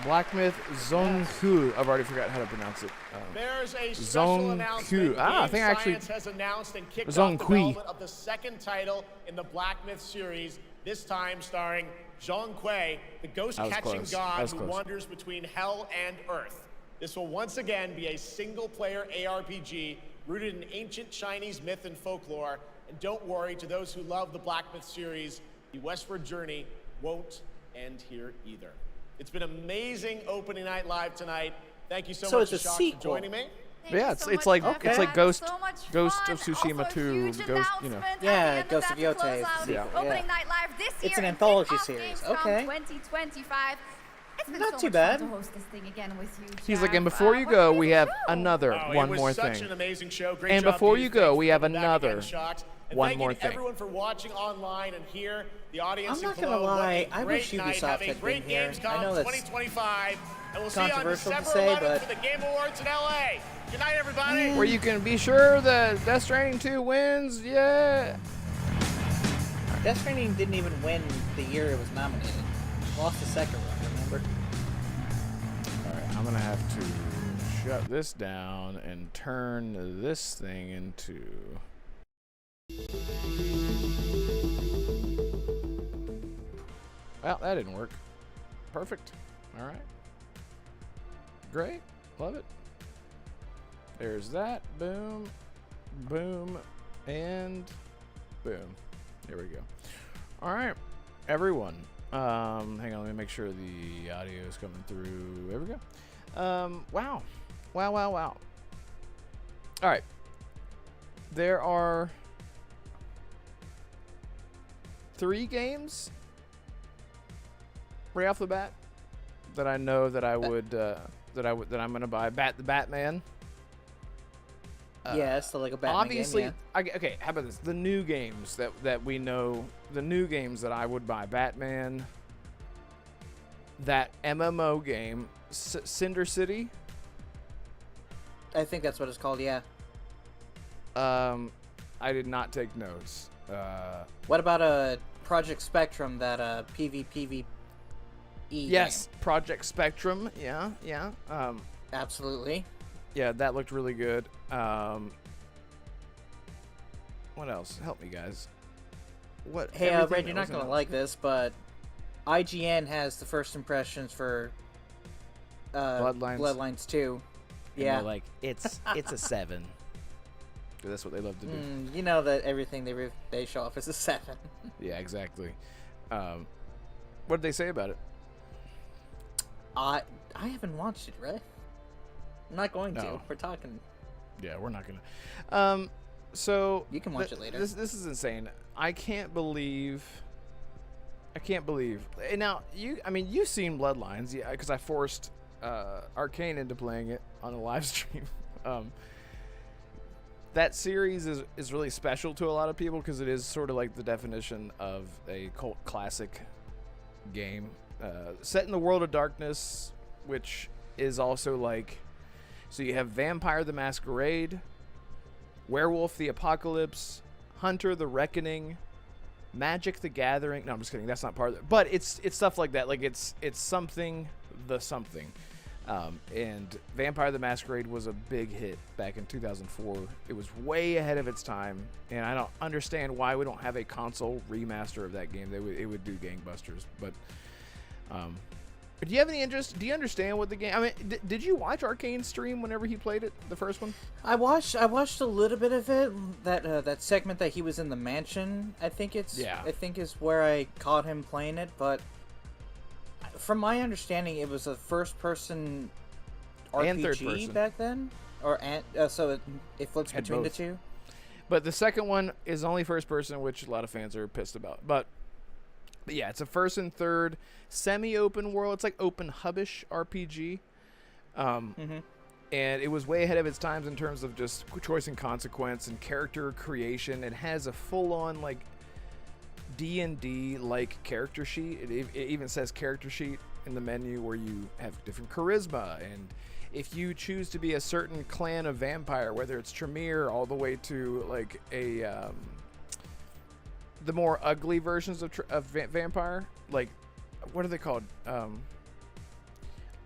Black Myth Zonku. I've already forgotten how to pronounce it. There's a special announcement. I think I actually. Has announced and kicked off Zonku. development of the second title in the Black Myth series. This time starring Zhong Kui, the ghost-catching god who wanders between hell and earth. This will once again be a single-player ARPG rooted in ancient Chinese myth and folklore. And don't worry, to those who love the Black Myth series, the westward journey won't end here either. It's been amazing opening night live tonight. Thank you so much, it's a Shock, sequel. for joining me. Yeah, it's like Ghost of Tsushima 2, Ghost, you know. Yeah, Ghost of Yotei. Yeah. Opening night live this year. It's an and anthology kick off series. Gamescom Okay. 2025. It's been Not so too much bad. fun to host this thing again with you. He's like, Jeff. and before you What go, do we you have think? another Oh, one it was more such thing. an amazing show. Great And job, before dude. you go, Thanks we for have coming back another again, Shocked. And one thank more you to thing. everyone for watching online and here, the audience I'm not in gonna Cologne. What lie, a I wish great night. Ubisoft Have a had great been here. Gamescom I know that's 2025. And we'll see you on controversial to December say, 11th but- for the Game Awards in LA. Good night, everybody. Where you can be sure that Death Stranding 2 wins. Yeah. Death Stranding didn't even win the year it was nominated. Lost the second one, remember? Alright, I'm gonna have to shut this down and turn this thing into... Well, that didn't work. Perfect. Alright. Great. Love it. There's that. Boom. Boom. And boom. There we go. Alright. Everyone. Hang on, let me make sure the audio is coming through. There we go. Wow. Wow, wow, wow. Alright. There are 3 games right off the bat that I know that I would that I'm gonna buy. The Batman. Yeah, it's the Lego Batman Obviously, game, okay. How about this? The new games that we know, the new games that I would buy: Batman, that MMO game, Cinder City. I think that's what it's called. Yeah. I did not take notes. What about Project Spectrum? That PvPvE. Yes, game? Project Spectrum. Yeah, yeah. Absolutely. Yeah, that looked really good. What else? Help me, guys. What? Hey, everything Red, that you're not was gonna announced. like this, but IGN has the first impressions for Bloodlines 2. And Yeah. they're like, it's a 7. 'Cause that's what they love to do. You know that everything they show off is a 7. Yeah, exactly. What did they say about it? I haven't watched it, right? I'm not going to. No. We're talking. Yeah, we're not gonna. So You can watch it later. This is insane. I can't believe. And now you've seen Bloodlines, yeah? Because I forced Arcane into playing it on a live stream. That series is really special to a lot of people because it is sort of like the definition of a cult classic game, set in the world of darkness, which is also like. So you have Vampire the Masquerade, Werewolf the Apocalypse, Hunter the Reckoning, Magic the Gathering. No, I'm just kidding. That's not part of it. But it's stuff like that. Like it's something the something. And Vampire the Masquerade was a big hit back in 2004. It was way ahead of its time, and I don't understand why we don't have a console remaster of that game. It would do gangbusters. But do you have any interest? Do you understand what the game? I mean, did you watch Arcane stream whenever he played it, the first one? I watched a little bit of it. That segment that he was in the mansion. I think is where I caught him playing it. But from my understanding, it was a first-person RPG And third-person. back then, so it flips Had between the both. two. But the second one is only first-person, which a lot of fans are pissed about. But yeah, it's a first and third semi-open world. It's like open hubbish RPG. And it was way ahead of its times in terms of just choice and consequence and character creation. It has a full-on like D&D like character sheet. It even says character sheet in the menu where you have different charisma, and if you choose to be a certain clan of vampire, whether it's Tremere all the way to like a the more ugly versions of vampire, like what are they called?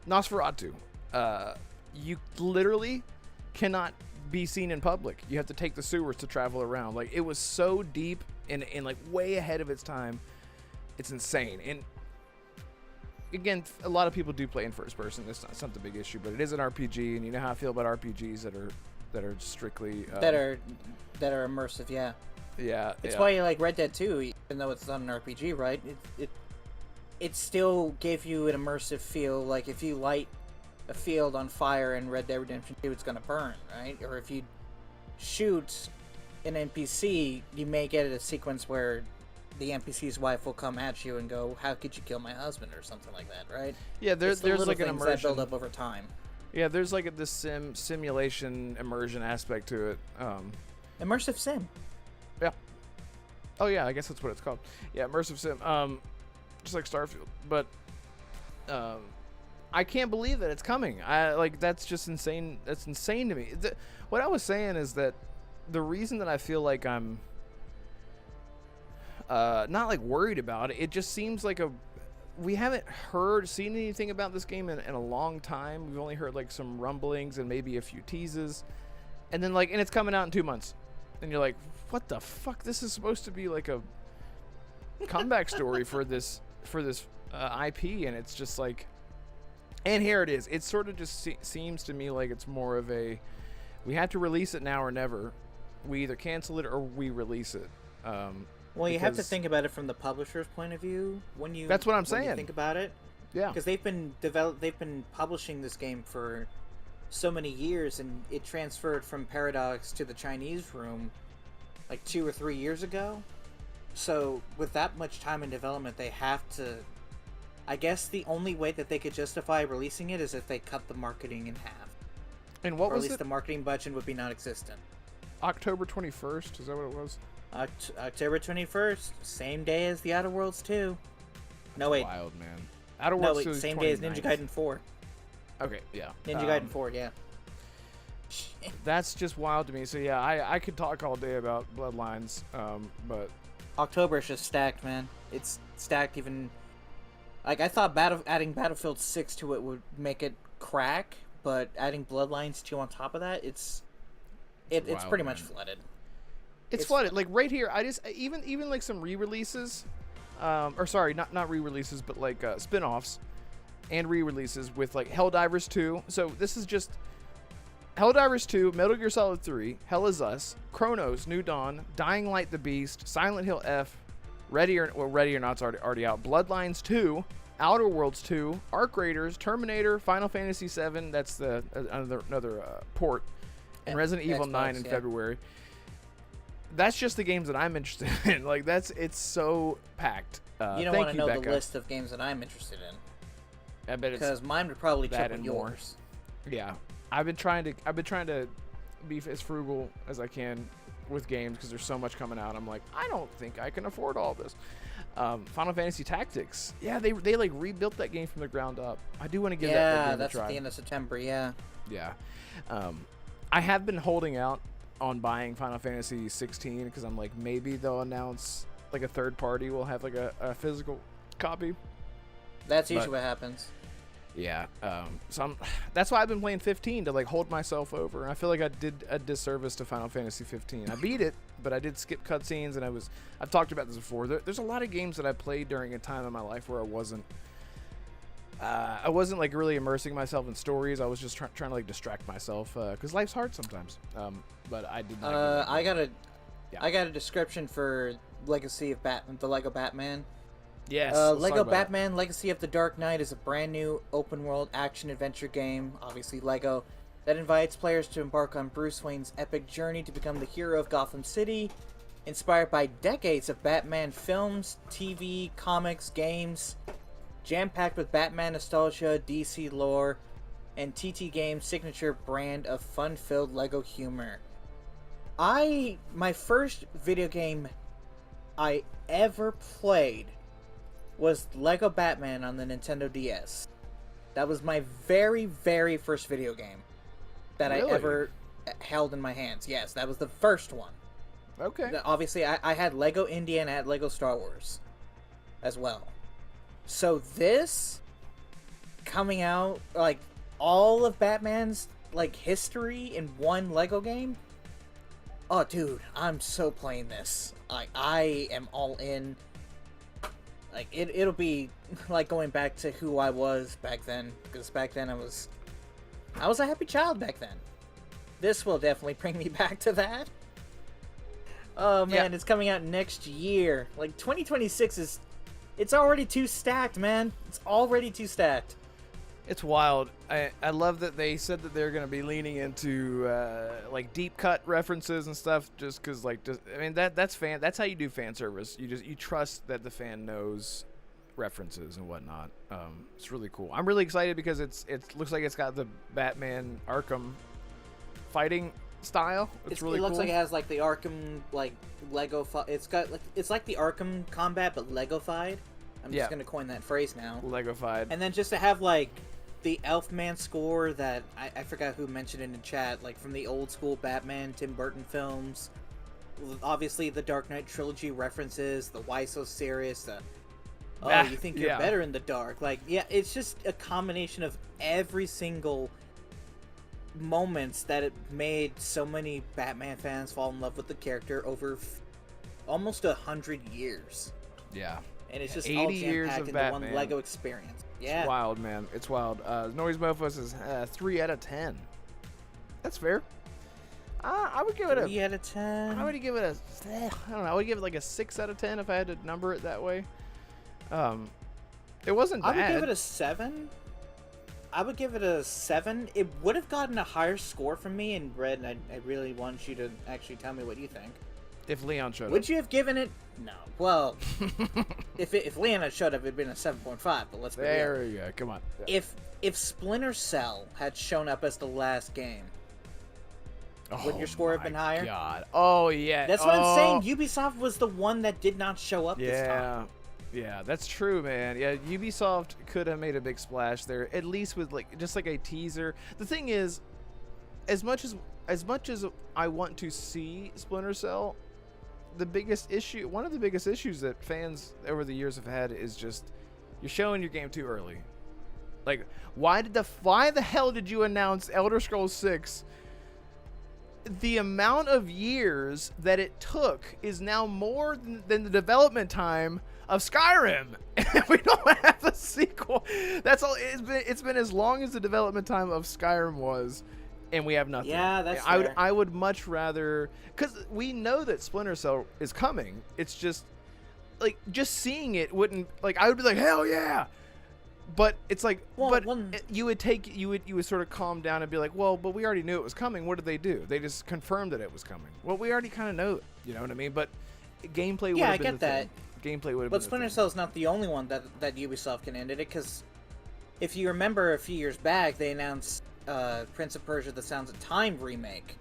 Nosferatu. You literally cannot be seen in public. You have to take the sewers to travel around. Like it was so deep and like way ahead of its time. It's insane. And again, a lot of people do play in first person. It's not the big issue, but it is an RPG, and you know how I feel about RPGs that are strictly that are immersive. Yeah. Yeah. It's why you like Red Dead 2, even though it's not an RPG, right? It still gave you an immersive feel. Like if you light a field on fire in Red Dead Redemption 2, it's gonna burn, right? Or if you shoot an NPC, you may get a sequence where the NPC's wife will come at you and go, "How could you kill my husband?" or something like that, right? Yeah, there's like an immersion that build up over time. Yeah, there's like this simulation immersion aspect to it. Immersive sim. Yeah. Oh yeah, I guess that's what it's called. Yeah, immersive sim. Just like Starfield, but I can't believe that it's coming. That's just insane. That's insane to me. What I was saying is that the reason that I feel like I'm not like worried about it, it just seems like we haven't seen anything about this game in a long time. We've only heard like some rumblings and maybe a few teases, and then and it's coming out in 2 months, and you're like, what the fuck? This is supposed to be like a comeback story for this IP, and it's just like, and here it is. It sort of just seems to me like it's more of a, we have to release it now or never. We either cancel it or we release it. Well, you have to think about it from the publisher's point of view. That's what I'm saying. When you think about it, yeah, because they've been publishing this game for so many years, and it transferred from Paradox to the Chinese room like 2 or 3 years ago. So with that much time in development, they have to. I guess the only way that they could justify releasing it is if they cut the marketing in half. And what or was at least it? The marketing budget would be non-existent. October 21st, is that what it was? October 21st, same day as the Outer Worlds 2. No, wait. Wild, man. Outer Worlds 2 is same day as Ninja Gaiden 4. Okay, yeah. Ninja Gaiden 4, yeah. That's just wild to me. So yeah, I could talk all day about Bloodlines, but October is just stacked, man. It's stacked even. Like, I thought adding Battlefield 6 to it would make it crack, but adding Bloodlines 2 on top of that, it's pretty much flooded. It's flooded. Like right here, I just even like some re-releases, or sorry, not re-releases, but like spin-offs and re-releases with like Helldivers 2. So this is just Helldivers 2, Metal Gear Solid 3, Hell Is Us, Chronos, New Dawn, Dying Light the Beast, Silent Hill F, Ready or Not's already out, Bloodlines 2, Outer Worlds 2, Arc Raiders, Terminator, Final Fantasy 7, that's the another port, and Resident Evil 9 in February. That's just the games that I'm interested in. Like it's so packed. You don't want to know the list of games that I'm interested in. I bet because mine would probably triple yours. Yeah, I've been trying to be as frugal as I can with games because there's so much coming out. I'm like, I don't think I can afford all this. Final Fantasy Tactics. Yeah, they like rebuilt that game from the ground up. I do want to give that game a try. Yeah, that's at the end of September. Yeah. Yeah. I have been holding out on buying Final Fantasy 16 because I'm like, maybe they'll announce like a third party will have like a physical copy. That's usually what happens. Yeah. So that's why I've been playing 15 to like hold myself over. And I feel like I did a disservice to Final Fantasy 15. I beat it, but I did skip cutscenes, and I've talked about this before. There's a lot of games that I played during a time in my life where I wasn't like really immersing myself in stories. I was just trying to like distract myself because life's hard sometimes. But I did not. I got a description for Legacy of the Lego Batman. Yes. Lego Batman Legacy of the Dark Knight is a brand new open world action adventure game, obviously Lego, that invites players to embark on Bruce Wayne's epic journey to become the hero of Gotham City, inspired by decades of Batman films, TV, comics, games, jam-packed with Batman nostalgia, DC lore, and TT Games' signature brand of fun-filled Lego humor. My first video game I ever played was Lego Batman on the Nintendo DS. That was my very, very first video game that I ever held in my hands. Yes, that was the first one. Okay. Obviously, I had Lego India and I had Lego Star Wars as well. So this coming out, like, all of Batman's, like, history in one Lego game? Oh, dude, I'm so playing this. I am all in. Like, it'll be like going back to who I was back then, because back then I was a happy child back then. This will definitely bring me back to that. Oh man, it's coming out next year. Like 2026 it's already too stacked, man. It's already too stacked. It's wild. I love that they said that they're going to be leaning into like deep cut references and stuff, just because that's how you do fan service. You trust that the fan knows references and whatnot. It's really cool. I'm really excited because it looks like it's got the Batman Arkham fighting style. It's really cool. It looks like it has like the Arkham like Lego. It's like the Arkham combat but Lego-fied. I'm just gonna coin that phrase now. Lego-fied. And then just to have like the Elfman score that I forgot who mentioned in the chat, like from the old school Batman Tim Burton films. Obviously the Dark Knight trilogy references, the Why So Serious, you think you're better in the dark. Like, yeah, it's just a combination of every single moments that it made so many Batman fans fall in love with the character over almost 100 years. Yeah. And it's just 80 all years jam-packed of into Batman. one Lego experience. Yeah. It's wild, man. It's wild. Noise Mofos is 3 out of 10. That's fair. I would give it 3 out of 10. I would give it I don't know. I would give it like a 6 out of 10 if I had to number it that way. It wasn't bad. I would give it a 7. I would give it a 7. It would have gotten a higher score from me in Red, and I really want you to actually tell me what you think. If Leon showed up. Would you have given it? No. Well, if Leon had showed up, it'd been a 7.5. But let's be real. There you go. Come on. If Splinter Cell had shown up as the last game, would your score have been higher? God. Oh yeah. That's what I'm saying. Ubisoft was the one that did not show up this time. Yeah, that's true, man. Yeah, Ubisoft could have made a big splash there, at least with just like a teaser. The thing is, as much as I want to see Splinter Cell, one of the biggest issues that fans over the years have had is just you're showing your game too early. Like, why the hell did you announce Elder Scrolls 6? The amount of years that it took is now more than the development time of Skyrim. We don't have a sequel. That's all. It's been as long as the development time of Skyrim was, and we have nothing. Yeah, that's fair. I would much rather, because we know that Splinter Cell is coming. It's just like just seeing it wouldn't I would be like, hell yeah. But it's like, you would sort of calm down and be like, well, but we already knew it was coming. What did they do? They just confirmed that it was coming. Well, we already kind of know it. You know what I mean? But gameplay would have been the thing. Gameplay would have been But Splinter Cell is not the only one that Ubisoft can end it, because if you remember a few years back, they announced Prince of Persia: The Sands of Time remake.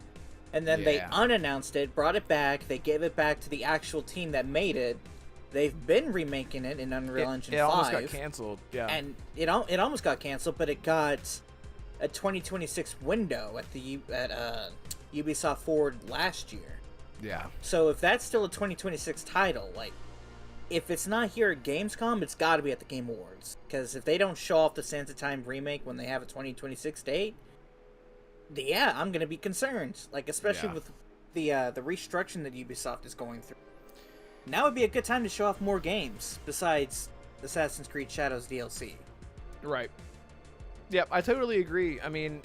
And then they unannounced it, brought it back, they gave it back to the actual team that made it. They've been remaking it in Unreal Engine 5. It almost got canceled, yeah. And it almost got canceled, but it got a 2026 window at Ubisoft Forward last year. Yeah. So if that's still a 2026 title, if it's not here at Gamescom, it's got to be at the Game Awards. Because if they don't show off the Sands of Time remake when they have a 2026 date, I'm going to be concerned. Especially with the restructuring that Ubisoft is going through. Now would be a good time to show off more games besides Assassin's Creed Shadows DLC. Right. Yep, I totally agree. I mean,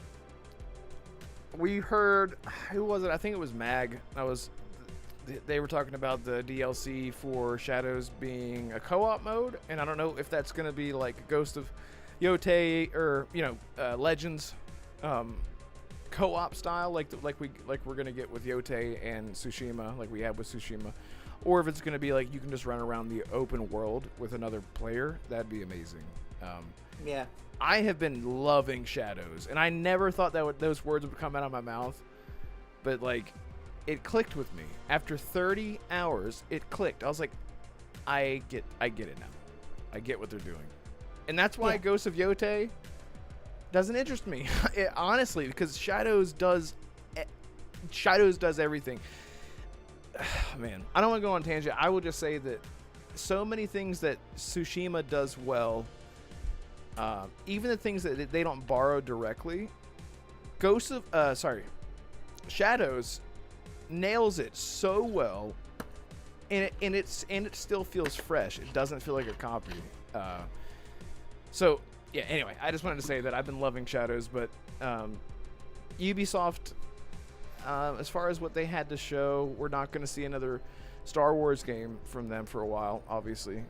we heard, who was it? I think it was Mag. They were talking about the DLC for Shadows being a co-op mode, and I don't know if that's going to be like Ghost of Yotei or Legends co-op style, like we're going to get with Yotei and Tsushima, like we had with Tsushima. Or if it's going to be like you can just run around the open world with another player, that'd be amazing. Yeah. I have been loving Shadows, and I never thought those words would come out of my mouth. But it clicked with me. After 30 hours, it clicked. I was like, I get it now. I get what they're doing. And that's why Ghost of Yotei doesn't interest me. Honestly, because Shadows does everything. Man, I don't want to go on tangent. I will just say that so many things that Tsushima does well, even the things that they don't borrow directly, Shadows nails it so well, and it still feels fresh. It doesn't feel like a copy. So yeah. Anyway, I just wanted to say that I've been loving Shadows, but Ubisoft. as far as what they had to show. We're not going to see another Star Wars game from them for a while, obviously.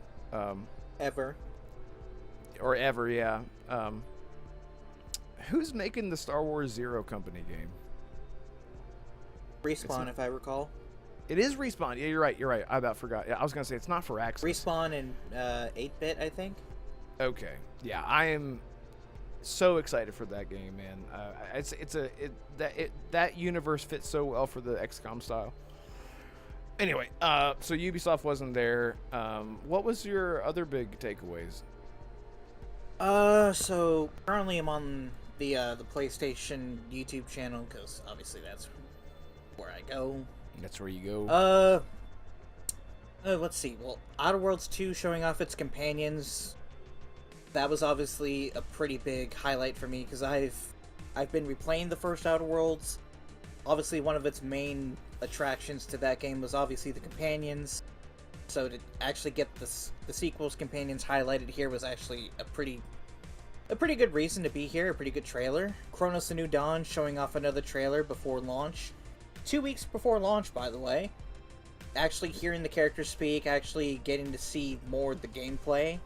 Ever. Or ever, yeah. Who's making the Star Wars Zero Company game? Respawn, if I recall. It is Respawn. Yeah, you're right. I about forgot. Yeah, I was going to say it's not for Axis. Respawn and 8-bit, I think. Okay. Yeah, I am so excited for that game, man. That universe fits so well for the XCOM style. Anyway, so Ubisoft wasn't there. What was your other big takeaways? So currently I'm on the PlayStation YouTube channel because obviously that's where I go. That's where you go. Let's see. Well, Outer Worlds 2 showing off its companions. That was obviously a pretty big highlight for me because I've been replaying the first Outer Worlds. Obviously, one of its main attractions to that game was obviously the companions. So to actually get the sequel's companions highlighted here was actually a pretty good reason to be here. A pretty good trailer. Chronos: A New Dawn showing off another trailer before launch. 2 weeks before launch, by the way. Actually hearing the characters speak, actually getting to see more of the gameplay.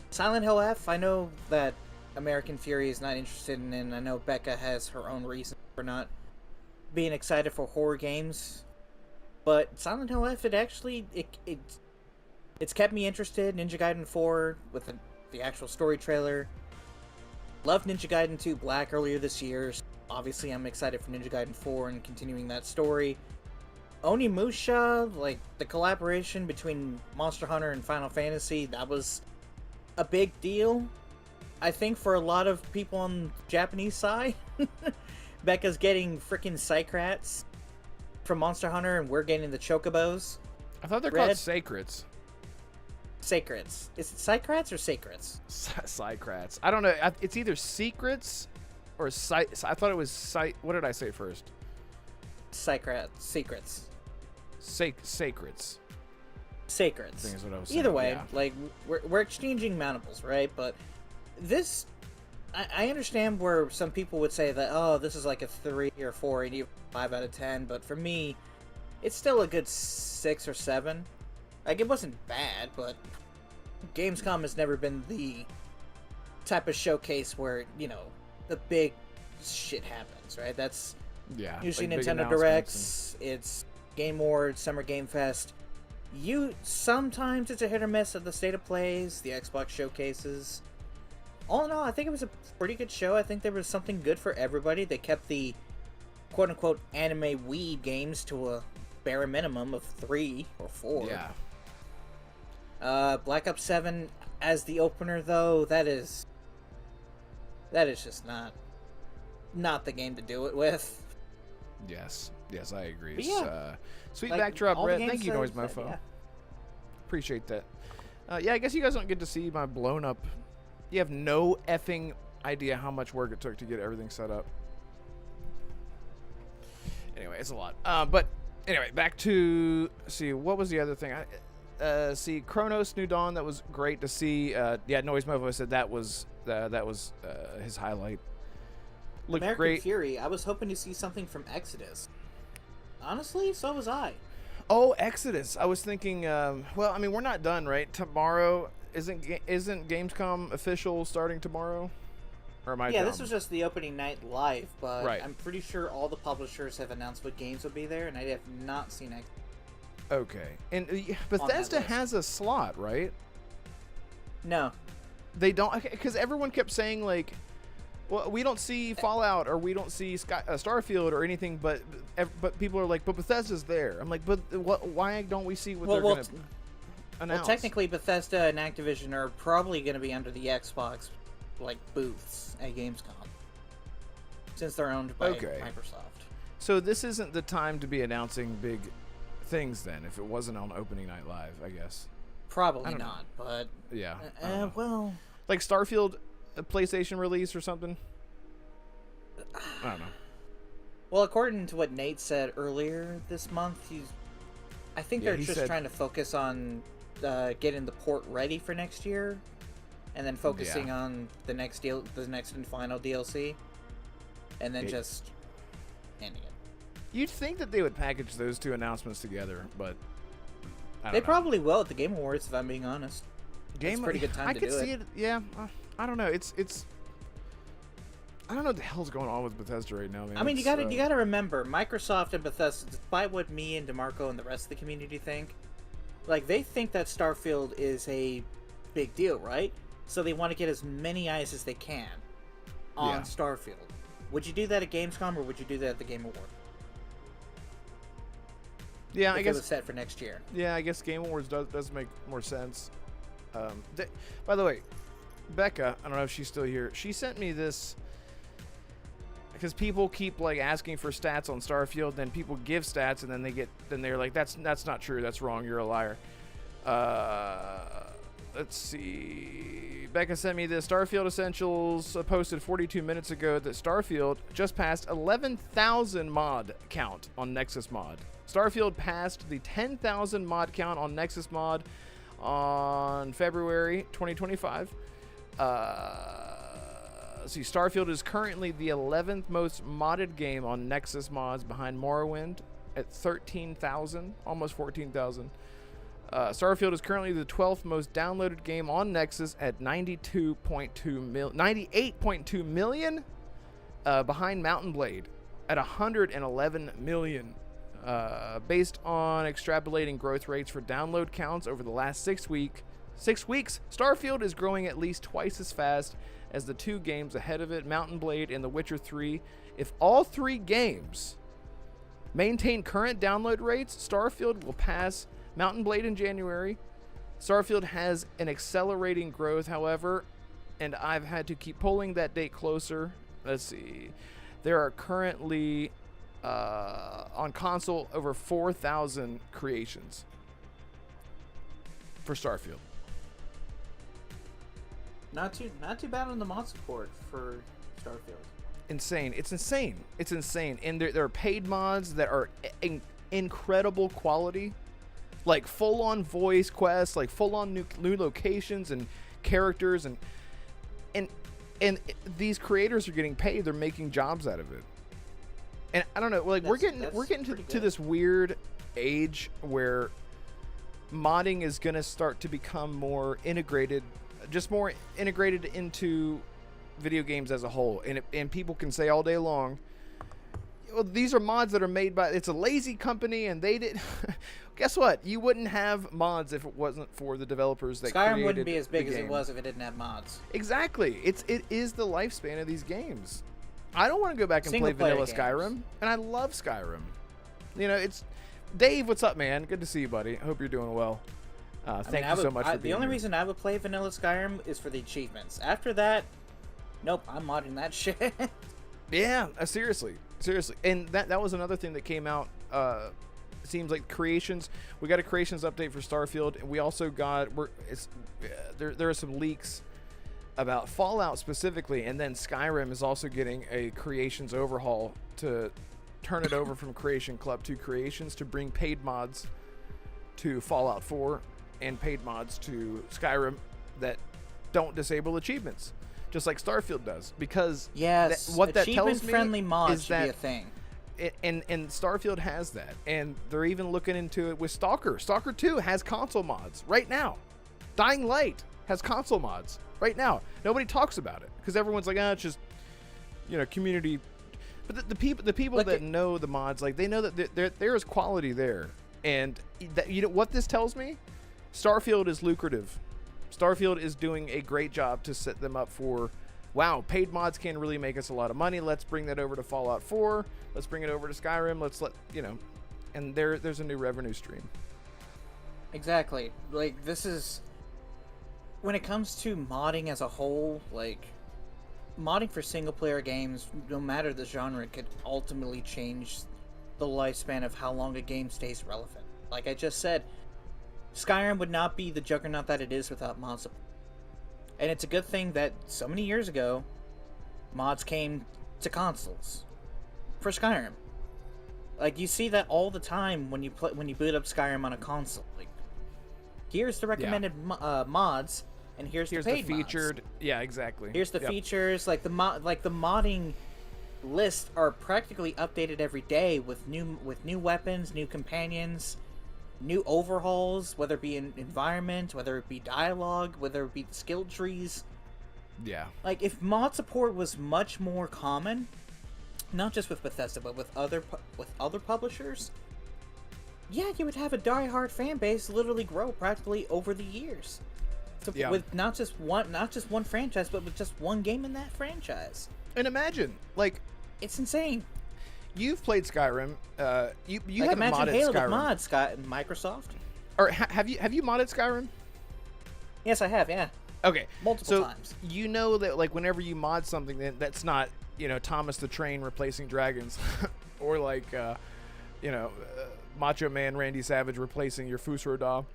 Silent Hill F, I know that American Fury is not interested in, and I know Becca has her own reason for not being excited for horror games. But Silent Hill F, it's kept me interested. Ninja Gaiden 4 with the actual story trailer. Loved Ninja Gaiden 2 Black earlier this year. Obviously, I'm excited for Ninja Gaiden 4 and continuing that story. Onimusha, like the collaboration between Monster Hunter and Final Fantasy, that was a big deal. I think for a lot of people on the Japanese side, Becca's getting freaking Psycrats from Monster Hunter, and we're getting the Chocobos. I thought they're called Sacrets. Sacrets. Is it Psycrats or Sacrets? Psycrats. I don't know. It's either Secrets or I thought it was what did I say first? Secrets. Secrets. Sacrets. Sacrets. I think is what I was saying. Either way, yeah. like we're exchanging mountables, right? But this, I understand where some people would say that, oh, this is like a 3 or 4, and even 5 out of 10. But for me, it's still a good 6 or 7. Like, it wasn't bad, but Gamescom has never been the type of showcase where, you know, the big shit happens, right? That's usually like Nintendo Directs, it's Game Awards, Summer Game Fest. Sometimes it's a hit or miss at the State of Plays, the Xbox showcases. All in all, I think it was a pretty good show. I think there was something good for everybody. They kept the quote-unquote anime weed games to a bare minimum of 3 or 4. Yeah. Black Ops 7 as the opener, though, that is just not the game to do it with. Yes, I agree. But yeah, sweet like, backdrop, all the Brett. games Thank you, that Noise I said, Mofo. yeah. Appreciate that. Yeah, I guess you guys don't get to see my blown up. You have no effing idea how much work it took to get everything set up. Anyway, it's a lot. But anyway, back to see what was the other thing. See Chronos New Dawn. That was great to see. Yeah, Noise Mofo said that was his highlight. Looked American great. Fury. I was hoping to see something from Exodus. Honestly, so was I. Oh, Exodus. I was thinking. Well, I mean, we're not done, right? Tomorrow isn't Gamescom official starting tomorrow? Or am I? Yeah, dumb? this was just the opening night live, but Right. I'm pretty sure all the publishers have announced what games will be there, and I have not seen Exodus. Okay, and Bethesda has a slot, right? No, they don't, because everyone kept saying like, well, we don't see Fallout or we don't see Starfield or anything, but people are like, but Bethesda's there. I'm like, but why don't we see what they're going to announce? Well, technically, Bethesda and Activision are probably going to be under the Xbox like booths at Gamescom, since they're owned by Microsoft. So this isn't the time to be announcing big things then, if it wasn't on opening night live, I guess. Probably not, but yeah. Well, like Starfield, a PlayStation release or something. I don't know. Well, according to what Nate said earlier this month, I think they're just trying to focus on getting the port ready for next year, and then focusing on the next and final DLC. and then just ending it. You'd think that they would package those two announcements together, but I don't They know. probably will at the Game Awards, if I'm being honest. It's a pretty good time I to could do see it. it. Yeah, I don't know. It's. I don't know what the hell's going on with Bethesda right now, man. I mean, you It's, gotta remember, Microsoft and Bethesda, despite what me and Damarco and the rest of the community think, like, they think that Starfield is a big deal, right? So they want to get as many eyes as they can on Starfield. Would you do that at Gamescom, or would you do that at the Game Award? Yeah, if I guess it was set for next year. Yeah, I guess Game Awards does make more sense. By the way, Becca, I don't know if she's still here. She sent me this because people keep like asking for stats on Starfield, then people give stats, and then they're like, that's not true. That's wrong. You're a liar. Let's see. Becca sent me this. Starfield Essentials posted 42 minutes ago that Starfield just passed 11,000 mod count on Nexus Mod. Starfield passed the 10,000 mod count on Nexus Mod on February 2025. Let's see. Starfield is currently the 11th most modded game on Nexus Mods, behind Morrowind at 13,000, almost 14,000. Starfield is currently the 12th most downloaded game on Nexus at 98.2 million, behind Mountain Blade at 111 million. Based on extrapolating growth rates for download counts over the last 6 weeks, Starfield is growing at least twice as fast as the two games ahead of it, Mountain Blade and The Witcher 3. If all three games maintain current download rates, Starfield will pass Mountain Blade in January. Starfield has an accelerating growth, however, and I've had to keep pulling that date closer. Let's see. There are currently on console over 4,000 creations for Starfield. Not too bad on the mod support for Starfield. Insane. It's insane. It's insane. And there are paid mods that are incredible quality, like full-on voice quests, like full-on new locations and characters, and these creators are getting paid. They're making jobs out of it. And I don't know, like we're getting to this weird age where modding is going to start to become more integrated into video games as a whole. And people can say all day long, well, these are mods that are made by, it's a lazy company, and they did. Guess what? You wouldn't have mods if it wasn't for the developers that created Skyrim wouldn't be as big the as it game. was if it didn't have mods. Exactly. It is the lifespan of these games. I don't want to go back and play vanilla Skyrim, and I love Skyrim. You know, it's Dave. What's up, man? Good to see you, buddy. I hope you're doing well. Thank you so much for being The only here. reason I would play vanilla Skyrim is for the achievements. After that, nope, I'm modding that shit. Yeah, seriously, and that was another thing that came out. It seems like creations. We got a creations update for Starfield, and we also got there are some leaks about Fallout specifically, and then Skyrim is also getting a creations overhaul to turn it over from Creation Club to Creations, to bring paid mods to Fallout 4 and paid mods to Skyrim that don't disable achievements, just like Starfield does. Because yes, what that tells me friendly mods is should that be a thing. and Starfield has that, and they're even looking into it with Stalker. Stalker 2 has console mods right now. Dying Light has console mods right now. Nobody talks about it because everyone's like, it's just, community. But the people that know the mods, like, they know that there is quality there, and that, what this tells me, Starfield is lucrative. Starfield is doing a great job to set them up for, wow, paid mods can really make us a lot of money. Let's bring that over to Fallout 4. Let's bring it over to Skyrim. And there's a new revenue stream. Exactly. Like, this is, when it comes to modding as a whole, like, modding for single-player games, no matter the genre, could ultimately change the lifespan of how long a game stays relevant. Like I just said, Skyrim would not be the juggernaut that it is without mod support. And it's a good thing that so many years ago, mods came to consoles for Skyrim. Like, you see that all the time when you boot up Skyrim on a console. Like, here's the recommended mods, and here's the paid featured mods. Yeah, exactly. Here's the features, like the modding lists are practically updated every day with new weapons, new companions, new overhauls, whether it be in environment, whether it be dialogue, whether it be skill trees. Yeah. Like, if mod support was much more common, not just with Bethesda, but with other publishers, yeah, you would have a die-hard fan base literally grow practically over the years. So Yeah. with not just one franchise, but with just one game in that franchise. And imagine, like, it's insane. You've played Skyrim. You Like, haven't imagine modded Halo Skyrim. with mods, Scott, Microsoft. Or have you modded Skyrim? Yes, I have. Yeah. Okay. Multiple times. You know that, like, whenever you mod something, that's not, Thomas the Train replacing dragons, or like, Macho Man Randy Savage replacing your Fusroda.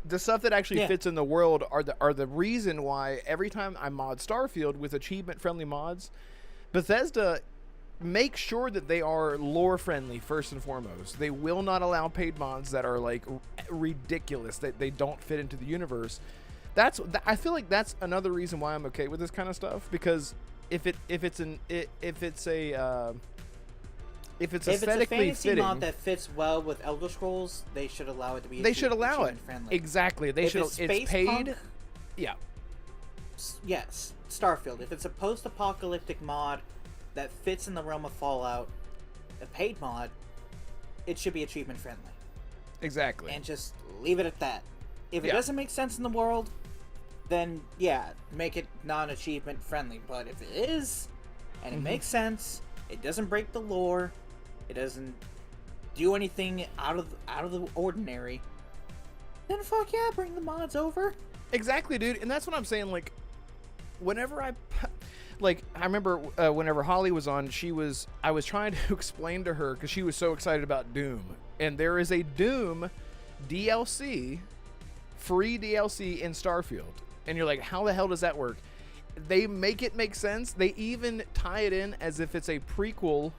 The stuff that actually fits in the world are the reason why every time I mod Starfield with achievement-friendly mods, Bethesda make sure that they are lore friendly first and foremost. They will not allow paid mods that are like ridiculous, that they don't fit into the universe. I feel like that's another reason why I'm okay with this kind of stuff, because if it's aesthetically a fantasy fitting, mod that fits well with Elder Scrolls, they should allow it to be. They should allow it. Friendly. Exactly. They if should. It's paid. Punk, yeah. Yes, Starfield. If it's a post-apocalyptic mod that fits in the realm of Fallout, a paid mod, it should be achievement friendly. Exactly. And just leave it at that. If it doesn't make sense in the world, then yeah, make it non-achievement friendly. But if it is, and it makes sense, it doesn't break the lore, it doesn't do anything out of the ordinary, then fuck yeah, bring the mods over. Exactly, dude. And that's what I'm saying. Like, whenever I remember whenever Holly was on, I was trying to explain to her, because she was so excited about Doom, and there is a Doom DLC, free DLC in Starfield, and you're like, how the hell does that work? They make it make sense. They even tie it in as if it's a prequel,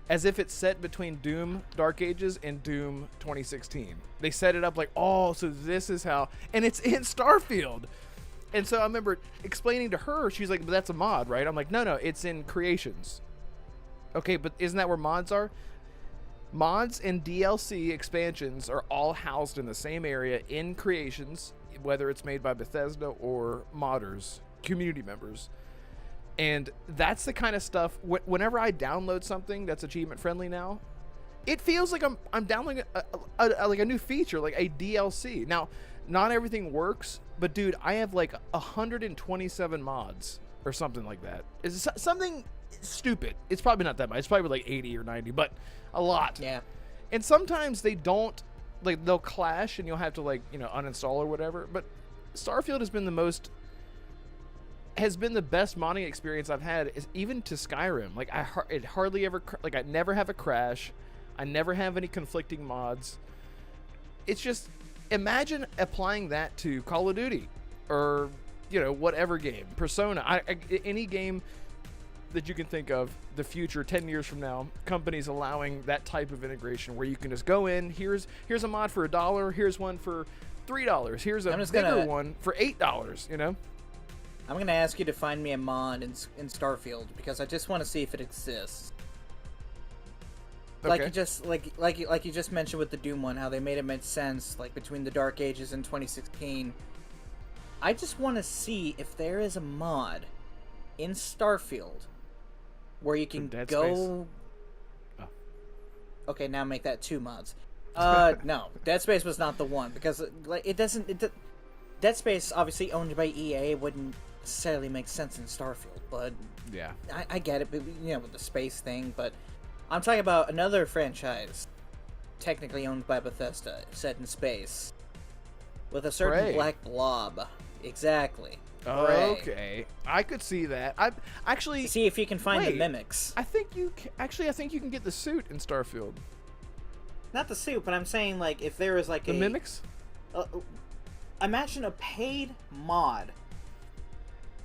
as if it's set between Doom Dark Ages and Doom 2016. They set it up like, oh, so this is how, and it's in Starfield. And so I remember explaining to her, she's like, but that's a mod, right? I'm like, no, it's in Creations. Okay, but isn't that where mods are? Mods and DLC expansions are all housed in the same area in Creations, whether it's made by Bethesda or modders, community members. And that's the kind of stuff, whenever I download something that's achievement friendly now, it feels like I'm downloading like a new feature, like a DLC. Now, not everything works, but dude, I have like 127 mods or something like that. It's something stupid. It's probably not that much. It's probably like 80 or 90, but a lot. Yeah. And sometimes they don't, like, they'll clash and you'll have to, like, uninstall or whatever. But Starfield has been the best modding experience I've had, is even to Skyrim. Like, it hardly ever, like, I never have a crash. I never have any conflicting mods. It's just, imagine applying that to Call of Duty or, whatever game, Persona, any game that you can think of, the future, 10 years from now, companies allowing that type of integration where you can just go in, here's a mod for $1, here's one for $3, here's a bigger one for $8, I'm going to ask you to find me a mod in Starfield, because I just want to see if it exists. Okay. Like you just mentioned with the Doom one, how they made it make sense, like between the Dark Ages and 2016. I just want to see if there is a mod in Starfield where you can go. Oh. Okay, now make that 2 mods. No, Dead Space was not the one, because it doesn't. Dead Space, obviously owned by EA, wouldn't necessarily make sense in Starfield, but yeah, I get it, but, with the space thing. But I'm talking about another franchise, technically owned by Bethesda, set in space, with a certain Prey. black blob. Exactly. Okay, I could see that. I actually see if you can find the mimics. I think you can get the suit in Starfield. Not the suit, but I'm saying, like, if there is like the mimics. Imagine a paid mod,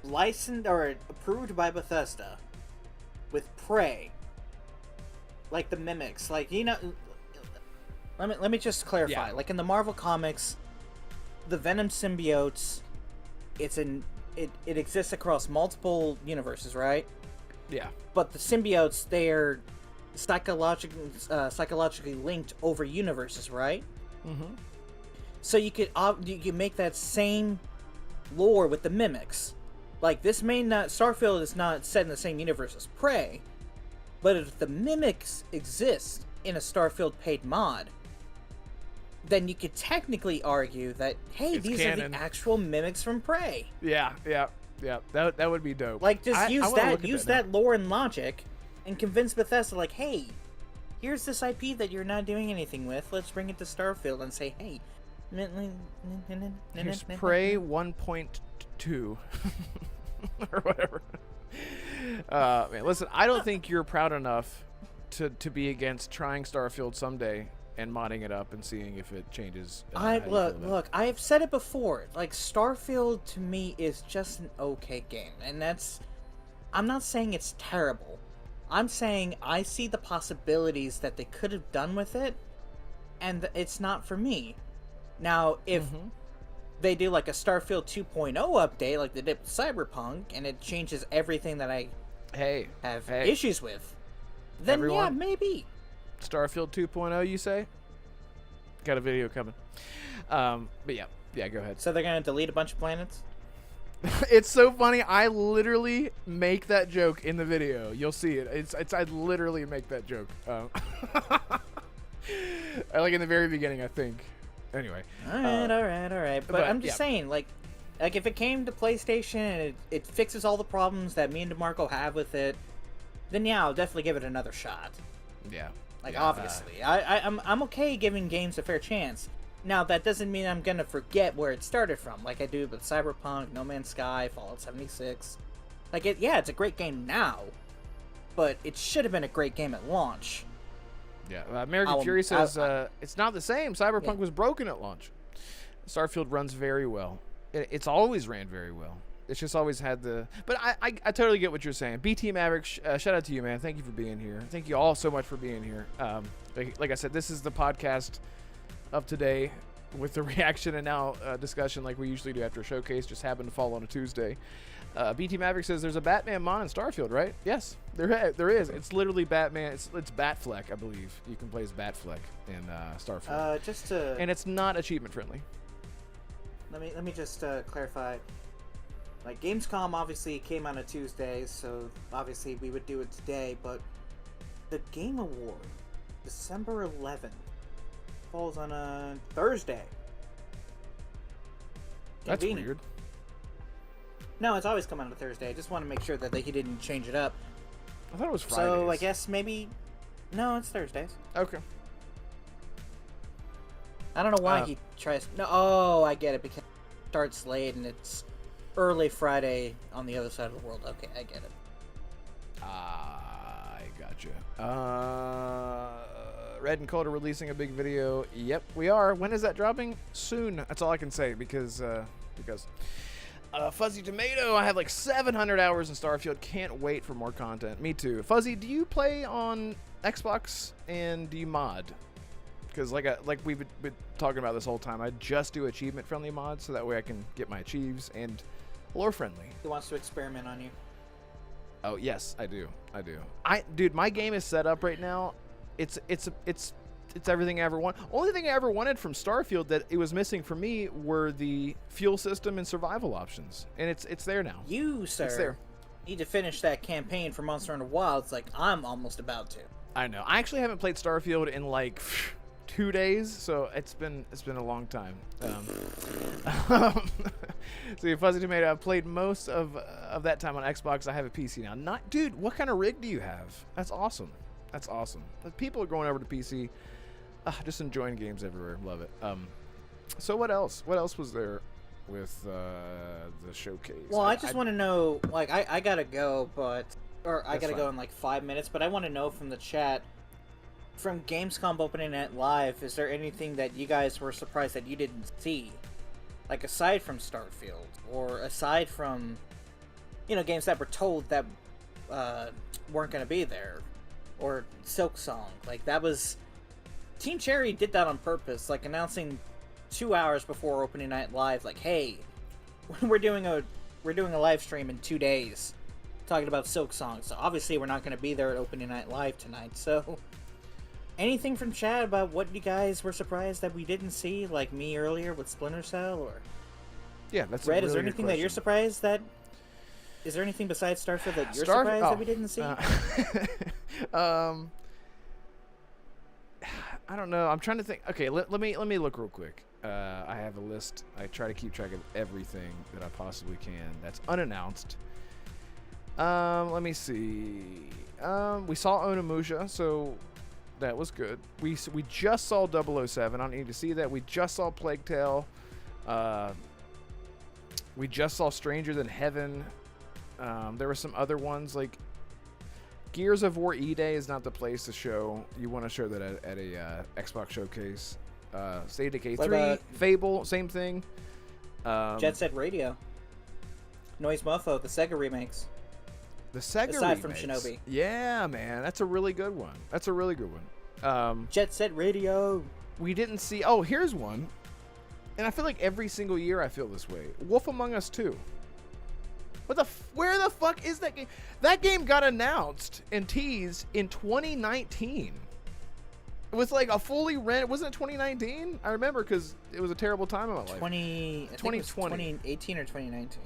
licensed or approved by Bethesda, with Prey, like the mimics. Like, let me just clarify. Yeah. Like in the Marvel comics, the Venom symbiotes, it exists across multiple universes, right? Yeah. But the symbiotes, they're psychologically linked over universes, right? Mm-hmm. So you could make that same lore with the mimics. Like, this may not... Starfield is not set in the same universe as Prey, but if the mimics exist in a Starfield paid mod, then you could technically argue that, hey, It's these canon. are the actual mimics from Prey. Yeah. That would be dope. Like, just use use that lore and logic and convince Bethesda, like, hey, here's this IP that you're not doing anything with. Let's bring it to Starfield and say, hey... Here's Prey 1.2 or whatever. Man, listen, I don't think you're proud enough to be against trying Starfield someday and modding it up and seeing if it changes. Look, I've said it before. Like, Starfield to me is just an okay game, and I'm not saying it's terrible. I'm saying I see the possibilities that they could have done with it, and it's not for me. Now, if they do like a Starfield 2.0 update, like they did with Cyberpunk, and it changes everything that I have issues with, then yeah, maybe. Starfield 2.0, you say? Got a video coming. But yeah, go ahead. So they're gonna delete a bunch of planets? It's so funny. I literally make that joke in the video. You'll see it. I literally make that joke. Like in the very beginning, I think. Anyway. All right. But I'm just saying, like if it came to PlayStation and it fixes all the problems that me and Damarco have with it, then yeah, I'll definitely give it another shot. Yeah. Obviously, I'm okay giving games a fair chance. Now, that doesn't mean I'm gonna forget where it started from, like I do with Cyberpunk, No Man's Sky, Fallout 76. Like, it's a great game now, but it should have been a great game at launch. Yeah, American Fury says it's not the same. Cyberpunk was broken at launch. Starfield runs very well. It's always ran very well. It's just always had the... But I totally get what you're saying. BT Maverick, shout out to you, man. Thank you for being here. Thank you all so much for being here. Like I said, this is the podcast of today with the reaction and now discussion like we usually do after a showcase. Just happened to fall on a Tuesday. BT Maverick says there's a Batman mod in Starfield, right? Yes, there is. It's literally Batman. It's Batfleck, I believe. You can play as Batfleck in Starfield. And it's not achievement friendly. Let me just clarify. Like, Gamescom obviously came on a Tuesday, so obviously we would do it today, but the Game Award, December 11th, falls on a Thursday. That's weird. No, it's always come on a Thursday. I just want to make sure that he didn't change it up. I thought it was Fridays. So I guess maybe... No, it's Thursdays. Okay. I don't know why he tries... No, I get it, because it starts late and it's early Friday on the other side of the world. Okay, I get it. I gotcha. Red and Cold are releasing a big video. Yep, we are. When is that dropping? Soon. That's all I can say because Fuzzy Tomato, I have like 700 hours in Starfield. Can't wait for more content. Me too. Fuzzy, do you play on Xbox and do you mod? Because like we've been talking about this whole time, I just do achievement-friendly mods so that way I can get my achieves and lore-friendly. He wants to experiment on you. Oh yes, I do. Dude, my game is set up right now. It's everything I ever want. Only thing I ever wanted from Starfield that it was missing for me were the fuel system and survival options, and it's there now. You, sir, it's there. Need to finish that campaign for Monster Hunter Wilds like I'm almost about to. I know. I actually haven't played Starfield in like 2 days, so it's been a long time. See, Fuzzy Tomato, I've played most of that time on Xbox. I have a PC now. Dude, what kind of rig do you have? That's awesome. People are going over to PC. Just enjoying games everywhere. Love it. So what else? What else was there with the showcase? Well, I just want to know, like, I gotta go, I gotta go in like 5 minutes, but I want to know from the chat, from Gamescom opening night live, is there anything that you guys were surprised that you didn't see? Like, aside from Starfield, or aside from, games that were told that weren't going to be there, or Silksong. Like, that was... Team Cherry did that on purpose, like, announcing 2 hours before opening night live, like, hey, we're doing a live stream in 2 days. talking about Silk Song. So obviously we're not going to be there at opening night live tonight. So anything from chat about what you guys were surprised that we didn't see, like me earlier with Splinter Cell, or yeah, that's Red? a really Is there good anything that you're question. surprised that? Is there anything besides Starfield that you're surprised that we didn't see? I don't know. I'm trying to think. Okay, let me look real quick. I have a list. I try to keep track of everything that I possibly can that's unannounced. Let me see. We saw Onimusha, so that was good. We just saw 007. I don't need to see that. We just saw Plague Tale. We just saw Stranger Than Heaven. There were some other ones like Gears of War E-Day is not the place to show. You want to show that at a Xbox showcase. State of Decay 3, Fable, same thing. Jet Set Radio, Noise Mofo, the Sega remakes. The Sega aside remakes. from Shinobi. Yeah, man, that's a really good one. That's a really good one. Jet Set Radio. We didn't see. Oh, here's one. And I feel like every single year I feel this way. Wolf Among Us 2. Where the fuck is that game? That game got announced and teased in 2019. It was like a fully rent. Wasn't it 2019? I remember because it was a terrible time in my life. 2020. 2018 or 2019.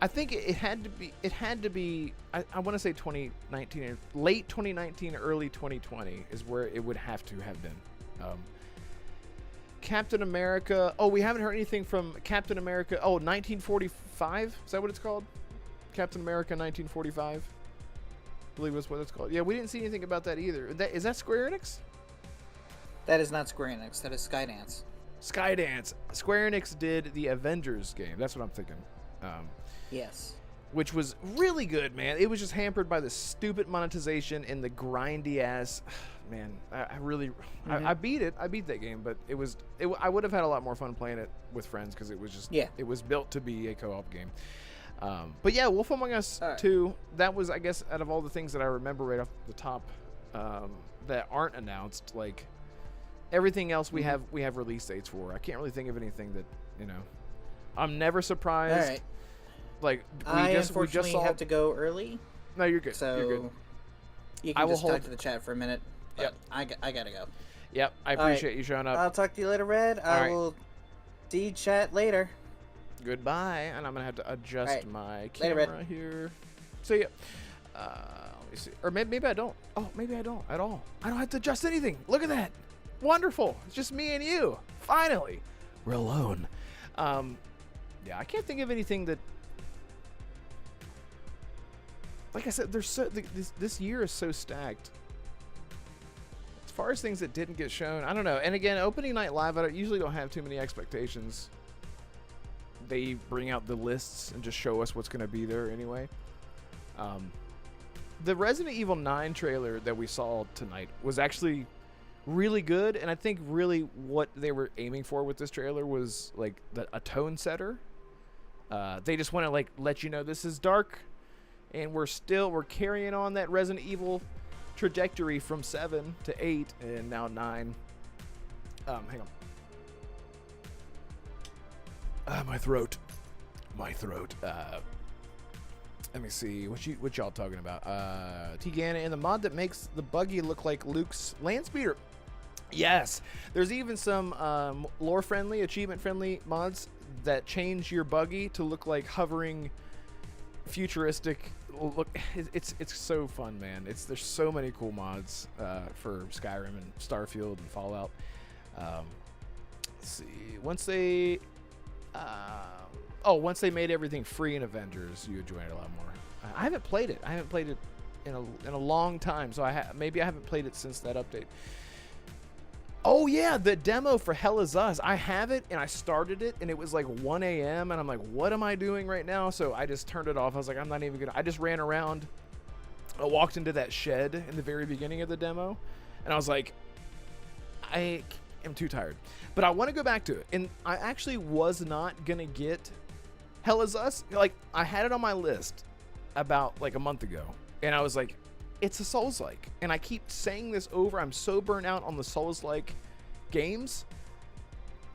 I think it had to be. It had to be. I want to say 2019, or late 2019, early 2020 is where it would have to have been. Captain America. Oh, we haven't heard anything from Captain America. Oh, 1945. Is that what it's called? Captain America 1945. I believe that's what it's called. Yeah, we didn't see anything about that either. Is that Square Enix? That is not Square Enix. That is Skydance. Skydance. Square Enix did the Avengers game. That's what I'm thinking. Yes. Which was really good, man. It was just hampered by the stupid monetization and the grindy ass. Man, I really, I beat it. I beat that game, but I would have had a lot more fun playing it with friends because it was just, it was built to be a co-op game. But yeah, Wolf Among Us 2, that was, I guess, out of all the things that I remember right off the top that aren't announced, like everything else we have release dates for. I can't really think of anything that, I'm never surprised. All right. Like unfortunately we just saw... have to go early. No, you're good. So you're good. You can just talk to the chat for a minute. Yep. I gotta go. Yep. I appreciate you showing up. I'll talk to you later, Red. I will chat later. Goodbye. And I'm gonna have to adjust my camera later, here. See ya. Let me see. Or maybe I don't. Oh, maybe I don't at all. I don't have to adjust anything. Look at that. Wonderful. It's just me and you. Finally, we're alone. Yeah, I can't think of anything that. Like I said, there's this year is so stacked. As far as things that didn't get shown, I don't know. And again, opening night live, I usually don't have too many expectations. They bring out the lists and just show us what's going to be there anyway. The Resident Evil 9 trailer that we saw tonight was actually really good, and I think really what they were aiming for with this trailer was like a tone setter. They just want to like let you know this is dark. And we're carrying on that Resident Evil trajectory from 7 to 8 and now 9. Hang on. My throat. Let me see. What y'all talking about? Tigana and the mod that makes the buggy look like Luke's Landspeeder. Yes. There's even some lore-friendly, achievement-friendly mods that change your buggy to look like hovering, futuristic. Look, it's so fun, man. There's so many cool mods for Skyrim and Starfield and Fallout. Let's see. Once they made everything free in Avengers, you enjoy it a lot more. I haven't played it. In a long time, so maybe I haven't played it since that update. Oh yeah, the demo for Hell Is Us. I have it, and I started it, and it was like 1 a.m. and I'm like, what am I doing right now? So I just turned it off. I was like, I'm not even gonna. I just ran around. I walked into that shed in the very beginning of the demo, and I was like, I am too tired. But I want to go back to it, and I actually was not gonna get Hell Is Us. Like, I had it on my list about like a month ago, and I was like, it's a Souls-like, and I keep saying this over. I'm so burnt out on the Souls-like games.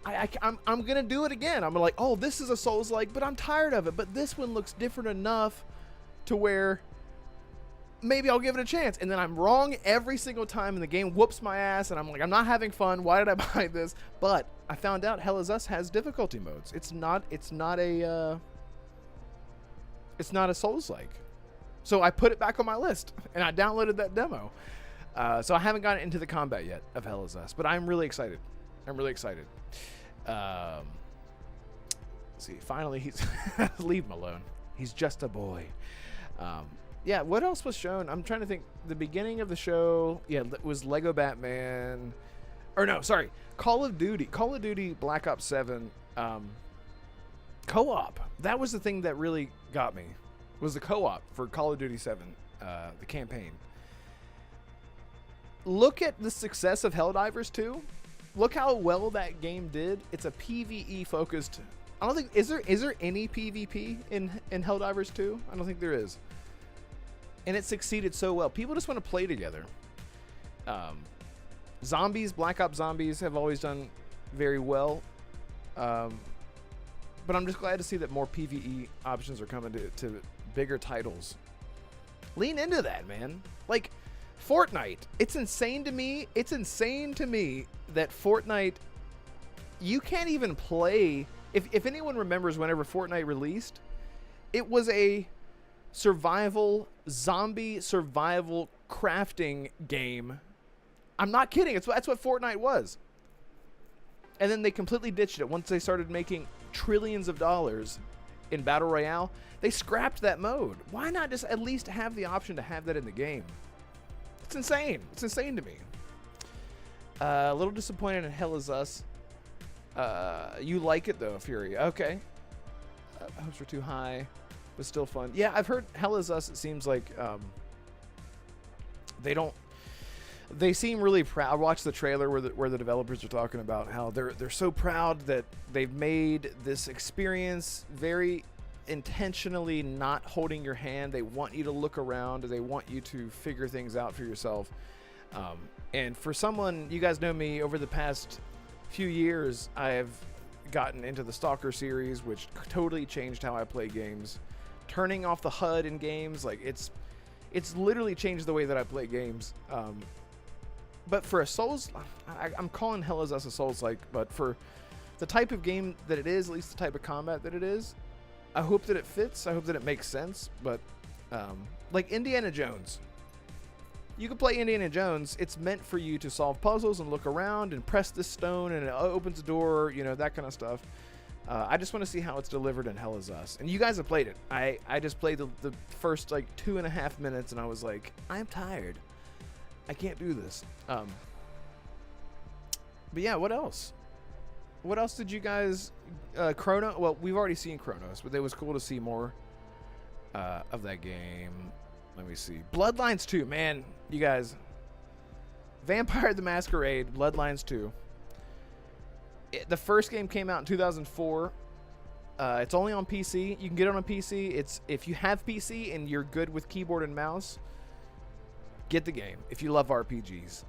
I'm gonna do it again. I'm like, oh, this is a Souls-like, but I'm tired of it. But this one looks different enough to where maybe I'll give it a chance. And then I'm wrong every single time, and the game whoops my ass, and I'm like, I'm not having fun. Why did I buy this? But I found out Hell Is Us has difficulty modes. It's not a Souls-like. So I put it back on my list, and I downloaded that demo. So I haven't gotten into the combat yet of Hell Is Us, but I'm really excited. Let's see, finally he's leave him alone. He's just a boy. Yeah, what else was shown? I'm trying to think. The beginning of the show, yeah, it was Lego Batman. Or no, sorry, Call of Duty Black Ops 7 co-op. That was the thing that really got me. Was the co-op for Call of Duty 7, the campaign. Look at the success of Helldivers 2. Look how well that game did. It's a PvE focused. I don't think is there any PvP in Helldivers 2? I don't think there is. And it succeeded so well. People just want to play together. Zombies, Black Ops Zombies have always done very well. But I'm just glad to see that more PvE options are coming to bigger titles. Lean into that, man. Like Fortnite. It's insane to me that Fortnite, you can't even play. If anyone remembers whenever Fortnite released, it was a zombie survival crafting game. I'm not kidding. That's what Fortnite was. And then they completely ditched it once they started making trillions of dollars in Battle Royale. They scrapped that mode. Why not just at least have the option to have that in the game? It's insane. It's insane to me. A little disappointed in Hell Is Us. You like it though, Fury. Okay. Hopes were too high. Was still fun. Yeah, I've heard Hell Is Us. It seems like they seem really proud. I watched the trailer where the developers are talking about how they're so proud that they've made this experience very intentionally not holding your hand. They want you to look around. They want you to figure things out for yourself. And for someone, you guys know me, over the past few years, I have gotten into the Stalker series, which totally changed how I play games. Turning off the HUD in games, like it's literally changed the way that I play games. But for a Souls, I'm calling Hell Is Us a Souls-like, but for the type of game that it is, at least the type of combat that it is, I hope that it fits. I hope that it makes sense. But like Indiana Jones, you can play Indiana Jones. It's meant for you to solve puzzles and look around and press this stone and it opens a door, you know, that kind of stuff. I just want to see how it's delivered in Hell Is Us. And you guys have played it. I just played the first like 2.5 minutes and I was like, I'm tired. I can't do this. But yeah, what else? What else did you guys... Chrono... Well, we've already seen Chronos, but it was cool to see more of that game. Let me see. Bloodlines 2. Man, you guys. Vampire the Masquerade, Bloodlines 2. The first game came out in 2004. It's only on PC. You can get it on PC. It's if you have PC and you're good with keyboard and mouse, get the game. If you love RPGs.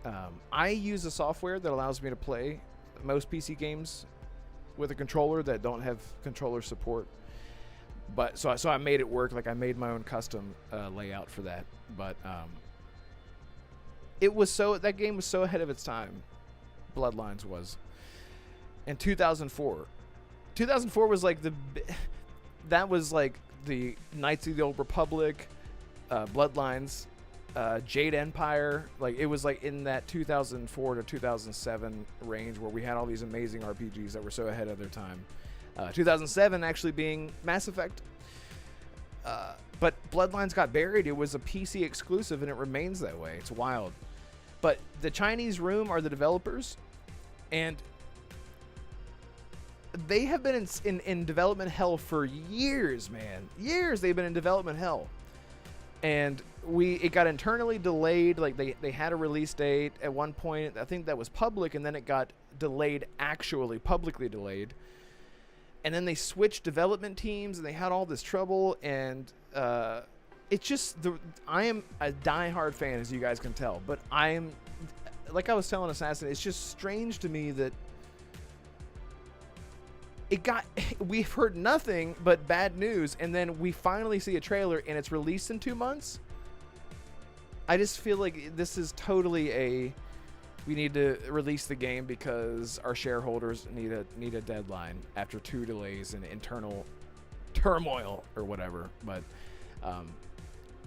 I use a software that allows me to play most PC games with a controller that don't have controller support. But so I made it work. Like I made my own custom layout for that. But that game was so ahead of its time. Bloodlines was. In 2004. 2004 was like that was like the Knights of the Old Republic, Bloodlines, Jade Empire. Like it was like in that 2004 to 2007 range where we had all these amazing RPGs that were so ahead of their time. 2007 actually being Mass Effect. But Bloodlines got buried. It was a PC exclusive and it remains that way. It's wild. But the Chinese Room are the developers, and they have been in development hell for years, man. Years they've been in development hell. And it got internally delayed. Like they had a release date at one point. I think that was public, and then it got delayed, actually publicly delayed. And then they switched development teams, and they had all this trouble. And it's just I am a diehard fan, as you guys can tell. But I am, like I was telling Assassin, it's just strange to me that we've heard nothing but bad news, and then we finally see a trailer and it's released in 2 months. I just feel like this is totally we need to release the game because our shareholders need a deadline after 2 delays and internal turmoil or whatever. But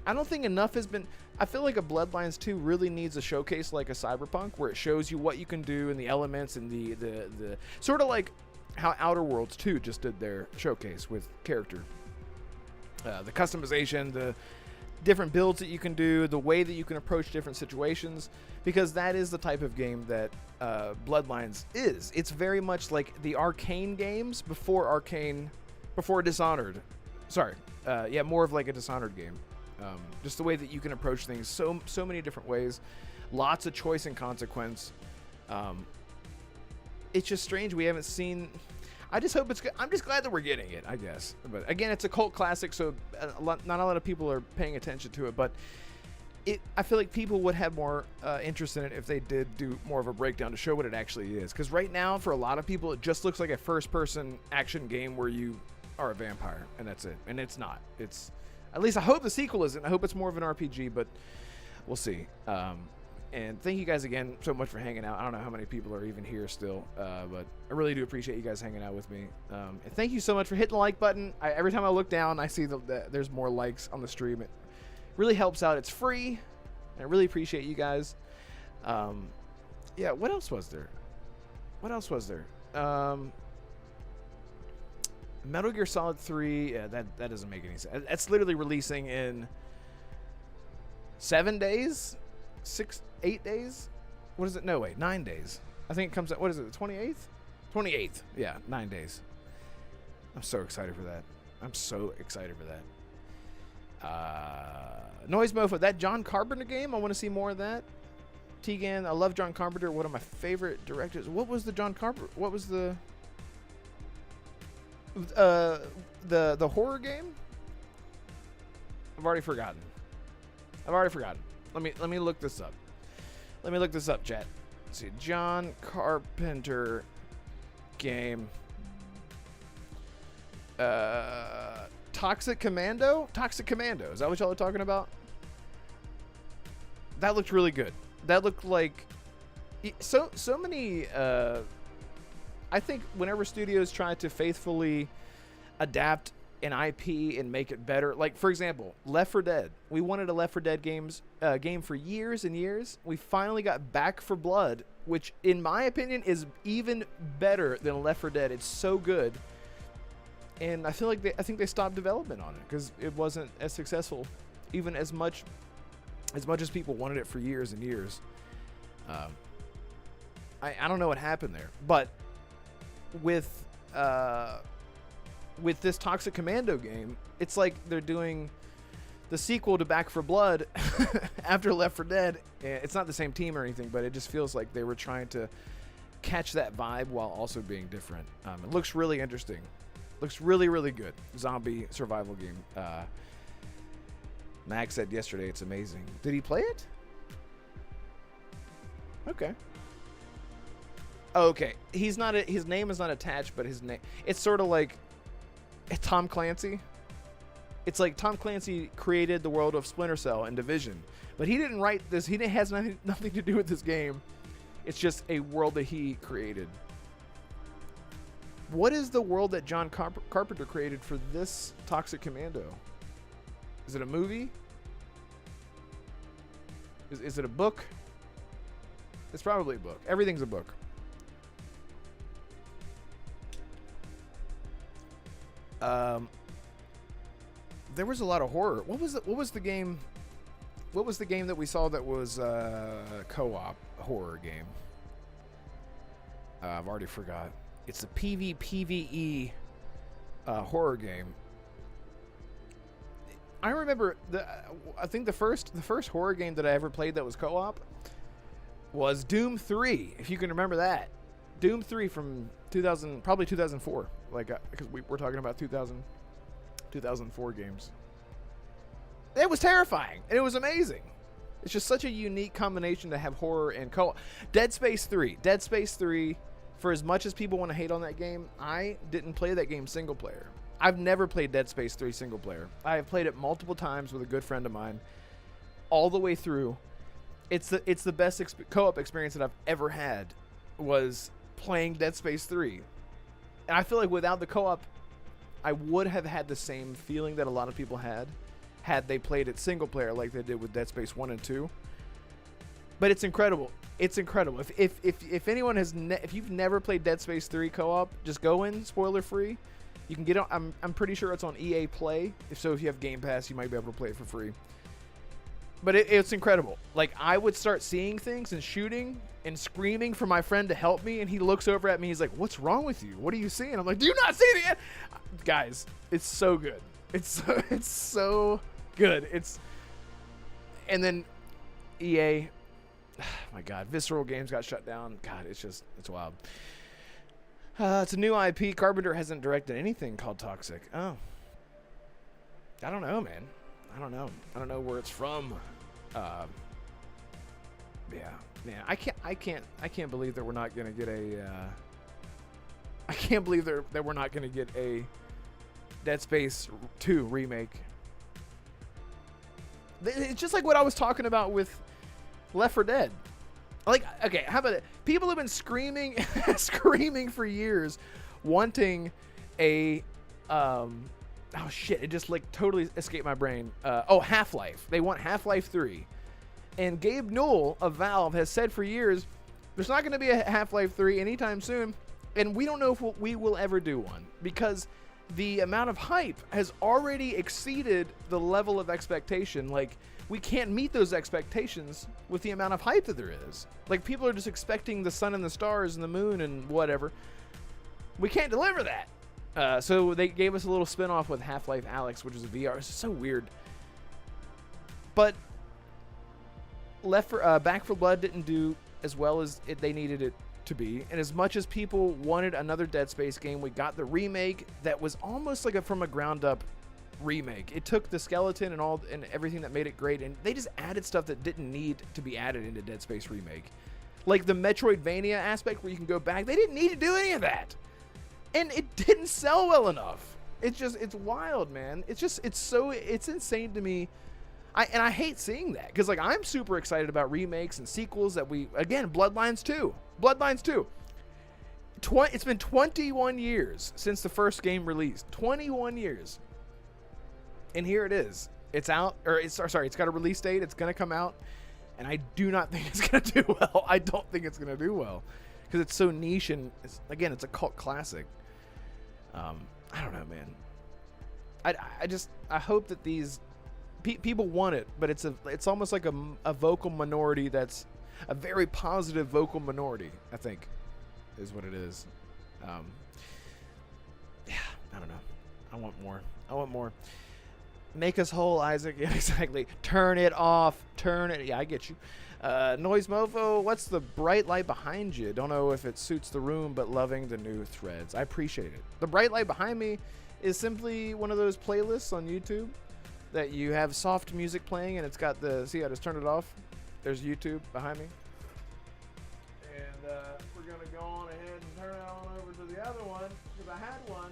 I don't think enough has been. I feel like a Bloodlines 2 really needs a showcase like a Cyberpunk, where it shows you what you can do and the elements and the sort of like how Outer Worlds 2 just did their showcase with character, the customization, the different builds that you can do, the way that you can approach different situations, because that is the type of game that Bloodlines is. It's very much like the Arcane games before Dishonored. Sorry, more of like a Dishonored game. Just the way that you can approach things so many different ways, lots of choice and consequence. It's just strange we haven't seen. I just hope it's good. I'm just glad that we're getting it, I guess. But again, it's a cult classic, so not a lot of people are paying attention to it. But I feel like people would have more interest in it if they did do more of a breakdown to show what it actually is. Because right now, for a lot of people, it just looks like a first-person action game where you are a vampire, and that's it. And it's not. It's, at least I hope the sequel isn't. I hope it's more of an RPG, but we'll see. And thank you guys again so much for hanging out. I don't know how many people are even here still, but I really do appreciate you guys hanging out with me. And thank you so much for hitting the like button. Every time I look down, I see that there's more likes on the stream. It really helps out. It's free, and I really appreciate you guys. Yeah, what else was there? Metal Gear Solid 3, yeah, that doesn't make any sense. That's literally releasing in 7 days? 8 days? What is it? No, wait, 9 days. I think it comes out, what is it, the 28th? 28th, yeah, 9 days. I'm so excited for that. Noise Mofo, that John Carpenter game, I want to see more of that. Tegan, I love John Carpenter, one of my favorite directors. What was the John Carpenter, what was the horror game? I've already forgotten. Let me look this up. Chat. Let's see. John Carpenter game. Toxic Commando? Is that what y'all are talking about? That looked really good. That looked like so many I think whenever studios try to faithfully adapt an IP and make it better, like for example, Left 4 Dead. We wanted a Left 4 Dead game for years and years. We finally got Back 4 Blood, which in my opinion is even better than Left 4 Dead. It's so good, and I think they stopped development on it because it wasn't as successful, even as much as people wanted it for years and years. I don't know what happened there, but with this Toxic Commando game, it's like they're doing the sequel to Back 4 Blood after Left 4 Dead. It's not the same team or anything, but it just feels like they were trying to catch that vibe while also being different. It looks really interesting. Looks really, really good. Zombie survival game. Max said yesterday it's amazing. Did he play it? Okay. Okay. His name is not attached, but his name, it's sort of like Tom Clancy. It's like Tom Clancy created the world of Splinter Cell and Division, but he didn't write this. He has nothing to do with this game. It's just a world that he created. What is the world that John Carpenter created for this Toxic Commando? Is it a movie? Is it a book? It's probably a book. Everything's a book. There was a lot of horror. What was the game? What was the game that we saw that was co-op horror game? I've already forgot. It's a PvE horror game. I remember I think the first horror game that I ever played that was co-op was Doom 3, if you can remember that. Doom 3 from 2000, probably 2004. Like, because we're talking about 2004 games. It was terrifying, and it was amazing. It's just such a unique combination to have horror and co-op. Dead Space 3, for as much as people want to hate on that game, I didn't play that game single player. I've never played Dead Space 3 single player. I have played it multiple times with a good friend of mine. all the way through. It's the best co-op experience that I've ever had was playing Dead Space 3. And I feel like without the co-op, I would have had the same feeling that a lot of people had they played it single player like they did with Dead Space 1 and 2. But it's incredible. It's incredible. If anyone has if you've never played Dead Space 3 co-op, just go in spoiler free. You can get it. I'm pretty sure it's on EA Play. If you have Game Pass, you might be able to play it for free. But it's incredible. Like, I would start seeing things and shooting and screaming for my friend to help me, and he looks over at me. He's like, "What's wrong with you? What are you seeing?" I'm like, "Do you not see it?" Guys, it's so good. It's so good. And then EA. Oh my God, Visceral Games got shut down. God, it's wild. It's a new IP. Carpenter hasn't directed anything called Toxic. Oh, I don't know, man. I don't know where it's from. Yeah, man. I can't believe that we're not gonna get a. I can't believe that we're not gonna get a Dead Space 2 remake. It's just like what I was talking about with Left 4 Dead. Like, okay, how about it? People have been screaming for years, wanting a, oh shit, it just like totally escaped my brain. Half-Life. They want Half-Life 3. And Gabe Newell of Valve has said for years, there's not going to be a Half-Life 3 anytime soon, and we don't know if we will ever do one, because the amount of hype has already exceeded the level of expectation. Like, we can't meet those expectations with the amount of hype that there is. Like, people are just expecting the sun and the stars and the moon and whatever. We can't deliver that. So they gave us a little spin-off with Half-Life Alyx, which is a VR. It's so weird. But Back 4 Blood didn't do as well as they needed it to be. And as much as people wanted another Dead Space game, we got the remake that was almost like from a ground-up remake. It took the skeleton and everything that made it great, and they just added stuff that didn't need to be added into Dead Space Remake. Like the Metroidvania aspect where you can go back. They didn't need to do any of that. And it didn't sell well enough. It's wild, man. It's insane to me. I hate seeing that, because like I'm super excited about remakes and sequels that Bloodlines 2. It's been 21 years since the first game released. 21 years. And here it is. It's out, it's got a release date. It's going to come out. And I do not think it's going to do well. I don't think it's going to do well, because it's so niche, and it's a cult classic. I don't know, man. I hope that these people want it, but it's almost like a vocal minority that's a very positive vocal minority, I think, is what it is. Yeah, I don't know. I want more. Make us whole, Isaac. Yeah, exactly. Turn it off. Turn it. Yeah, I get you. Noise Mofo, what's the bright light behind you? Don't know if it suits the room, but loving the new threads. I appreciate it. The bright light behind me is simply one of those playlists on YouTube that you have soft music playing, and it's got see, I just turned it off. There's YouTube behind me. And we're going to go on ahead and turn it on over to the other one, because I had one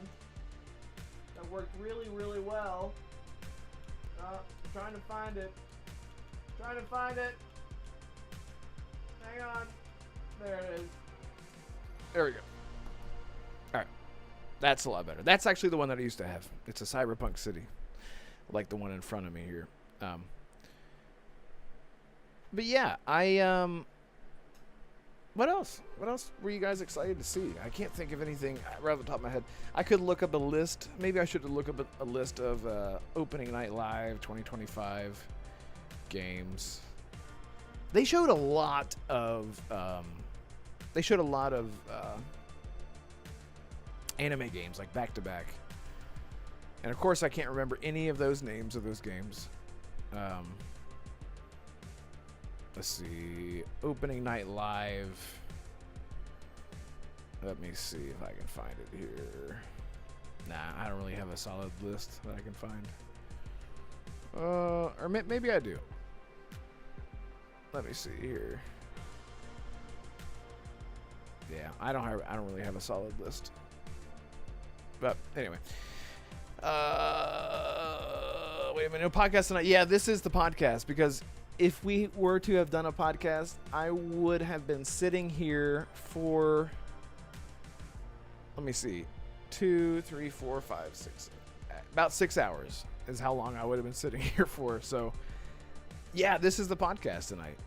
that worked really, really well. Trying to find it. Hang on. There it is. There we go. All right. That's a lot better. That's actually the one that I used to have. It's a Cyberpunk city, like the one in front of me here. But yeah, what else? What else were you guys excited to see? I can't think of anything right off the top of my head. I could look up a list. Maybe I should look up a list of opening night live 2025 games. They showed a lot of anime games, like back to back. And of course, I can't remember any of those names of those games. Let's see. Opening night live. Let me see if I can find it here. Nah, I don't really have a solid list that I can find. Or maybe I do. Let me see here. Yeah, I don't really have a solid list. But anyway. Wait a minute. No podcast tonight. Yeah, this is the podcast, because if we were to have done a podcast, I would have been sitting here for, let me see, 2, 3, 4, 5, 6, about 6 hours is how long I would have been sitting here for. So yeah, this is the podcast tonight.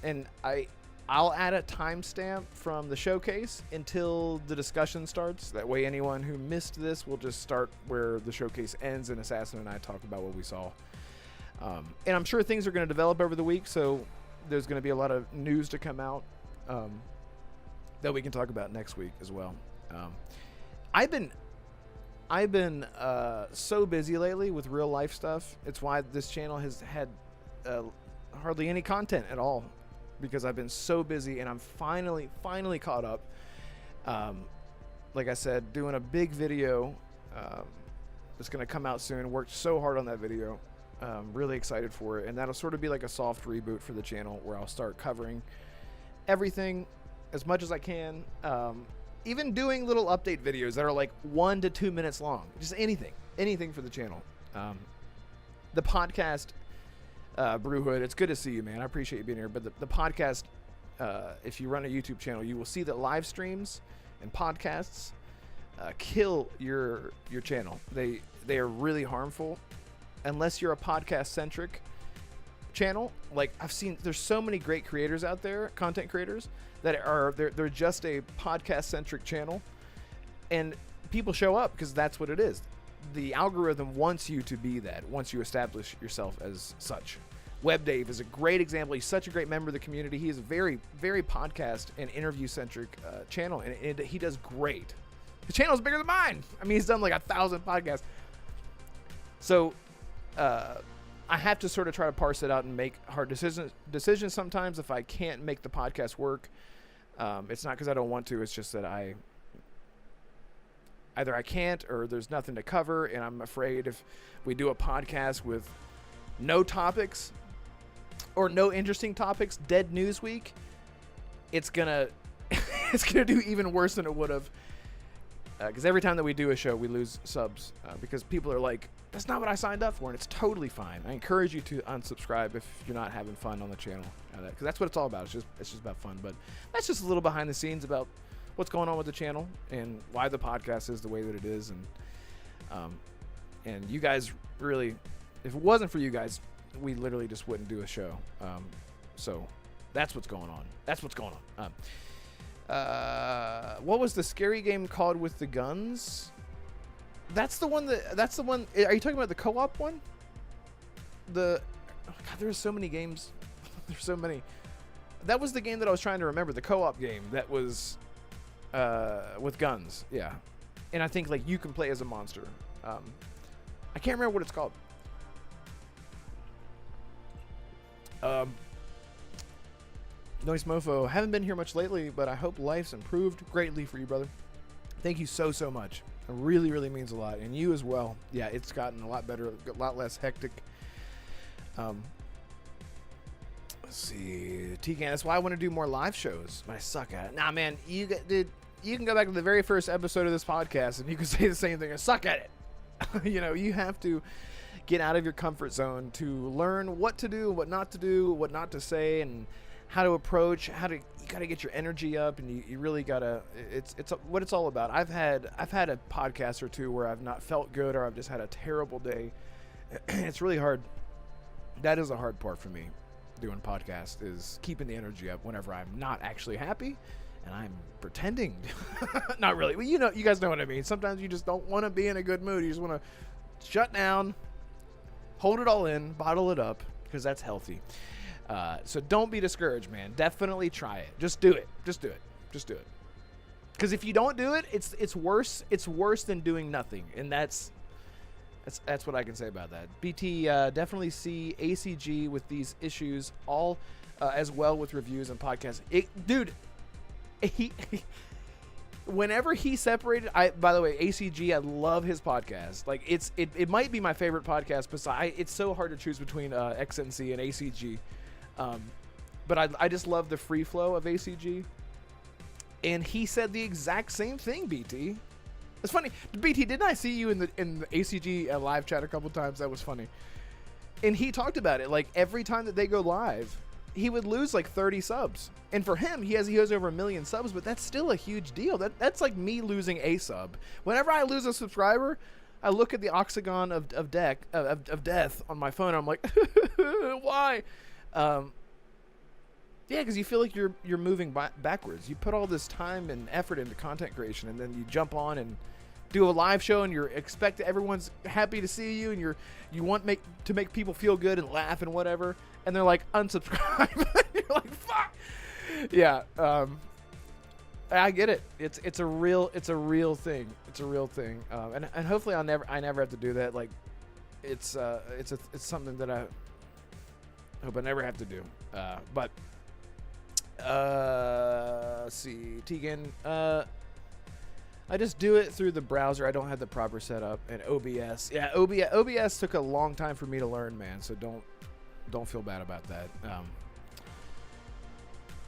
And I'll add a timestamp from the showcase until the discussion starts. That way anyone who missed this will just start where the showcase ends and Assassin and I talk about what we saw. And I'm sure things are going to develop over the week, so there's going to be a lot of news to come out that we can talk about next week as well. I've been so busy lately with real life stuff. It's why this channel has had hardly any content at all, because I've been so busy, and I'm finally caught up. Like I said, doing a big video that's going to come out soon. Worked so hard on that video. Really excited for it, and that'll sort of be like a soft reboot for the channel, where I'll start covering everything as much as I can. Even doing little update videos that are like 1 to 2 minutes long. Just anything for the channel. The podcast, Brewhood, it's good to see you, man. I appreciate you being here. But the podcast, if you run a YouTube channel, you will see that live streams and podcasts kill your channel. They are really harmful unless you're a podcast centric channel. Like, I've seen, there's so many great creators out there, content creators, that are they're just a podcast centric channel, and people show up because that's what it is. The algorithm wants you to be that once you establish yourself as such. WebDave is a great example. He's such a great member of the community. He is a very, very podcast and interview centric channel, and he does great. His channel is bigger than mine. I mean, he's done like 1,000 podcasts. So I have to sort of try to parse it out and make hard decisions sometimes if I can't make the podcast work. It's not because I don't want to. It's just that either I can't, or there's nothing to cover, and I'm afraid if we do a podcast with no topics or no interesting topics, dead news week, it's gonna do even worse than it would have. Because every time that we do a show, we lose subs because people are like, that's not what I signed up for, and it's totally fine. I encourage you to unsubscribe if you're not having fun on the channel, because that's what it's all about. It's just about fun. But that's just a little behind the scenes about what's going on with the channel and why the podcast is the way that it is. And you guys really, if it wasn't for you guys, we literally just wouldn't do a show. So that's what's going on. That's what's going on. What was the scary game called with the guns? That's the one. Are you talking about the co-op one? God, there's so many games. There's so many. That was the game that I was trying to remember. The co-op game that was with guns. Yeah, and I think like you can play as a monster. I can't remember what it's called. Noise Mofo, haven't been here much lately, but I hope life's improved greatly for you, brother. Thank you so much. It really, really means a lot. And you as well. Yeah, it's gotten a lot better, a lot less hectic. Let's see. T-Gan, that's why I want to do more live shows, but I suck at it. Nah, man, you can go back to the very first episode of this podcast and you can say the same thing. I suck at it. You know, you have to get out of your comfort zone to learn what to do, what not to do, what not to say, and how to approach, you got to get your energy up, and you really got to, it's what it's all about. I've had a podcast or two where I've not felt good, or I've just had a terrible day. It's really hard. That is a hard part for me doing podcasts, is keeping the energy up whenever I'm not actually happy and I'm pretending. Not really. Well, you guys know what I mean. Sometimes you just don't want to be in a good mood. You just want to shut down, hold it all in, bottle it up, because that's healthy. So don't be discouraged, man. Definitely try it. Just do it. Just do it. Just do it. Because if you don't do it, it's worse. It's worse than doing nothing, and that's what I can say about that. BT, definitely see ACG with these issues all as well with reviews and podcasts. Dude, whenever he separated, by the way, ACG, I love his podcast. Like it might be my favorite podcast. Besides, it's so hard to choose between XNC and ACG. But I just love the free flow of ACG. And he said the exact same thing, BT. It's funny. BT, didn't I see you in the ACG live chat a couple times? That was funny. And he talked about it. Like, every time that they go live, he would lose like 30 subs. And for him, he has over 1 million subs, but that's still a huge deal. That's like me losing a sub. Whenever I lose a subscriber, I look at the octagon of death on my phone. And I'm like, why? Yeah, because you feel like you're moving backwards. You put all this time and effort into content creation, and then you jump on and do a live show, and you're expect everyone's happy to see you, and you want to make people feel good and laugh and whatever, and they're like, unsubscribe. You're like, fuck. Yeah, I get it. It's a real thing. It's a real thing. And hopefully I never have to do that. Like, it's something that I hope I never have to do. But let's see, Tegan. I just do it through the browser. I don't have the proper setup. And OBS. Yeah, OBS took a long time for me to learn, man. So don't feel bad about that.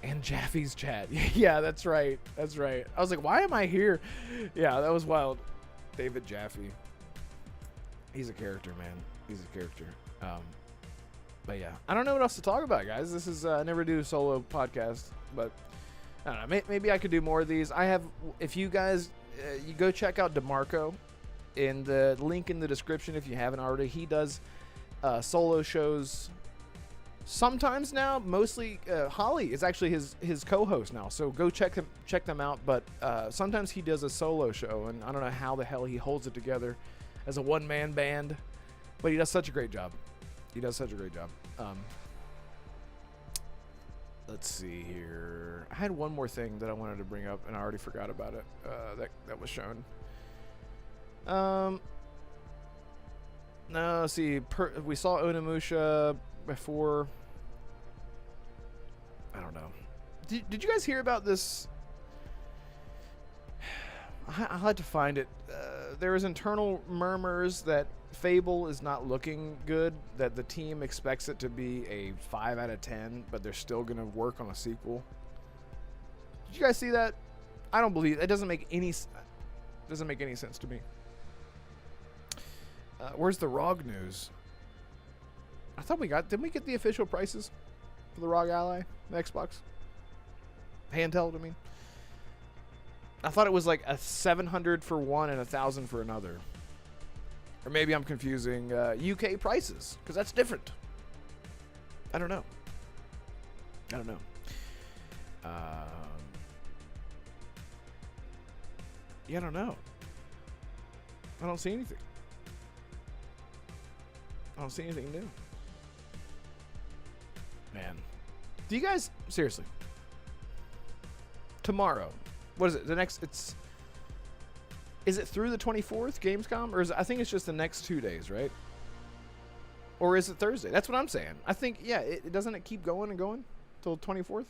And Jaffe's chat. Yeah, that's right. That's right. I was like, why am I here? Yeah, that was wild. David Jaffe. He's a character, man. He's a character. But yeah, I don't know what else to talk about, guys. This is I never do a solo podcast, but I don't know. Maybe I could do more of these. If you guys, you go check out Damarco in the link in the description if you haven't already. He does solo shows sometimes now. Mostly Holly is actually his co-host now, so go check them out. But sometimes he does a solo show, and I don't know how the hell he holds it together as a one-man band, but he does such a great job. Let's see here. I had one more thing that I wanted to bring up, and I already forgot about it. That was shown. No, see, we saw Onimusha before. I don't know. Did you guys hear about this? I'll have to find it. There is internal murmurs that Fable is not looking good, that the team expects it to be a 5 out of 10, but they're still going to work on a sequel. Did you guys see that? I don't believe it. Doesn't make any sense to me. Where's the ROG news? I thought didn't we get the official prices for the ROG Ally, the Xbox? Handheld, I mean. I thought it was like a 700 for one and 1,000 for another. Or maybe I'm confusing UK prices, because that's different. I don't know. Yeah, I don't know. I don't see anything. I don't see anything new. Man. Do you guys, seriously, tomorrow, what is it? Is it through the 24th, Gamescom? Or I think it's just the next 2 days, right? Or is it Thursday? That's what I'm saying. I think, yeah, doesn't it keep going and going till 24th?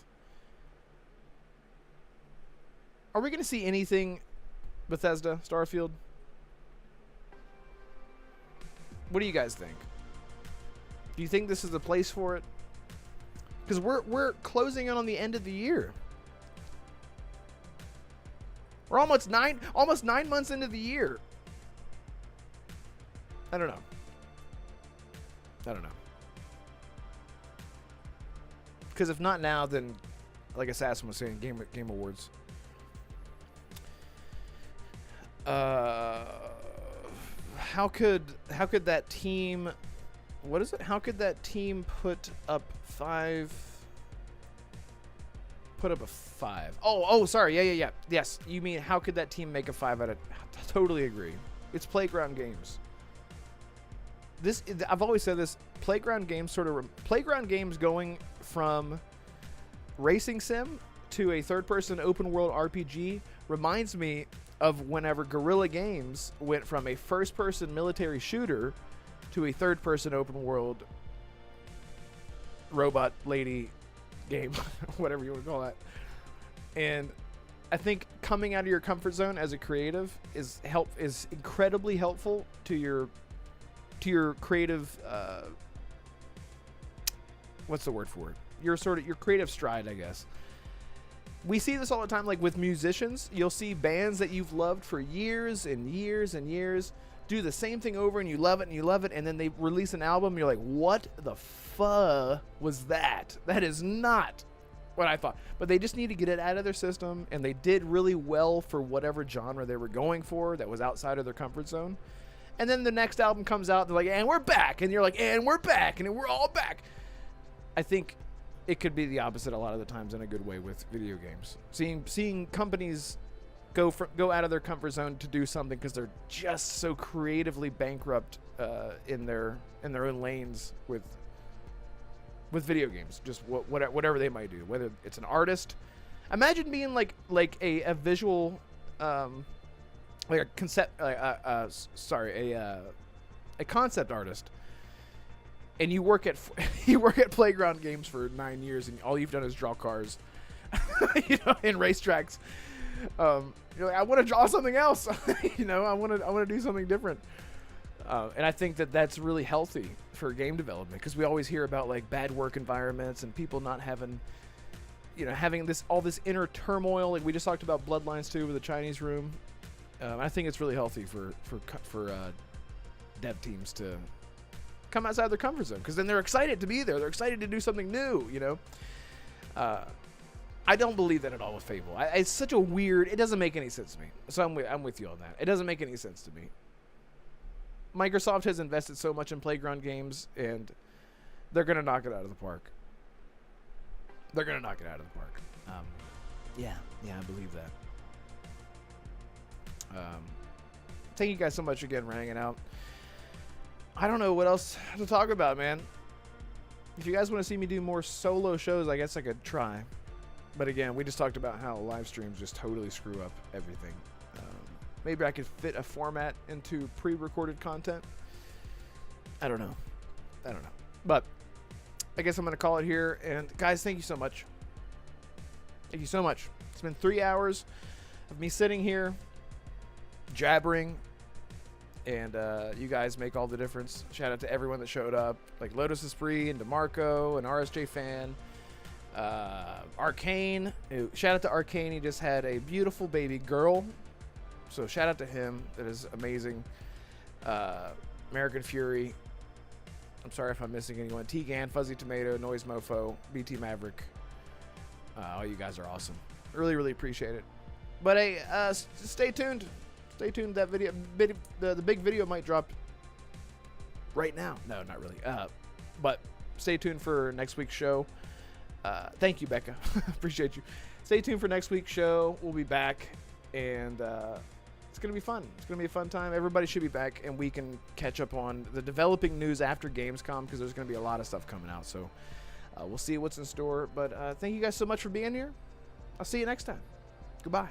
Are we going to see anything Bethesda, Starfield? What do you guys think? Do you think this is the place for it? Because we're closing in on the end of the year. We're almost 9 months into the year. I don't know. Because if not now, then, like Assassin was saying, Game Awards. How could that team? What is it? How could that team put up a 5? Oh, sorry. Yeah. Yes, you mean how could that team make a 5 out of? Totally agree. It's Playground Games. I've always said this. Playground Games Playground Games going from racing sim to a third-person open-world RPG reminds me of whenever Guerrilla Games went from a first-person military shooter to a third-person open-world robot lady game, whatever you want to call that. And I think coming out of your comfort zone as a creative is incredibly helpful to your creative what's the word for it? Your creative stride, I guess. We see this all the time, like with musicians. You'll see bands that you've loved for years and years and years do the same thing over and you love it, and then they release an album, you're like, what the fuck was that? That is not what I thought. But they just need to get it out of their system, and they did really well for whatever genre they were going for that was outside of their comfort zone. And then the next album comes out, they're like, and we're back, and you're like, and we're back, and we're all back. I think it could be the opposite a lot of the times in a good way with video games. Seeing companies go out of their comfort zone to do something because they're just so creatively bankrupt in their own lanes with video games, just whatever they might do, whether it's an artist. Imagine being like a visual like a concept a concept artist, and you work at Playground Games for 9 years, and all you've done is draw cars, in racetracks. You're like, I want to draw something else. I want to do something different. And I think that's really healthy for game development, because we always hear about like bad work environments and people not having, having all this inner turmoil. Like we just talked about Bloodlines 2 with the Chinese room. I think it's really healthy for dev teams to come outside their comfort zone, because then they're excited to be there. They're excited to do something new. I don't believe that at all with Fable. It's such a weird. It doesn't make any sense to me. So I'm with you on that. It doesn't make any sense to me. Microsoft has invested so much in Playground Games, and they're gonna knock it out of the park. They're gonna knock it out of the park. Yeah, I believe that. Thank you guys so much again for hanging out. I don't know what else to talk about, man. If you guys want to see me do more solo shows, I guess I could try. But again, we just talked about how live streams just totally screw up everything. Maybe I could fit a format into pre-recorded content. I don't know. But I guess I'm going to call it here. And guys, thank you so much. Thank you so much. It's been 3 hours of me sitting here, jabbering, and you guys make all the difference. Shout out to everyone that showed up, like Lotus Esprit and Damarco and RSJ Fan. Arcane. Shout out to Arcane. He just had a beautiful baby girl. So shout out to him. That is amazing. American Fury. I'm sorry if I'm missing anyone. T-Gan, Fuzzy Tomato, Noise Mofo, BT Maverick. All you guys are awesome. Really, really appreciate it. But hey, stay tuned. Stay tuned. That video, the big video might drop right now. No, not really. But stay tuned for next week's show. Thank you, Becca. Appreciate you. Stay tuned for next week's show. We'll be back, and it's going to be fun. It's going to be a fun time. Everybody should be back, and we can catch up on the developing news after Gamescom, because there's going to be a lot of stuff coming out. So we'll see what's in store. But thank you guys so much for being here. I'll see you next time. Goodbye.